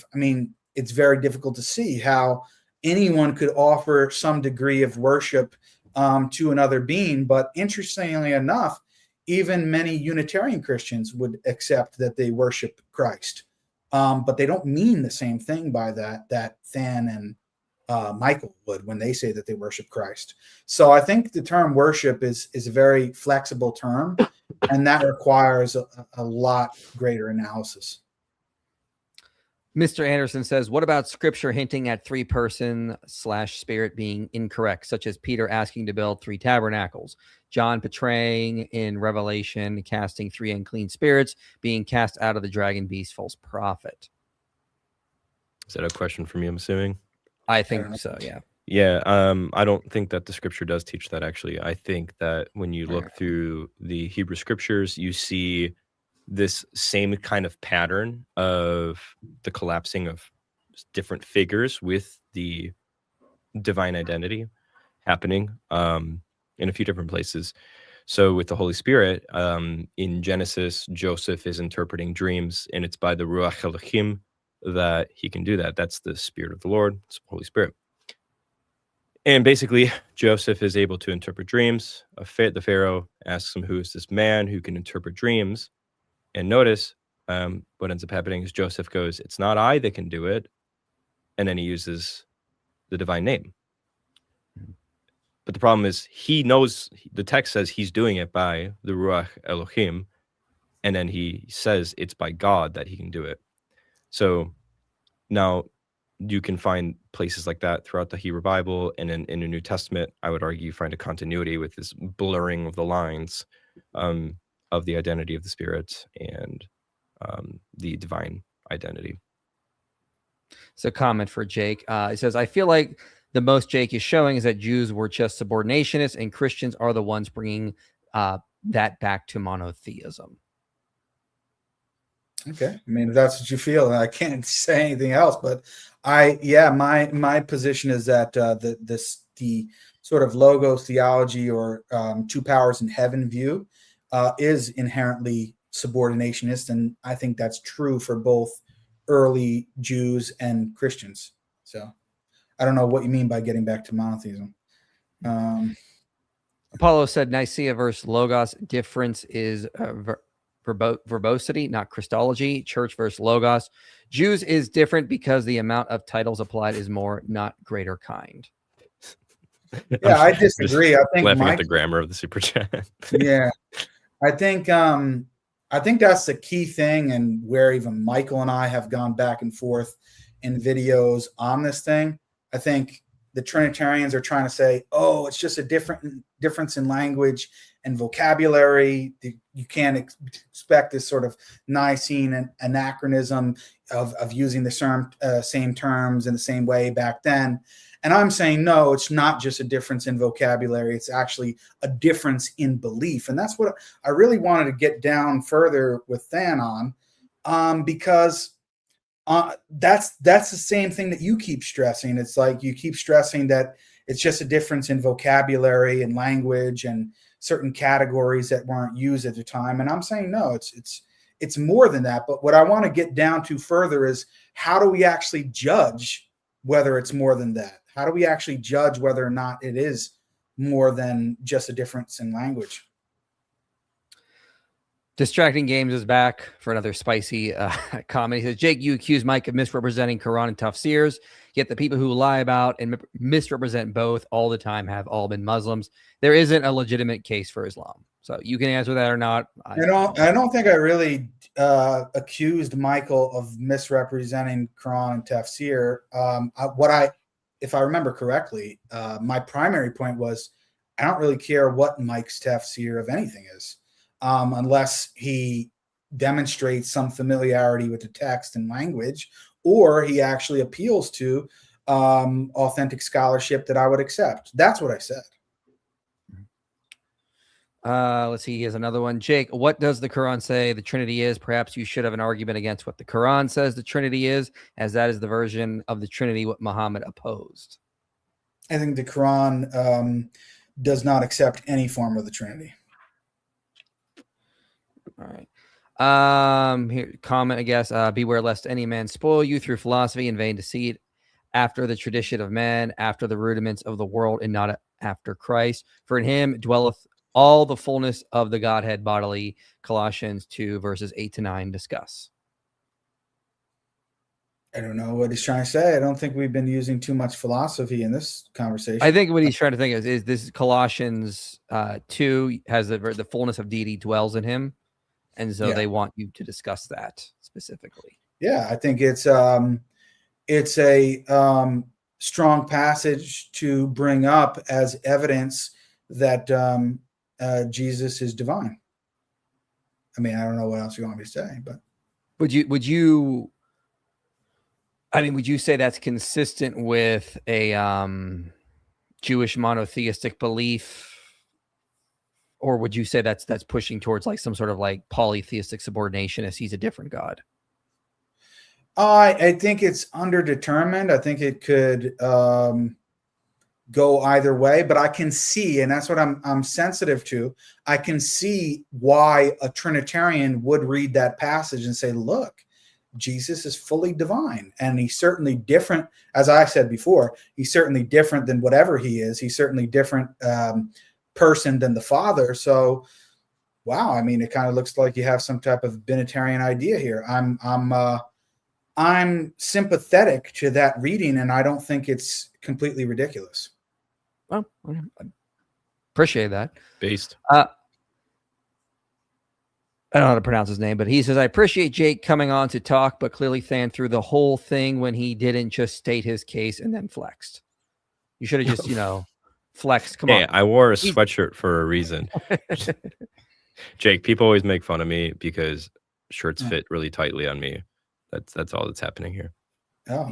[SPEAKER 3] difficult to see how anyone could offer some degree of worship to another being. But interestingly enough, even many Unitarian Christians would accept that they worship Christ. But they don't mean the same thing by that Than and Michael would when they say that they worship Christ. So I think the term worship is a very flexible term, and that requires a lot greater analysis.
[SPEAKER 1] Mr. Anderson says, what about scripture hinting at three-person/spirit being incorrect, such as Peter asking to build 3 tabernacles, John portraying in Revelation casting 3 unclean spirits, being cast out of the dragon beast false prophet?
[SPEAKER 2] Is that a question for me, I'm assuming?
[SPEAKER 1] I think so, yeah.
[SPEAKER 2] Yeah, I don't think that the scripture does teach that, actually. I think that when you look through the Hebrew scriptures, you see this same kind of pattern of the collapsing of different figures with the divine identity happening in a few different places. So with the Holy Spirit, in Genesis, Joseph is interpreting dreams, and it's by the Ruach Elohim that he can do that. That's the Spirit of the Lord, it's the Holy Spirit. And basically, Joseph is able to interpret dreams. The Pharaoh asks him, who is this man who can interpret dreams? And notice what ends up happening is Joseph goes, it's not I that can do it. And then he uses the divine name. But the problem is he knows, the text says he's doing it by the Ruach Elohim. And then he says it's by God that he can do it. So now you can find places like that throughout the Hebrew Bible, and in the New Testament, I would argue you find a continuity with this blurring of the lines of the identity of the Spirit and the divine identity.
[SPEAKER 1] So comment for Jake. It says, I feel like the most Jake is showing is that Jews were just subordinationists and Christians are the ones bringing that back to monotheism.
[SPEAKER 3] Okay. I mean, if that's what you feel, I can't say anything else, but my position is that the sort of logos theology or 2 powers in heaven view is inherently subordinationist, and I think that's true for both early Jews and Christians. So I don't know what you mean by getting back to monotheism.
[SPEAKER 1] Apollo said Nicaea versus Logos difference is verbosity, not Christology. Church versus Logos. Jews is different because the amount of titles applied is more, not greater kind.
[SPEAKER 3] Yeah, I disagree. I think
[SPEAKER 2] laughing at the grammar of the super chat.
[SPEAKER 3] Yeah, I think that's the key thing, and where even Michael and I have gone back and forth in videos on this thing. I think the Trinitarians are trying to say, oh, it's just a difference in language and vocabulary. You can't expect this sort of Nicene anachronism of using the same terms in the same way back then. And I'm saying, no, it's not just a difference in vocabulary. It's actually a difference in belief. And that's what I really wanted to get down further with Than on, because that's the same thing that you keep stressing. It's like you keep stressing that it's just a difference in vocabulary and language and certain categories that weren't used at the time. And I'm saying, no, it's more than that. But what I want to get down to further is, how do we actually judge whether it's more than that? How do we actually judge whether or not it is more than just a difference in language?
[SPEAKER 1] Distracting Games is back for another spicy comment. He says, Jake, you accuse Mike of misrepresenting Quran and tafsirs, yet the people who lie about and misrepresent both all the time have all been Muslims. There isn't a legitimate case for Islam. So you can answer that or not.
[SPEAKER 3] I don't think I really accused Michael of misrepresenting Quran and tafsir. If I remember correctly, my primary point was, I don't really care what Mike's tafsir of anything is. Unless he demonstrates some familiarity with the text and language, or he actually appeals to authentic scholarship that I would accept. That's what I said.
[SPEAKER 1] Let's see. Here's another one. Jake, what does the Quran say the Trinity is? Perhaps you should have an argument against what the Quran says the Trinity is, as that is the version of the Trinity what Muhammad opposed.
[SPEAKER 3] I think the Quran does not accept any form of the Trinity.
[SPEAKER 1] All right. Here, comment, I guess. Beware lest any man spoil you through philosophy and vain deceit, after the tradition of man, after the rudiments of the world, and not after Christ. For in him dwelleth all the fullness of the Godhead bodily. Colossians 2, verses 8-9 discuss.
[SPEAKER 3] I don't know what he's trying to say. I don't think we've been using too much philosophy in this conversation.
[SPEAKER 1] I think what he's trying to think is this Colossians 2 has the fullness of deity dwells in him. And so they want you to discuss that specifically. Yeah, I think it's a strong passage to bring up as evidence that Jesus is divine. I mean, I don't know what else you want me to say, but would you say that's consistent with a Jewish monotheistic belief? Or would you say that's pushing towards like some sort of like polytheistic subordination, as he's a different God? I think it's underdetermined. I think it could go either way, but I can see, and that's what I'm sensitive to. I can see why a Trinitarian would read that passage and say, look, Jesus is fully divine, and he's certainly different. As I said before, he's certainly different than whatever he is. He's certainly different person than the Father. So, wow, I mean, it kind of looks like you have some type of binitarian idea here. I'm sympathetic to that reading, and I don't think it's completely ridiculous. Well, I appreciate that.
[SPEAKER 2] Based.
[SPEAKER 1] I don't know how to pronounce his name, but he says, I appreciate Jake coming on to talk, but clearly Than threw the whole thing when he didn't just state his case and then flexed. You should have just, flexed. Come on.
[SPEAKER 2] I wore a sweatshirt for a reason. Jake, people always make fun of me because shirts fit really tightly on me. That's all that's happening here.
[SPEAKER 3] Oh,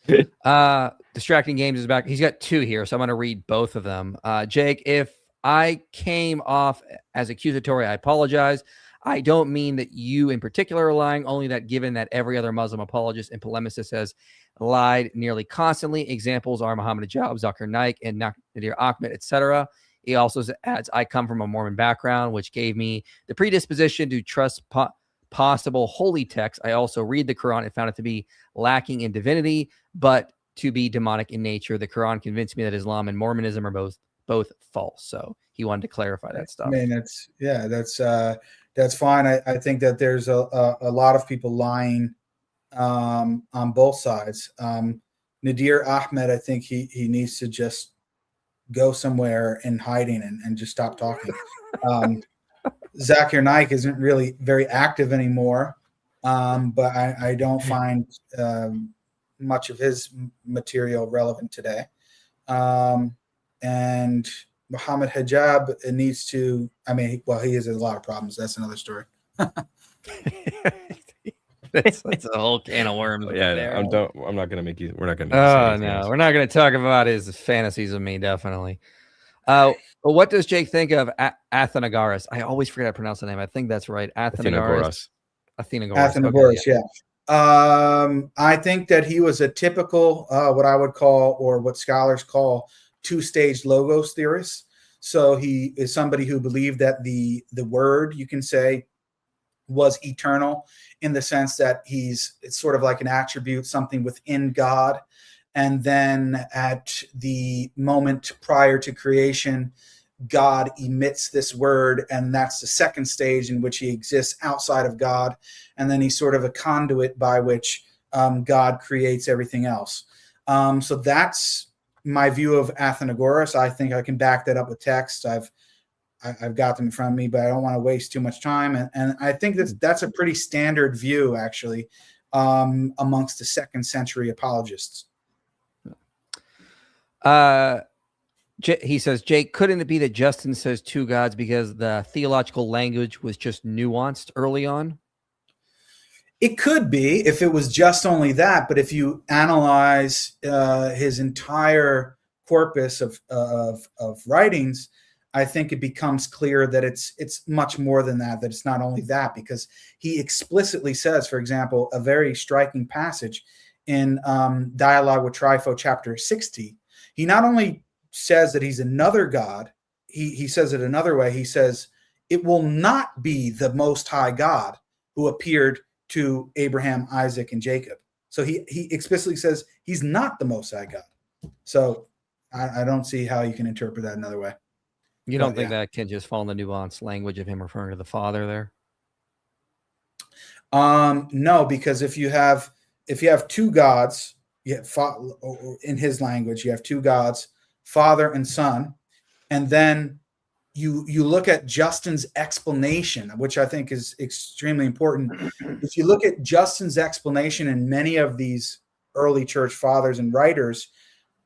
[SPEAKER 3] okay.
[SPEAKER 1] Distracting Games is back. He's got two here, so I'm going to read both of them. Jake, if I came off as accusatory, I apologize. I don't mean that you in particular are lying, only that given that every other Muslim apologist and polemicist has lied nearly constantly. Examples are Muhammad Ajab, Zakir Naik, and Nadir Ahmed, etc. He also adds, I come from a Mormon background, which gave me the predisposition to trust possible holy texts. I also read the Quran and found it to be lacking in divinity, but to be demonic in nature. The Quran convinced me that Islam and Mormonism are both false. So he wanted to clarify that stuff.
[SPEAKER 3] I mean, that's fine. I think that there's a lot of people lying on both sides. Nadir Ahmed, I think he needs to just go somewhere in hiding and just stop talking. Zakir Naik isn't really very active anymore, but I don't find much of his material relevant today. And Muhammad Hijab needs to, he has a lot of problems. That's another story.
[SPEAKER 1] That's a whole can of worms.
[SPEAKER 2] Yeah,
[SPEAKER 1] there.
[SPEAKER 2] I'm not gonna make you. We're not gonna.
[SPEAKER 1] Oh no, we're not going to talk about his fantasies of me. Definitely. Well, what does Jake think of Athenagoras? I always forget how to pronounce the name. I think that's right. Athenagoras.
[SPEAKER 3] Athenagoras, yeah. I think that he was a typical, what I would call, or what scholars call, two-stage logos theorist. So he is somebody who believed that the word, you can say, was eternal in the sense that it's sort of like an attribute, something within God. And then at the moment prior to creation, God emits this word, and that's the second stage in which he exists outside of God. And then he's sort of a conduit by which God creates everything else. So that's my view of Athenagoras. I think I can back that up with text. I've got them in front of me, but I don't want to waste too much time. And I think that's a pretty standard view, actually, amongst the second century apologists.
[SPEAKER 1] He says, Jake, couldn't it be that Justin says two gods because the theological language was just nuanced early on?
[SPEAKER 3] It could be if it was just only that, but if you analyze his entire corpus of writings, I think it becomes clear that it's much more than that, that it's not only that, because he explicitly says, for example, a very striking passage in Dialogue with Trypho, chapter 60. He not only says that he's another God, he says it another way. He says, it will not be the Most High God who appeared to Abraham, Isaac, and Jacob. So he explicitly says he's not the Most High God. So I don't see how you can interpret that another way.
[SPEAKER 1] You don't think that can just fall in the nuanced language of him referring to the Father there?
[SPEAKER 3] No, because if you have two gods, in his language, you have two gods, Father and Son, and then you look at Justin's explanation, which I think is extremely important. If you look at Justin's explanation in many of these early church fathers and writers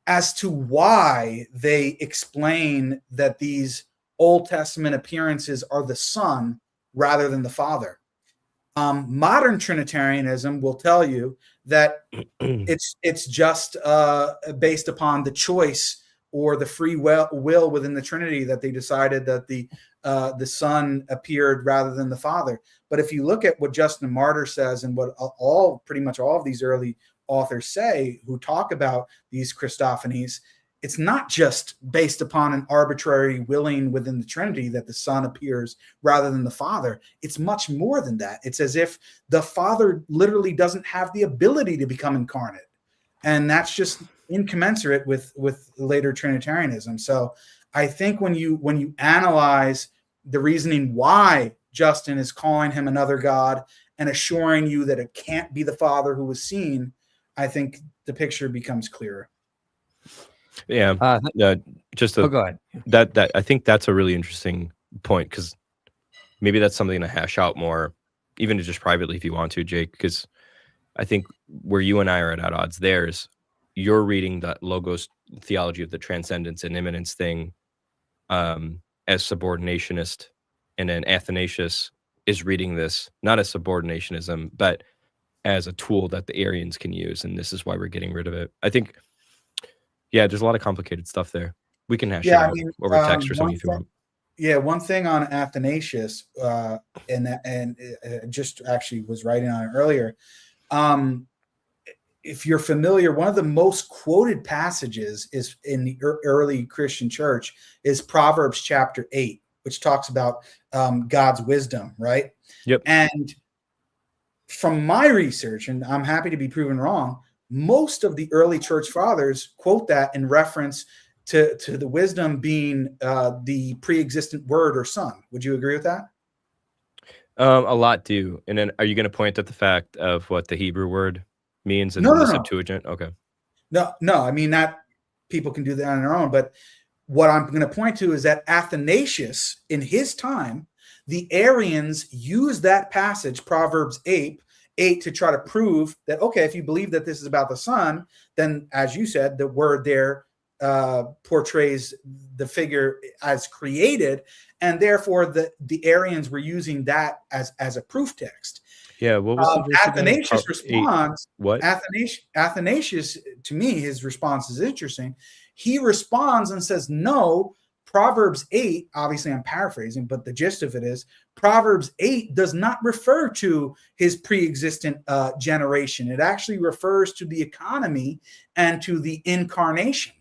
[SPEAKER 3] as to why they explain that these Old Testament appearances are the Son rather than the Father. Modern Trinitarianism will tell you that it's just based upon the choice or the free will within the Trinity that they decided that the Son appeared rather than the Father. But if you look at what Justin Martyr says and what pretty much all of these early authors say who talk about these Christophanies, it's not just based upon an arbitrary willing within the Trinity that the Son appears rather than the Father. It's much more than that. It's as if the Father literally doesn't have the ability to become incarnate. And that's just incommensurate with later Trinitarianism. So I think when you analyze the reasoning why Justin is calling him another God and assuring you that it can't be the Father who was seen, I think the picture becomes clearer.
[SPEAKER 2] Yeah. Just
[SPEAKER 1] go ahead.
[SPEAKER 2] That I think that's a really interesting point, because maybe that's something to hash out more, even just privately if you want to, Jake, because I think where you and I are at odds there is you're reading that Logos theology of the transcendence and immanence thing as subordinationist, and then Athanasius is reading this not as subordinationism, but as a tool that the Arians can use, and this is why we're getting rid of it. I think, there's a lot of complicated stuff there. We can hash it out over text or something if you want.
[SPEAKER 3] Yeah, one thing on Athanasius, and just actually was writing on it earlier. If you're familiar, one of the most quoted passages is in the early Christian church is Proverbs chapter 8, which talks about God's wisdom, right?
[SPEAKER 2] Yep.
[SPEAKER 3] And from my research, and I'm happy to be proven wrong, most of the early church fathers quote that in reference to the wisdom being the pre-existent word or Son. Would you agree with that?
[SPEAKER 2] A lot do. And then are you going to point at the fact of what the Hebrew word means in the Septuagint? Okay.
[SPEAKER 3] No. I mean, that people can do that on their own. But what I'm going to point to is that Athanasius, in his time, the Arians used that passage, Proverbs 8, to try to prove that, okay, if you believe that this is about the Son, then, as you said, the word there portrays the figure as created, and therefore the Arians were using that as a proof text.
[SPEAKER 2] Yeah, what was the verse again?
[SPEAKER 3] Athanasius responds.
[SPEAKER 2] What?
[SPEAKER 3] Athanasius, to me, his response is interesting. He responds and says, no, Proverbs 8, obviously I'm paraphrasing, but the gist of it is Proverbs 8 does not refer to his pre-existent generation. It actually refers to the economy and to the incarnation.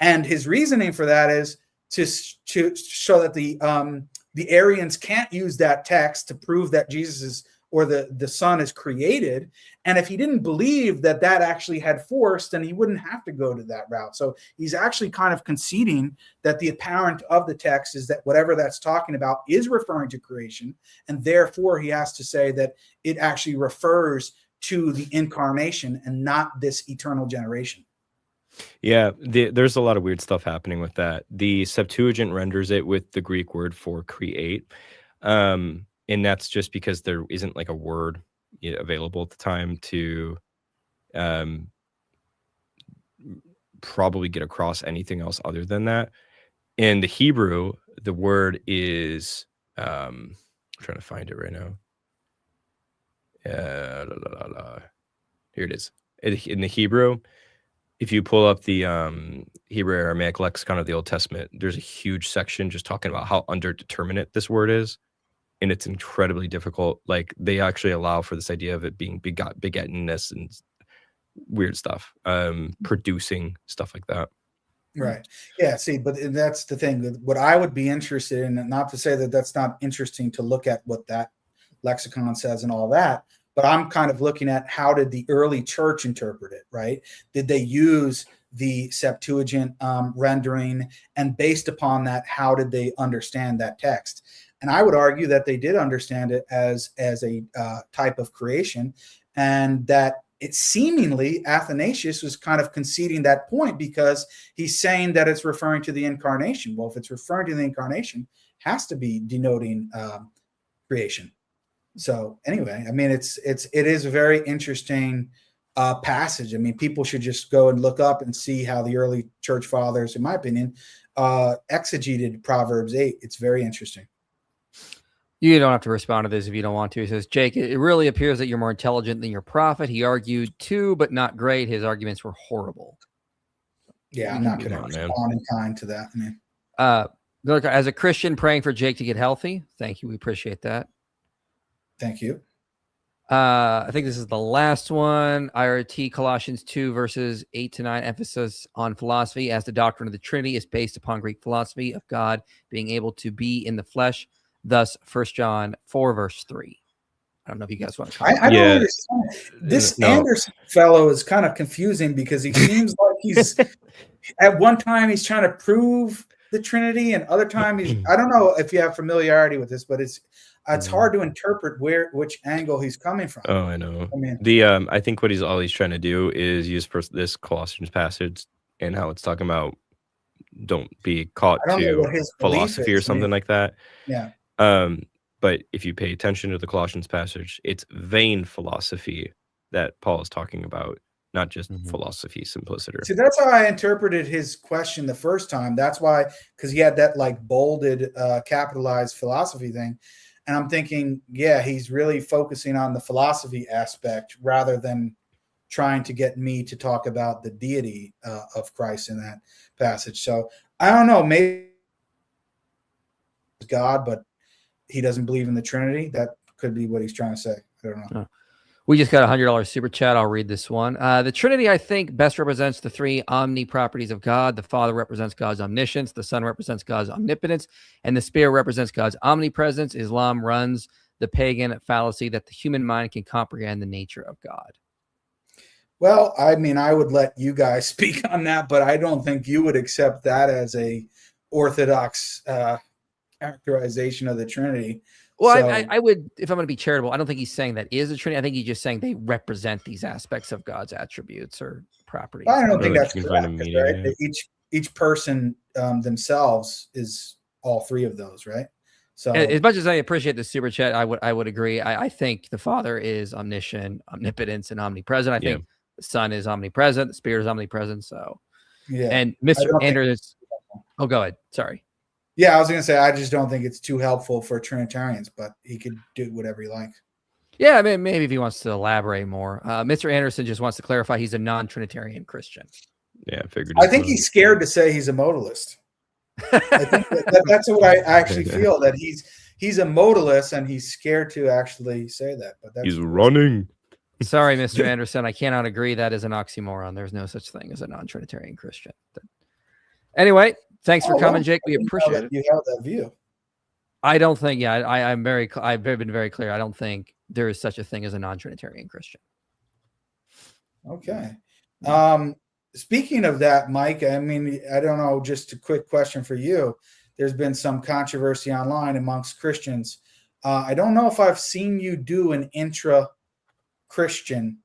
[SPEAKER 3] And his reasoning for that is to show that the Arians can't use that text to prove that Jesus is, or the Son is created. And if he didn't believe that actually had force, then he wouldn't have to go to that route. So he's actually kind of conceding that the apparent of the text is that whatever that's talking about is referring to creation. And therefore he has to say that it actually refers to the incarnation and not this eternal generation.
[SPEAKER 2] Yeah, there's a lot of weird stuff happening with that. The Septuagint renders it with the Greek word for create. And that's just because there isn't like a word available at the time to probably get across anything else other than that. In the Hebrew, the word is, I'm trying to find it right now. Here it is. In the Hebrew, if you pull up the Hebrew Aramaic lexicon of the Old Testament, there's a huge section just talking about how underdeterminate this word is. And it's incredibly difficult. Like they actually allow for this idea of it being begettenness and weird stuff, producing stuff like that.
[SPEAKER 3] Right. Yeah. See, but that's the thing. What I would be interested in, and not to say that that's not interesting to look at what that lexicon says and all that, but I'm kind of looking at how did the early church interpret it, right? Did they use the Septuagint rendering, and based upon that, how did they understand that text? And I would argue that they did understand it as a type of creation, and that it seemingly Athanasius was kind of conceding that point because he's saying that it's referring to the incarnation. Well, if it's referring to the incarnation, it has to be denoting creation. So anyway, I mean, it is a very interesting passage. I mean, people should just go and look up and see how the early church fathers, in my opinion, exegeted Proverbs 8. It's very interesting.
[SPEAKER 1] You don't have to respond to this if you don't want to. He says, Jake, it really appears that you're more intelligent than your prophet. He argued too, but not great. His arguments were horrible.
[SPEAKER 3] Yeah, I'm not going to respond in kind to that.
[SPEAKER 1] Look, as a Christian praying for Jake to get healthy. Thank you. We appreciate that.
[SPEAKER 3] Thank you.
[SPEAKER 1] I think this is the last one. IRT Colossians 2 verses 8-9, emphasis on philosophy as the doctrine of the Trinity is based upon Greek philosophy of God being able to be in the flesh. Thus, 1 John 4 verse 3. I don't know if you guys want to comment.
[SPEAKER 3] I don't understand. This Anderson fellow is kind of confusing because he seems like he's at one time he's trying to prove the Trinity, and other time he's, I don't know if you have familiarity with this, but it's hard to interpret which angle he's coming from.
[SPEAKER 2] Oh, I know.
[SPEAKER 3] I mean,
[SPEAKER 2] I think what he's always trying to do is use this Colossians passage and how it's talking about don't be caught to philosophy or something like that.
[SPEAKER 3] Yeah.
[SPEAKER 2] But if you pay attention to the Colossians passage, it's vain philosophy that Paul is talking about, not just philosophy simpliciter.
[SPEAKER 3] See, that's how I interpreted his question the first time. That's why, because he had that like bolded, capitalized philosophy thing. And I'm thinking, yeah, he's really focusing on the philosophy aspect rather than trying to get me to talk about the deity of Christ in that passage. So I don't know, maybe God, but he doesn't believe in the Trinity. That could be what he's trying to say. I don't know.
[SPEAKER 1] We just got $100 super chat. I'll read this one. The Trinity, I think, best represents the three omni properties of God. The Father represents God's omniscience. The Son represents God's omnipotence. And the Spirit represents God's omnipresence. Islam runs the pagan fallacy that the human mind can comprehend the nature of God.
[SPEAKER 3] Well, I mean, I would let you guys speak on that, but I don't think you would accept that as a orthodox characterization of the Trinity.
[SPEAKER 1] Well, so, I would, if I'm going to be charitable, I don't think he's saying that is a Trinity. I think he's just saying they represent these aspects of God's attributes or properties.
[SPEAKER 3] I don't think that's correct, right? Each person themselves is all three of those, right? So,
[SPEAKER 1] as much as I appreciate the super chat, I would agree. I think the Father is omniscient, omnipotence, and omnipresent. I think the Son is omnipresent. The Spirit is omnipresent. So,
[SPEAKER 3] Yeah.
[SPEAKER 1] And Mr. Anderson. Oh, go ahead. Sorry.
[SPEAKER 3] Yeah, I was going to say, I just don't think it's too helpful for Trinitarians, but he could do whatever he likes.
[SPEAKER 1] Yeah, I mean, maybe if he wants to elaborate more. Mr. Anderson just wants to clarify he's a non-Trinitarian Christian.
[SPEAKER 2] Yeah, I figured.
[SPEAKER 3] I think he's scared to say he's a modalist. I think that's what I actually feel, that he's a modalist and he's scared to actually say that. But that's
[SPEAKER 2] he's running.
[SPEAKER 1] Sorry, Mr. Anderson, I cannot agree. That is an oxymoron. There's no such thing as a non-Trinitarian Christian. Anyway, thanks for coming, Jake. We appreciate it.
[SPEAKER 3] You have that view.
[SPEAKER 1] I don't think. Yeah, I've been very clear. I don't think there is such a thing as a non-Trinitarian Christian.
[SPEAKER 3] Okay. Speaking of that, Mike, I mean, I don't know, just a quick question for you. There's been some controversy online amongst Christians. I don't know if I've seen you do an intra-Christian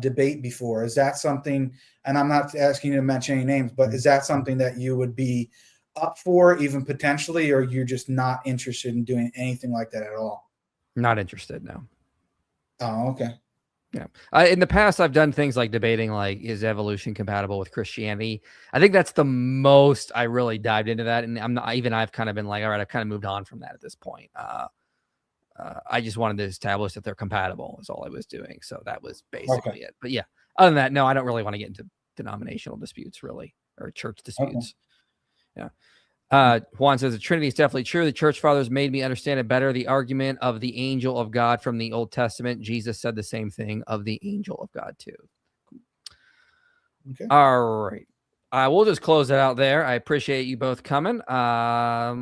[SPEAKER 3] debate before. Is that something, and I'm not asking you to mention any names, but is that something that you would be up for, even potentially, or you're just not interested in doing anything like that at all?
[SPEAKER 1] Not interested, no.
[SPEAKER 3] Oh, okay.
[SPEAKER 1] Yeah. In the past, I've done things like debating, like, is evolution compatible with Christianity? I think that's the most I really dived into that. And I've kind of been like, all right, I've kind of moved on from that at this point. I just wanted to establish that they're compatible is all I was doing. So that was basically it. But yeah, other than that, no, I don't really want to get into denominational disputes, really, or church disputes. Yeah. Juan says the Trinity is definitely true. The church fathers made me understand it better. The argument of the angel of God from the Old Testament, Jesus said the same thing of the angel of God too.
[SPEAKER 3] Okay.
[SPEAKER 1] All right. We'll just close it out there. I appreciate you both coming. I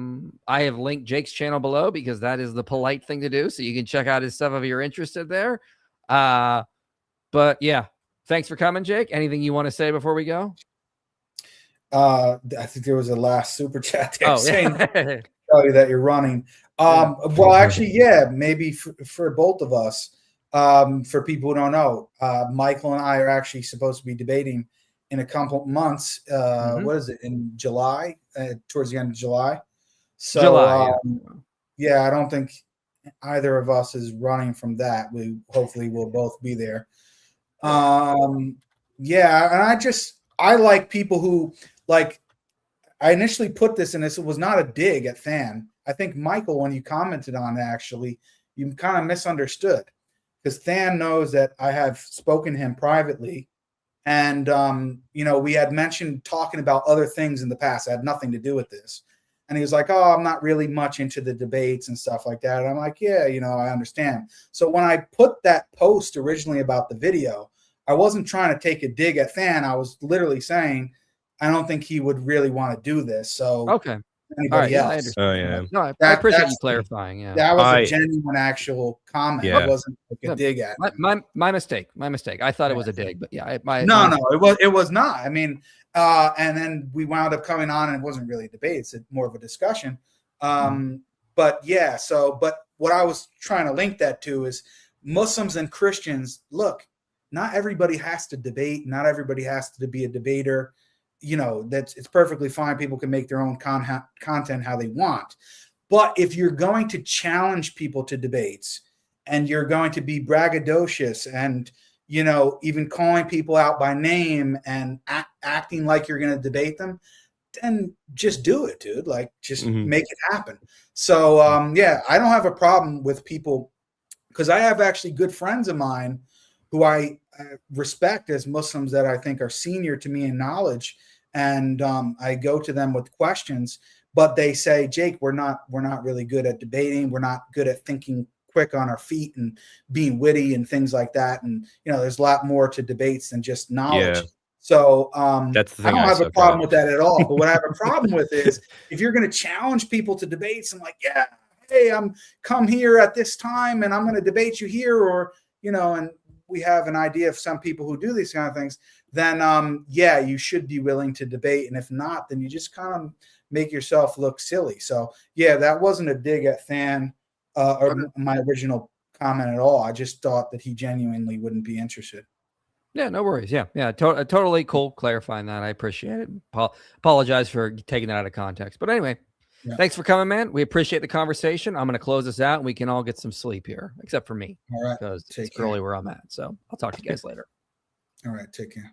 [SPEAKER 1] have linked Jake's channel below because that is the polite thing to do. So you can check out his stuff if you're interested there. But yeah, thanks for coming, Jake. Anything you want to say before we go?
[SPEAKER 3] I think there was a last super chat there saying
[SPEAKER 1] yeah.
[SPEAKER 3] that you're running. Well, actually, yeah, maybe for both of us. For people who don't know, Michael and I are actually supposed to be debating in a couple months. What is it, in July? Towards the end of July. So
[SPEAKER 1] July,
[SPEAKER 3] yeah, I don't think either of us is running from that. We hopefully will both be there. Yeah, and I like people who, like, I initially put this in this. It was not a dig at Than. I think, Michael, when you commented on it, actually, you kind of misunderstood, because Than knows that I have spoken to him privately. And, we had mentioned talking about other things in the past. It had nothing to do with this. And he was like, oh, I'm not really much into the debates and stuff like that. And I'm like, yeah, I understand. So when I put that post originally about the video, I wasn't trying to take a dig at Than. I was literally saying, I don't think he would really want to do this. So
[SPEAKER 1] okay.
[SPEAKER 3] Anybody else?
[SPEAKER 1] I understand.
[SPEAKER 2] Oh yeah.
[SPEAKER 1] No, I appreciate you clarifying. Yeah,
[SPEAKER 3] that was a genuine, actual comment.
[SPEAKER 2] Yeah.
[SPEAKER 3] It wasn't like a dig at
[SPEAKER 1] my mistake. My mistake. I thought it was a dig, but yeah,
[SPEAKER 3] no, it was not. I mean, and then we wound up coming on, and it wasn't really a debate; it's more of a discussion. But yeah, but what I was trying to link that to is Muslims and Christians. Look, not everybody has to debate. Not everybody has to be a debater. It's perfectly fine. People can make their own content how they want. But if you're going to challenge people to debates, and you're going to be braggadocious and, even calling people out by name and acting like you're going to debate them, then just do it, dude. Like, just make it happen. So, yeah, I don't have a problem with people, because I have actually good friends of mine who I respect as Muslims that I think are senior to me in knowledge. And I go to them with questions, but they say, Jake, we're not really good at debating. We're not good at thinking quick on our feet and being witty and things like that. And, there's a lot more to debates than just knowledge. Yeah. So
[SPEAKER 2] that's the thing.
[SPEAKER 3] I don't have a problem with that at all. But what I have a problem with is if you're going to challenge people to debates and like, yeah, hey, I'm come here at this time and I'm going to debate you here, or, and we have an idea of some people who do these kind of things, then yeah, you should be willing to debate. And if not, then you just kind of make yourself look silly. So yeah, that wasn't a dig at Than or my original comment at all. I just thought that he genuinely wouldn't be interested.
[SPEAKER 1] Yeah, no worries. Yeah. Totally cool clarifying that. I appreciate it. Apologize for taking that out of context. But anyway, thanks for coming, man. We appreciate the conversation. I'm going to close this out and we can all get some sleep here, except for me.
[SPEAKER 3] All right.
[SPEAKER 1] Because it's early where I'm at. So I'll talk to you guys later.
[SPEAKER 3] All right. Take care.